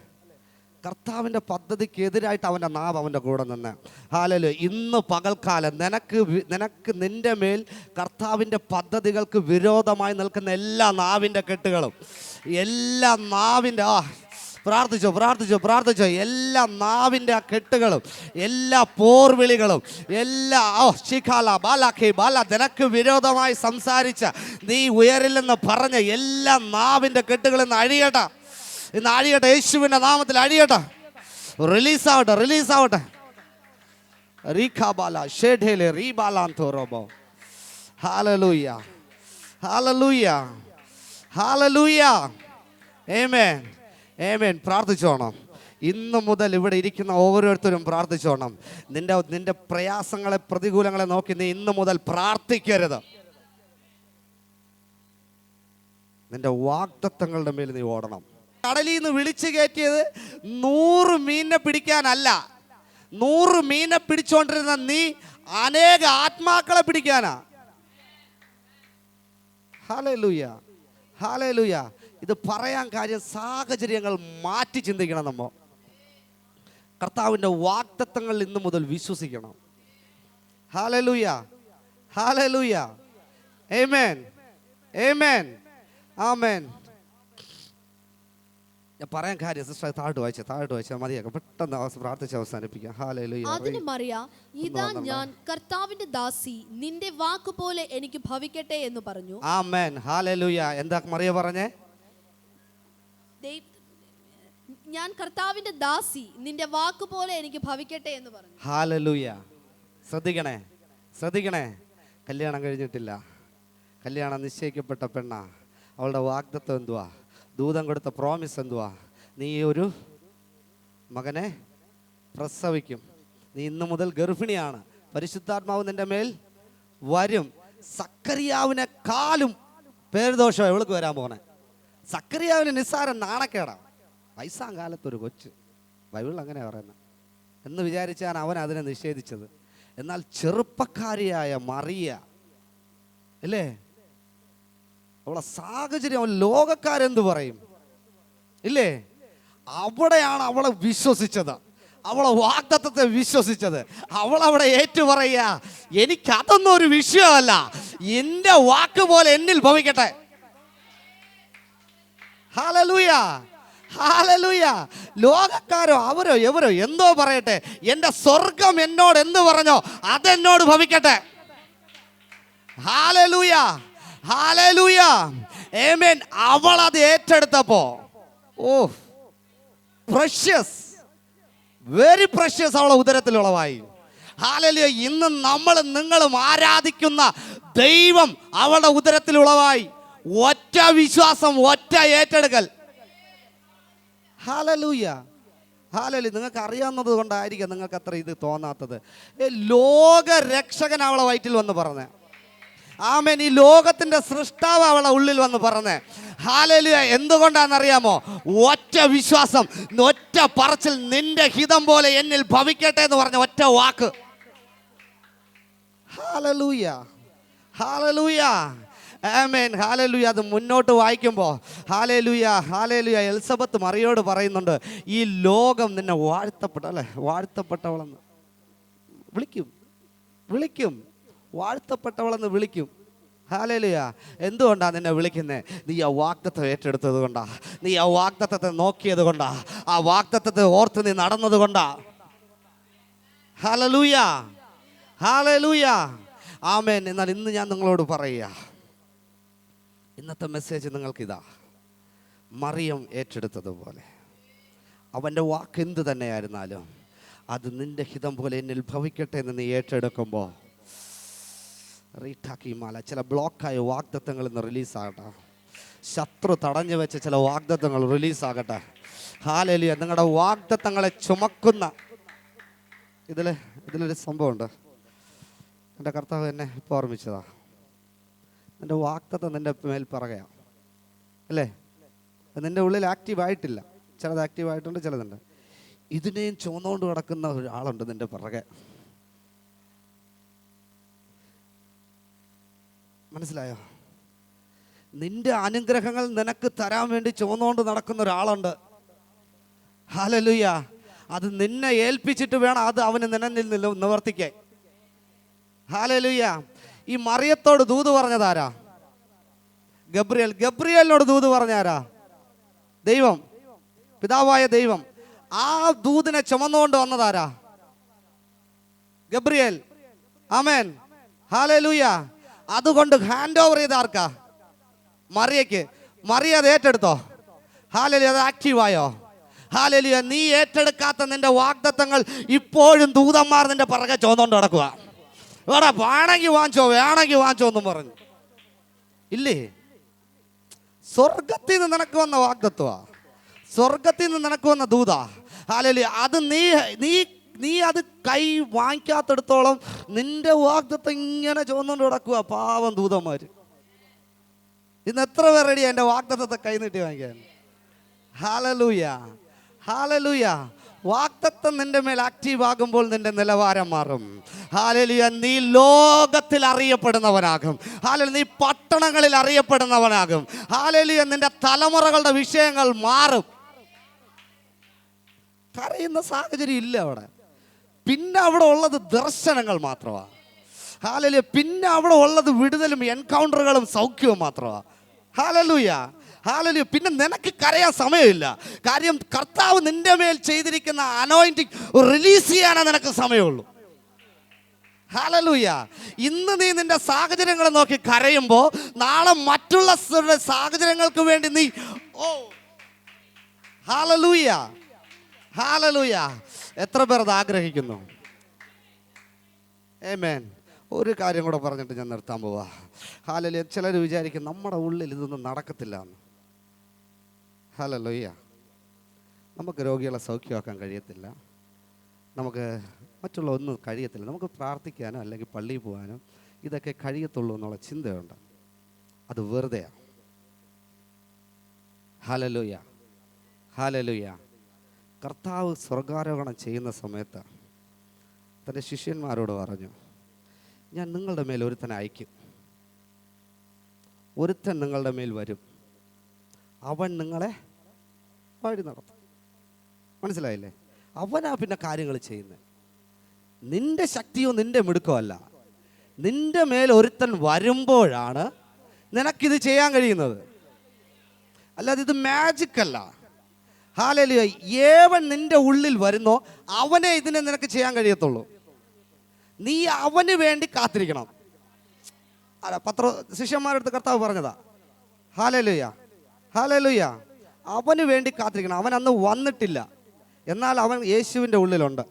കർത്താവിൻ്റെ പദ്ധതിക്ക് എതിരായിട്ട് അവൻ്റെ നാവ് അവൻ്റെ കൂടെ നിന്ന്. ഹല്ലേലൂയ. ഇന്ന് പകൽക്കാലം നിനക്ക് നിൻ്റെ മേൽ കർത്താവിൻ്റെ പദ്ധതികൾക്ക് വിരോധമായി നിൽക്കുന്ന എല്ലാ നാവിൻ്റെ കെട്ടുകളും, എല്ലാ നാവിൻ്റെ പ്രാർത്ഥിച്ചോ എല്ലാ നാവിൻ്റെ ആ കെട്ടുകളും, എല്ലാ പോർവിളികളും, എല്ലാ നിനക്ക് വിരോധമായി സംസാരിച്ച, നീ ഉയരില്ലെന്ന് പറഞ്ഞ എല്ലാ നാവിൻ്റെ കെട്ടുകളും ഇന്ന് അഴിയട്ടെ. യേശുവിൻ്റെ നാമത്തിൽ അഴിയട്ടെ. റിലീസാവട്ടെ. ഹല്ലേലൂയ. ആമേൻ. പ്രാർത്ഥിച്ചോണം. ഇന്ന് മുതൽ ഇവിടെ ഇരിക്കുന്ന ഓരോരുത്തരും പ്രാർത്ഥിച്ചോണം. നിന്റെ പ്രയാസങ്ങളെ, പ്രതികൂലങ്ങളെ നോക്കി നീ ഇന്ന് മുതൽ പ്രാർത്ഥിക്കരുത്. നിന്റെ വാഗ്ദത്തങ്ങളുടെ മേൽ നീ ഓടണം. കടലിൽ നിന്ന് വിളിച്ചു കയറ്റിയത് 100 മീനിനെ പിടിക്കാനല്ല. 100 മീനിനെ പിടിച്ചോണ്ടിരുന്ന നീ അനേക ആത്മാക്കളെ പിടിക്കാനാ. Hallelujah, hallelujah. ഇത് പറയാൻ കാര്യം സാഹചര്യങ്ങൾ മാറ്റി ചിന്തിക്കണം. നമ്മൾ കർത്താവിൻ്റെ വാഗ്ദത്തങ്ങൾ ഇന്നു മുതൽ വിശ്വസിക്കണം. ഹല്ലേലൂയ, ഹല്ലേലൂയ. ആമേൻ, ആമേൻ, ആമേൻ. ഞാൻ പറയാൻ കാര്യം സിസ്റ്റർ താഴോട്ട് വായിച്ചാൽ മതിയാക്കാം. പെട്ടെന്ന് പ്രാർത്ഥിച്ച് അവസാനിപ്പിക്കാം. ഹല്ലേലൂയ. അതിന് മറിയ, ഇതാ ഞാൻ കർത്താവിന്റെ ദാസി, നിന്റെ വാക്കുപോലെ എനിക്ക് ഭവിക്കട്ടെ എന്ന് പറഞ്ഞു. ആമേൻ, ഹല്ലേലൂയ. എന്താ മറിയ പറഞ്ഞേ? ഞാൻ കർത്താവിന്റെ ദാസി, നിന്റെ വാക്കുപോലെ എനിക്ക് ഭവിക്കട്ടെ എന്ന് പറഞ്ഞു. ഹല്ലേലൂയ. ശ്രദ്ധിക്കണേ. കല്യാണം കഴിഞ്ഞിട്ടില്ല, കല്യാണം നിശ്ചയിക്കപ്പെട്ട പെണ്ണാ. അവളുടെ വാഗ്ദത്തം എന്തുവാ? ദൂതൻ കൊടുത്ത പ്രോമിസ് എന്തുവാ? നീ ഒരു മകനെ പ്രസവിക്കും. നീ ഇന്നു മുതൽ ഗർഭിണിയാണ്. പരിശുദ്ധാത്മാവ് നിന്റെ മേൽ വരും. സക്കറിയാവിനെക്കാളും പേരുദോഷം എവൾക്ക് വരാൻ പോണേ. സക്കറിയാവിന് നിസ്സാരം നാണക്കേടാ. വയസ്സാം കാലത്തൊരു കൊച്ച്, ബൈബിളിൽ അങ്ങനെ പറയുന്നത് എന്ന് വിചാരിച്ചാണ് അവൻ അതിനെ നിഷേധിച്ചത്. എന്നാൽ ചെറുപ്പക്കാരിയായ മറിയ അല്ലേ, അവളെ സാഹചര്യം, ലോകക്കാരെന്ത് പറയും ഇല്ലേ, അവിടെയാണ് അവളെ വിശ്വസിച്ചത്, അവളെ വാഗ്ദത്തത്തെ വിശ്വസിച്ചത്. അവളവിടെ ഏറ്റുപറയുക, എനിക്കതൊന്നും ഒരു വിഷയമല്ല, എൻ്റെ വാക്ക് പോലെ എന്നിൽ ഭവിക്കട്ടെ. Hallelujah, hallelujah. ലോകക്കാരോ അവരോ എവരോ എന്തോ പറയട്ടെ, എൻ്റെ സ്വർഗം എന്നോട് എന്ത് പറഞ്ഞോ അതെന്നോട് ഭവിക്കട്ടെ. ഹല്ലേലൂയ, ഹല്ലേലൂയ, ആമേൻ. അവൾ അത് ഏറ്റെടുത്തപ്പോ, ഓ പ്രഷ്യസ്, വെരി പ്രഷ്യസ്, അവളെ ഉദരത്തിൽ ഉളവായി. ഹല്ലേലൂയ. ഇന്ന് നിങ്ങളും ആരാധിക്കുന്ന ദൈവം അവളുടെ ഉദരത്തിൽ ഉളവായി. ഒറ്റ വിശ്വാസം, ഒറ്റ ഏറ്റെടുക്കൽ. Hallelujah, hallelujah. നിങ്ങൾക്ക് അറിയാവുന്നത് കൊണ്ടായിരിക്കും നിങ്ങൾക്ക് അത്ര ഇത് തോന്നാത്തത്. ലോക രക്ഷകൻ അവളെ വയറ്റിൽ വന്ന് പറഞ്ഞേ. ആമേൻ. ഈ ലോകത്തിന്റെ സൃഷ്ടാവ് അവളെ ഉള്ളിൽ വന്ന് പറഞ്ഞേ. ഹല്ലേലൂയ. എന്തുകൊണ്ടാണെന്നറിയാമോ? ഒറ്റ വിശ്വാസം, ഒറ്റ പറച്ചിൽ, നിന്റെ ഹിതം പോലെ എന്നിൽ ഭവിക്കട്ടെ എന്ന് പറഞ്ഞ ഒറ്റ വാക്ക്. ഹല്ലേലൂയ, ഹല്ലേലൂയ, ആമേൻ, ഹല്ലേലൂയ. അത് മുന്നോട്ട് വായിക്കുമ്പോൾ ഹല്ലേലൂയ, ഹല്ലേലൂയ. എലിസബത്ത് മറിയോട് പറയുന്നുണ്ട്, ഈ ലോകം നിന്നെ വാഴ്ത്തപ്പെട്ടവളെന്ന് വിളിക്കും, വാഴ്ത്തപ്പെട്ടവളെന്ന് വിളിക്കും. ഹല്ലേലൂയ. എന്തുകൊണ്ടാണ് നിന്നെ വിളിക്കുന്നത്? നീ ആ വാഗ്ദത്തം ഏറ്റെടുത്തത് കൊണ്ടാ, നീ ആ വാഗ്ദത്തത്തെ നോക്കിയത് കൊണ്ടാ, ആ വാഗ്ദത്തത്തെ ഓർത്ത് നീ നടന്നത് കൊണ്ടാ. ഹല്ലേലൂയ, ഹല്ലേലൂയ, ആമേൻ. എന്നാൽ ഇന്ന് ഞാൻ നിങ്ങളോട് പറയുക, ഇന്നത്തെ മെസ്സേജ് നിങ്ങൾക്കിതാ. മറിയം ഏറ്റെടുത്തതുപോലെ അവൻ്റെ വാക്ക് എന്ത് തന്നെയായിരുന്നാലും അത് നിന്റെ ഹിതം പോലെ എന്നിൽ ഭവിക്കട്ടെ എന്ന് നീ ഏറ്റെടുക്കുമ്പോൾ റീട്ടാക്കിമാല ചില ബ്ലോക്കായ വാഗ്ദത്തങ്ങൾ ഇന്ന് റിലീസാകട്ടെ. ശത്രു തടഞ്ഞു വെച്ച ചില വാഗ്ദത്തങ്ങൾ റിലീസാകട്ടെ. ഹല്ലേലൂയ. നിങ്ങളുടെ വാഗ്ദത്തങ്ങളെ ചുമക്കുന്ന ഇതിലൊരു സംഭവമുണ്ട്. എൻ്റെ കർത്താവ് എന്നെ ഇപ്പോൾ ഓർമ്മിച്ചതാ. നിൻ്റെ വാഗ്ദത്തം നിൻ്റെ മേൽ പറയുകയാണ് അല്ലേ, നിൻ്റെ ഉള്ളിൽ ആക്റ്റീവായിട്ടില്ല. ചിലത് ആക്റ്റീവായിട്ടുണ്ട്, ചിലതുണ്ട്. ഇതിനെയും ചുമന്നുകൊണ്ട് കിടക്കുന്ന ഒരാളുണ്ട് നിൻ്റെ പിറകെ. മനസ്സിലായോ? നിന്റെ അനുഗ്രഹങ്ങൾ നിനക്ക് തരാൻ വേണ്ടി ചുമന്നുകൊണ്ട് നടക്കുന്ന ഒരാളുണ്ട്. ഹല്ലേലൂയ. അത് നിന്നെ ഏൽപ്പിച്ചിട്ട് വേണം അത് അവന് നിന്നിൽ നിവർത്തിക്കാൻ. ഹല്ലേലൂയ. ഈ മറിയത്തോട് ദൂത് പറഞ്ഞതാരാ? ഗബ്രിയേലിനോട് ദൂത് പറഞ്ഞാരാ? ദൈവം, പിതാവായ ദൈവം. ആ ദൂതിനെ ചുമന്നുകൊണ്ട് വന്നതാരാ? ഗബ്രിയേൽ. ആമേൻ, ഹല്ലേലൂയ. അതുകൊണ്ട് ഹാൻഡ് ഓവർ ചെയ്ത ആർക്കാ? മറിയയ്ക്ക്. മറിയ അത് ഏറ്റെടുത്തോ? ഹല്ലേലൂയ. അത് ആക്റ്റീവായോ? ഹല്ലേലൂയ. നീ ഏറ്റെടുക്കാത്ത നിന്റെ വാഗ്ദത്തങ്ങൾ ഇപ്പോഴും ദൂതന്മാർ നിന്റെ പിറകെ ചോന്നുകൊണ്ട് നടക്കുക. ഇവിടെ വേണമെങ്കിൽ വാങ്ങിച്ചോ എന്നും പറഞ്ഞു ഇല്ലേ? സ്വർഗത്തിൽ നിന്ന് നിനക്ക് വന്ന വാഗ്ദത്വ, സ്വർഗത്തിൽ നിന്ന് നിനക്ക് വന്ന ദൂത. ഹല്ലേലൂയ. അത് നീ നീ നീ അത് കൈ വാങ്ങിക്കാത്തടത്തോളം നിന്റെ വാഗ്ദത്തം ഇങ്ങനെ ചുവന്നുകൊണ്ട് കിടക്കുക. പാവം ദൂതന്മാർ. ഇന്ന് എത്ര പേർ റെഡിയാ എൻ്റെ വാഗ്ദത്തത്തെ കൈ നീട്ടി വാങ്ങിക്കാൻ? Hallelujah, hallelujah. വാഗ്ദത്തം നിന്റെ മേൽ ആക്റ്റീവ് ആകുമ്പോൾ നിന്റെ നിലവാരം മാറും. ഹല്ലേലൂയ. നീ ലോകത്തിൽ അറിയപ്പെടുന്നവനാകും. ഹല്ലേലൂയ. നീ പട്ടണങ്ങളിൽ അറിയപ്പെടുന്നവനാകും. ഹല്ലേലൂയ. നിന്റെ തലമുറകളുടെ വിഷയങ്ങൾ മാറും. കരയുന്ന സാഹചര്യം ഇല്ല അവിടെ. പിന്നെ അവിടെ ഉള്ളത് ദർശനങ്ങൾ മാത്രമാണ്. ഹല്ലേലൂയ. പിന്നെ അവിടെ ഉള്ളത് വിടുതലും എൻകൗണ്ടറുകളും സൗഖ്യവും മാത്രമാണ്. Hallelujah, hallelujah. പിന്നെ നിനക്ക് കരയാൻ സമയമില്ല. കാര്യം കർത്താവ് നിന്റെ മേൽ ചെയ്തിരിക്കുന്ന അനോയിന്റിങ് റിലീസ് ചെയ്യാനേ നിനക്ക് സമയമുള്ളൂ. ഹല്ലേലൂയ. ഇന്ന് നീ നിന്റെ സാഹചര്യങ്ങളെ നോക്കി കരയുമ്പോൾ നാളെ മറ്റുള്ള സാഹചര്യങ്ങൾക്ക് വേണ്ടി നീ ഹല്ലേലൂയ, ഹല്ലേലൂയ. എത്ര പേർ അത് ആഗ്രഹിക്കുന്നു? ആമേൻ. ഒരു കാര്യം കൂടെ പറഞ്ഞിട്ട് ഞാൻ നിർത്താൻ പോവാ. ഹല്ലേലൂയ. ചിലർ വിചാരിക്കും നമ്മുടെ ഉള്ളിൽ ഇതൊന്നും നടക്കത്തില്ല എന്ന്. ഹല്ലേലൂയ. നമുക്ക് രോഗികളെ സൗഖ്യമാക്കാൻ കഴിയത്തില്ല, നമുക്ക് മറ്റുള്ള ഒന്നും കഴിയത്തില്ല, നമുക്ക് പ്രാർത്ഥിക്കാനോ അല്ലെങ്കിൽ പള്ളിയിൽ പോകാനോ ഇതൊക്കെ കഴിയത്തുള്ളൂ എന്നുള്ള ചിന്തയുണ്ട്. അത് വെറുതെയാണ്. ഹല്ലേലൂയ, ഹല്ലേലൂയ. കർത്താവ് സ്വർഗാരോഹണം ചെയ്യുന്ന സമയത്ത് തൻ്റെ ശിഷ്യന്മാരോട് പറഞ്ഞു, ഞാൻ നിങ്ങളുടെ മേൽ ഒരുത്തനെ അയക്കും, ഒരുത്തൻ നിങ്ങളുടെ മേൽ വരും, അവൻ നിങ്ങളെ വഴി നടത്തും. മനസ്സിലായില്ലേ? അവനാ പിന്നെ കാര്യങ്ങൾ ചെയ്യുന്നത്. നിന്റെ ശക്തിയോ നിന്റെ മിടുക്കോ അല്ല. നിന്റെ മേൽ ഒരുത്തൻ വരുമ്പോഴാണ് നിനക്കിത് ചെയ്യാൻ കഴിയുന്നത്. അല്ലാതെ ഇത് മാജിക് അല്ല. ഹല്ലേലൂയ. ഏവൻ നിന്റെ ഉള്ളിൽ വരുന്നോ അവനെ ഇതിനെ നിനക്ക് ചെയ്യാൻ കഴിയത്തുള്ളൂ. നീ അവന് വേണ്ടി കാത്തിരിക്കണം. ശിഷ്യന്മാരുടെ അടുത്ത് കർത്താവ് പറഞ്ഞതാ. Hallelujah, hallelujah. അവന് വേണ്ടി കാത്തിരിക്കണം. അവൻ അന്ന് വന്നിട്ടില്ല, എന്നാൽ അവൻ യേശുവിൻ്റെ ഉള്ളിലുണ്ട്.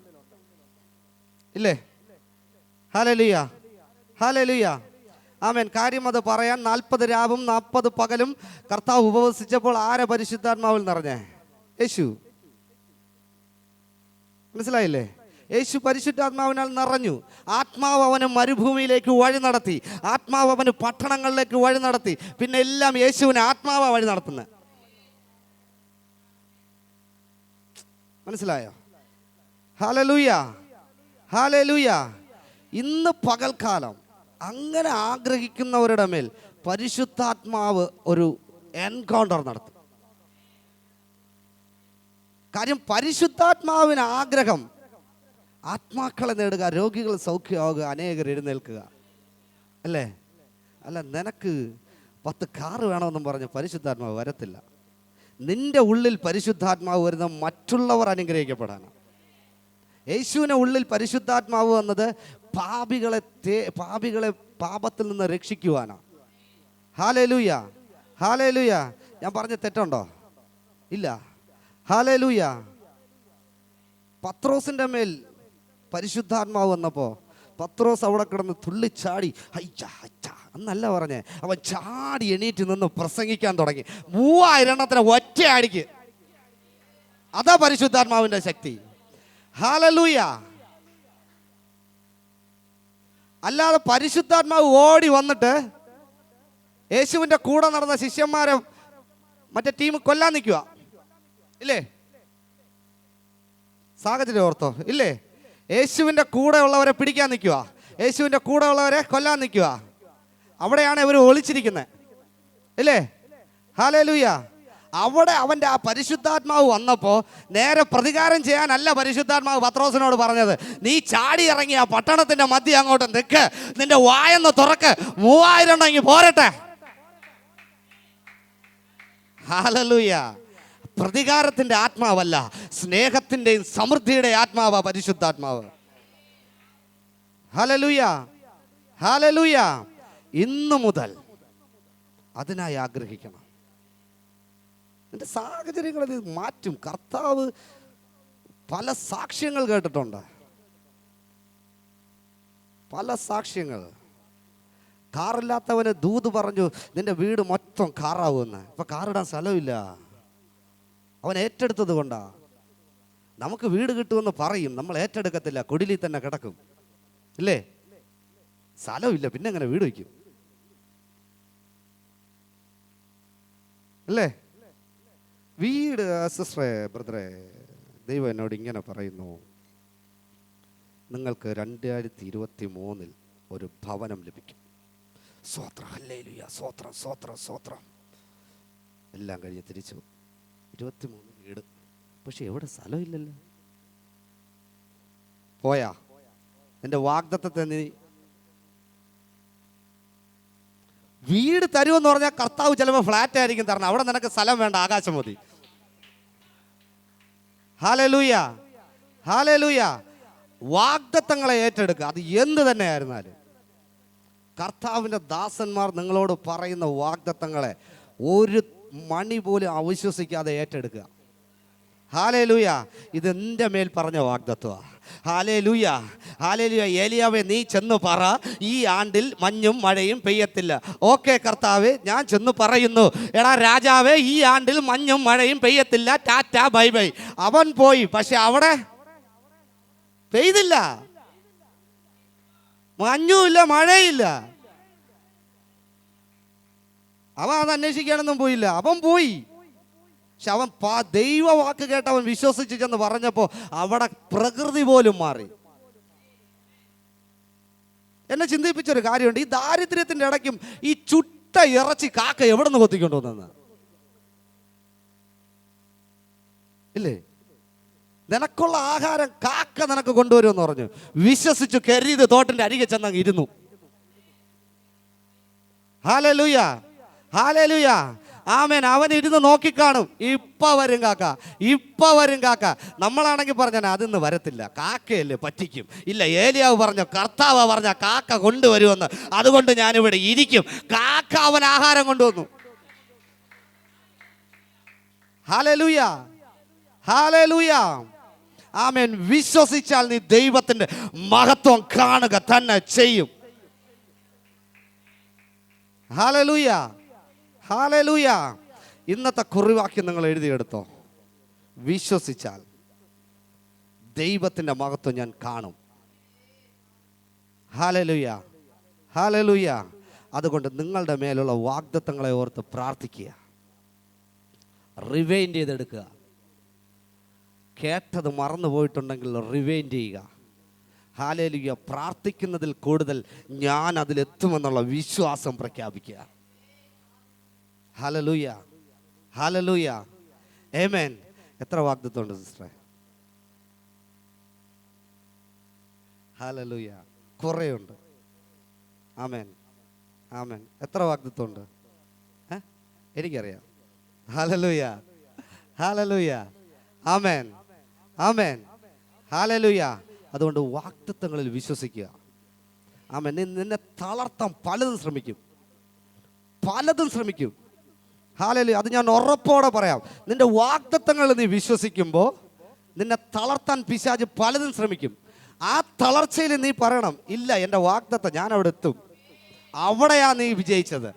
ഇല്ലേ? ഹല്ലേലൂയ, ഹല്ലേലൂയ. ആമേൻ. കാര്യം അത് പറയാൻ 40 രാവും 40 പകലും കർത്താവ് ഉപവസിച്ചപ്പോൾ ആരെ പരിശുദ്ധാത്മാവിൽ നിറഞ്ഞേ? യേശു. മനസ്സിലായില്ലേ? യേശു പരിശുദ്ധാത്മാവിനാൽ നിറഞ്ഞു. ആത്മാവ് അവന് മരുഭൂമിയിലേക്ക് വഴി നടത്തി, ആത്മാവ് അവന് പട്ടണങ്ങളിലേക്ക് വഴി നടത്തി. പിന്നെ എല്ലാം യേശുവിനെ ആത്മാവ് വഴി നടത്തുന്നത്. മനസ്സിലായോ? Hallelujah, hallelujah. ഇന്ന് പകൽക്കാലം അങ്ങനെ ആഗ്രഹിക്കുന്നവരുടെ മേൽ പരിശുദ്ധാത്മാവ് ഒരു എൻകൗണ്ടർ നടത്തും. കാര്യം പരിശുദ്ധാത്മാവിന് ആഗ്രഹം ആത്മാക്കളെ നേടുക, രോഗികൾ സൗഖ്യമാവുക, അനേകർ എഴുന്നേൽക്കുക. അല്ലേ? അല്ല, നിനക്ക് 10 കാറ് വേണമെന്നും പറഞ്ഞ് പരിശുദ്ധാത്മാവ് വരത്തില്ല. നിന്റെ ഉള്ളിൽ പരിശുദ്ധാത്മാവ് വരുന്ന മറ്റുള്ളവർ അനുഗ്രഹിക്കപ്പെടാനാണ്. യേശുവിൻ്റെ ഉള്ളിൽ പരിശുദ്ധാത്മാവ് വന്നത് പാപികളെ പാപത്തിൽ നിന്ന് രക്ഷിക്കുവാനാണ്. Hallelujah, hallelujah. ഞാൻ പറഞ്ഞ തെറ്റുണ്ടോ? ഇല്ല. ഹല്ലേലൂയ. പത്രോസിൻ്റെ മേൽ പരിശുദ്ധാത്മാവ് വന്നപ്പോൾ പത്രോസ് അവിടെ കിടന്ന് തുള്ളിച്ചാടി എന്നല്ല പറഞ്ഞേ, അവൻ ചാടി എണീറ്റ് നിന്ന് പ്രസംഗിക്കാൻ തുടങ്ങി. 3000 എണ്ണത്തിന് ഒറ്റയടിക്ക്. അതാ പരിശുദ്ധാത്മാവിൻ്റെ ശക്തി. ഹല്ലേലൂയ. അല്ലാതെ പരിശുദ്ധാത്മാവ് ഓടി വന്നിട്ട് യേശുവിൻ്റെ കൂടെ നടന്ന ശിഷ്യന്മാരെ മറ്റേ ടീം കൊല്ലാൻ നിൽക്കുക. ഇല്ലേ? സാഹചര്യം ഓർത്തോ? ഇല്ലേ? യേശുവിൻ്റെ കൂടെ ഉള്ളവരെ പിടിക്കാൻ നിൽക്കുക, യേശുവിൻ്റെ കൂടെ ഉള്ളവരെ കൊല്ലാൻ നിൽക്കുക. അവിടെയാണ് ഇവർ ഒളിച്ചിരിക്കുന്നത്. ഇല്ലേ? ഹല്ലേലൂയ. അവിടെ അവൻ്റെ ആ പരിശുദ്ധാത്മാവ് വന്നപ്പോൾ നേരെ പ്രതികാരം ചെയ്യാനല്ല പരിശുദ്ധാത്മാവ് പത്രോസിനോട് പറഞ്ഞത്. നീ ചാടി ഇറങ്ങി ആ പട്ടണത്തിൻ്റെ മധ്യ അങ്ങോട്ട് നിൽക്ക്, നിന്റെ വായെന്ന് തുറക്ക്, 3000 ഉണ്ടെങ്കിൽ പോരട്ടെ. ഹല്ലേലൂയ. പ്രതികാരത്തിൻ്റെ ആത്മാവല്ല, സ്നേഹത്തിൻ്റെയും സമൃദ്ധിയുടെ ആത്മാവാ പരിശുദ്ധാത്മാവ്. Hallelujah, hallelujah. ഇന്നു മുതൽ അതിനായി ആഗ്രഹിക്കണം. എൻ്റെ സാഹചര്യങ്ങളിൽ മാറ്റും. കർത്താവ് പല സാക്ഷ്യങ്ങൾ കേട്ടിട്ടുണ്ട്, പല സാക്ഷ്യങ്ങൾ. കാറില്ലാത്തവന് ദൂത് പറഞ്ഞു നിന്റെ വീട് മൊത്തം കാറാവുമെന്ന്. ഇപ്പം കാറിടാൻ സ്ഥലമില്ല. അവൻ ഏറ്റെടുത്തത് കൊണ്ടാ. നമുക്ക് വീട് കിട്ടുമെന്ന് പറയും, നമ്മൾ ഏറ്റെടുക്കത്തില്ല, കുടിലിൽ തന്നെ കിടക്കും. ഇല്ലേ? സ്ഥലമില്ല, പിന്നെ എങ്ങനെ വീട് വയ്ക്കും? അല്ലേ? വീട്, സിസ്റ്ററെ, ബ്രദറെ, ദൈവം എന്നോട് ഇങ്ങനെ പറയുന്നു, നിങ്ങൾക്ക് 2023 ഒരു ഭവനം ലഭിക്കും. സ്വോത്രം, ഹല്ലേലൂയ, സ്വോത്രം, സ്വോത്രം, സ്വോത്രം. എല്ലാം കഴിഞ്ഞ് തിരിച്ചു 23 വീട്. പക്ഷെ എവിടെ സ്ഥലമില്ലല്ലോ. പോയാ എൻ്റെ വാഗ്ദത്തത്തെ നീ വീട് തരുമെന്ന് പറഞ്ഞാൽ കർത്താവ് ചിലപ്പോൾ ഫ്ലാറ്റ് ആയിരിക്കും തരണം. അവിടെ നിനക്ക് സ്ഥലം വേണ്ട, ആകാശം മതി. ഹല്ലേലൂയ, ഹല്ലേലൂയ. വാഗ്ദത്തങ്ങളെ ഏറ്റെടുക്കുക, അത് എന്ത് തന്നെ ആയിരുന്നാലും. കർത്താവിൻ്റെ ദാസന്മാർ നിങ്ങളോട് പറയുന്ന വാഗ്ദത്തങ്ങളെ ഒരു മണി പോലും അവിശ്വസിക്കാതെ ഏറ്റെടുക്കുക. ഹല്ലേലൂയ. ഇത് എൻ്റെ മേൽ പറഞ്ഞ വാഗ്ദത്തമാണ്. Hallelujah, hallelujah. ഏലിയാവേ, നീ ചെന്ന് പറ, ഈ ആണ്ടിൽ മഞ്ഞും മഴയും പെയ്യത്തില്ല. ഓക്കെ കർത്താവേ, ഞാൻ ചെന്ന് പറയുന്നു. എടാ രാജാവേ, ഈ ആണ്ടിൽ മഞ്ഞും മഴയും പെയ്യത്തില്ല, ടാറ്റ ബൈ ബൈ. അവൻ പോയി, പക്ഷെ അവിടെ പെയ്തില്ല, മഞ്ഞുമില്ല, മഴയില്ല. അവൻ അത് അന്വേഷിക്കാനൊന്നും പോയില്ല, അവൻ പോയി. പക്ഷെ അവൻ ദൈവ വാക്ക് കേട്ട് അവൻ വിശ്വസിച്ച് ചെന്ന് പറഞ്ഞപ്പോൾ അവിടെ പ്രകൃതി പോലും മാറി. എന്നെ ചിന്തിപ്പിച്ചൊരു കാര്യമുണ്ട്. ഈ ദാരിദ്ര്യത്തിന്റെ ഇടയ്ക്കും ഈ ചുട്ട ഇറച്ചി കാക്ക എവിടെ നിന്ന് കൊത്തിക്കൊണ്ടുവന്നെന്ന് ഇല്ലേ? നിനക്കുള്ള ആഹാരം കാക്ക നിനക്ക് കൊണ്ടുവരുമെന്ന് പറഞ്ഞു. വിശ്വസിച്ചു കരുത് തോട്ടിന്റെ അരികെ ചെന്നങ്ങ് ഇരുന്നു. ഹല്ലേലൂയ, ഹല്ലേലൂയ, ആമേൻ. അവൻ ഇരുന്ന് നോക്കിക്കാണും, ഇപ്പൊ വരും കാക്ക, ഇപ്പൊ വരും കാക്ക. നമ്മളാണെങ്കിൽ പറഞ്ഞാൽ അതിന്ന് വരത്തില്ല, കാക്കയല്ലേ പറ്റിക്കും. ഇല്ല, ഏലിയാവ് പറഞ്ഞു, കർത്താവ് പറഞ്ഞ കാക്ക കൊണ്ടുവരുമെന്ന്, അതുകൊണ്ട് ഞാനിവിടെ ഇരിക്കും. കാക്ക അവൻ ആഹാരം കൊണ്ടുവന്നു. ഹല്ലേലൂയ, ഹല്ലേലൂയ, ആമേൻ. വിശ്വസിച്ചാൽ നീ ദൈവത്തിന്റെ മഹത്വം കാണുക തന്നെ ചെയ്യും. Hallelujah, hallelujah. ഇന്നത്തെ കുറിവാക്യം നിങ്ങൾ എഴുതിയെടുത്തോ. വിശ്വസിച്ചാൽ ദൈവത്തിന്റെ മഹത്വം ഞാൻ കാണും. Hallelujah, hallelujah. അതുകൊണ്ട് നിങ്ങളുടെ മേലുള്ള വാഗ്ദത്തങ്ങളെ ഓർത്ത് പ്രാർത്ഥിക്കുക, റിവൈൻഡ് ചെയ്തെടുക്കുക. കേട്ടത് മറന്നു പോയിട്ടുണ്ടെങ്കിൽ റിവൈൻഡ് ചെയ്യുക. ഹല്ലേലൂയ. പ്രാർത്ഥിക്കുന്നതിൽ കൂടുതൽ ഞാൻ അതിലെത്തുമെന്നുള്ള വിശ്വാസം പ്രഖ്യാപിക്കുക. ഹല്ലേലൂയ, ഹല്ലേലൂയ, ആമേൻ. എത്ര വാഗ്ദത്തമുണ്ട് സിസ്റ്ററെ? ഹല്ലേലൂയ, കുറേയുണ്ട്. ആമേൻ, ആമേൻ. എത്ര വാഗ്ദത്തമുണ്ട്? എനിക്കറിയാം. ഹല്ലേലൂയ, ഹല്ലേലൂയ, ആമേൻ, ആമേൻ, ഹല്ലേലൂയ. അതുകൊണ്ട് വാഗ്ദത്തങ്ങളിൽ വിശ്വസിക്കുക. ആമേൻ. നിന്നെ തളർത്താൻ പലതും ശ്രമിക്കും, പലതും ശ്രമിക്കും. ഹല്ലേലൂയ. അത് ഞാൻ ഉറപ്പോടെ പറയാം. നിന്റെ വാഗ്ദത്തങ്ങളിൽ നീ വിശ്വസിക്കുമ്പോൾ നിന്നെ തളർത്താൻ പിശാച് പലതും ശ്രമിക്കും. ആ തളർച്ചയിൽ നീ പറയണം, ഇല്ല, എൻ്റെ വാഗ്ദത്തം ഞാൻ അവിടെ എത്തും. അവിടെയാ നീ വിജയിച്ചത്.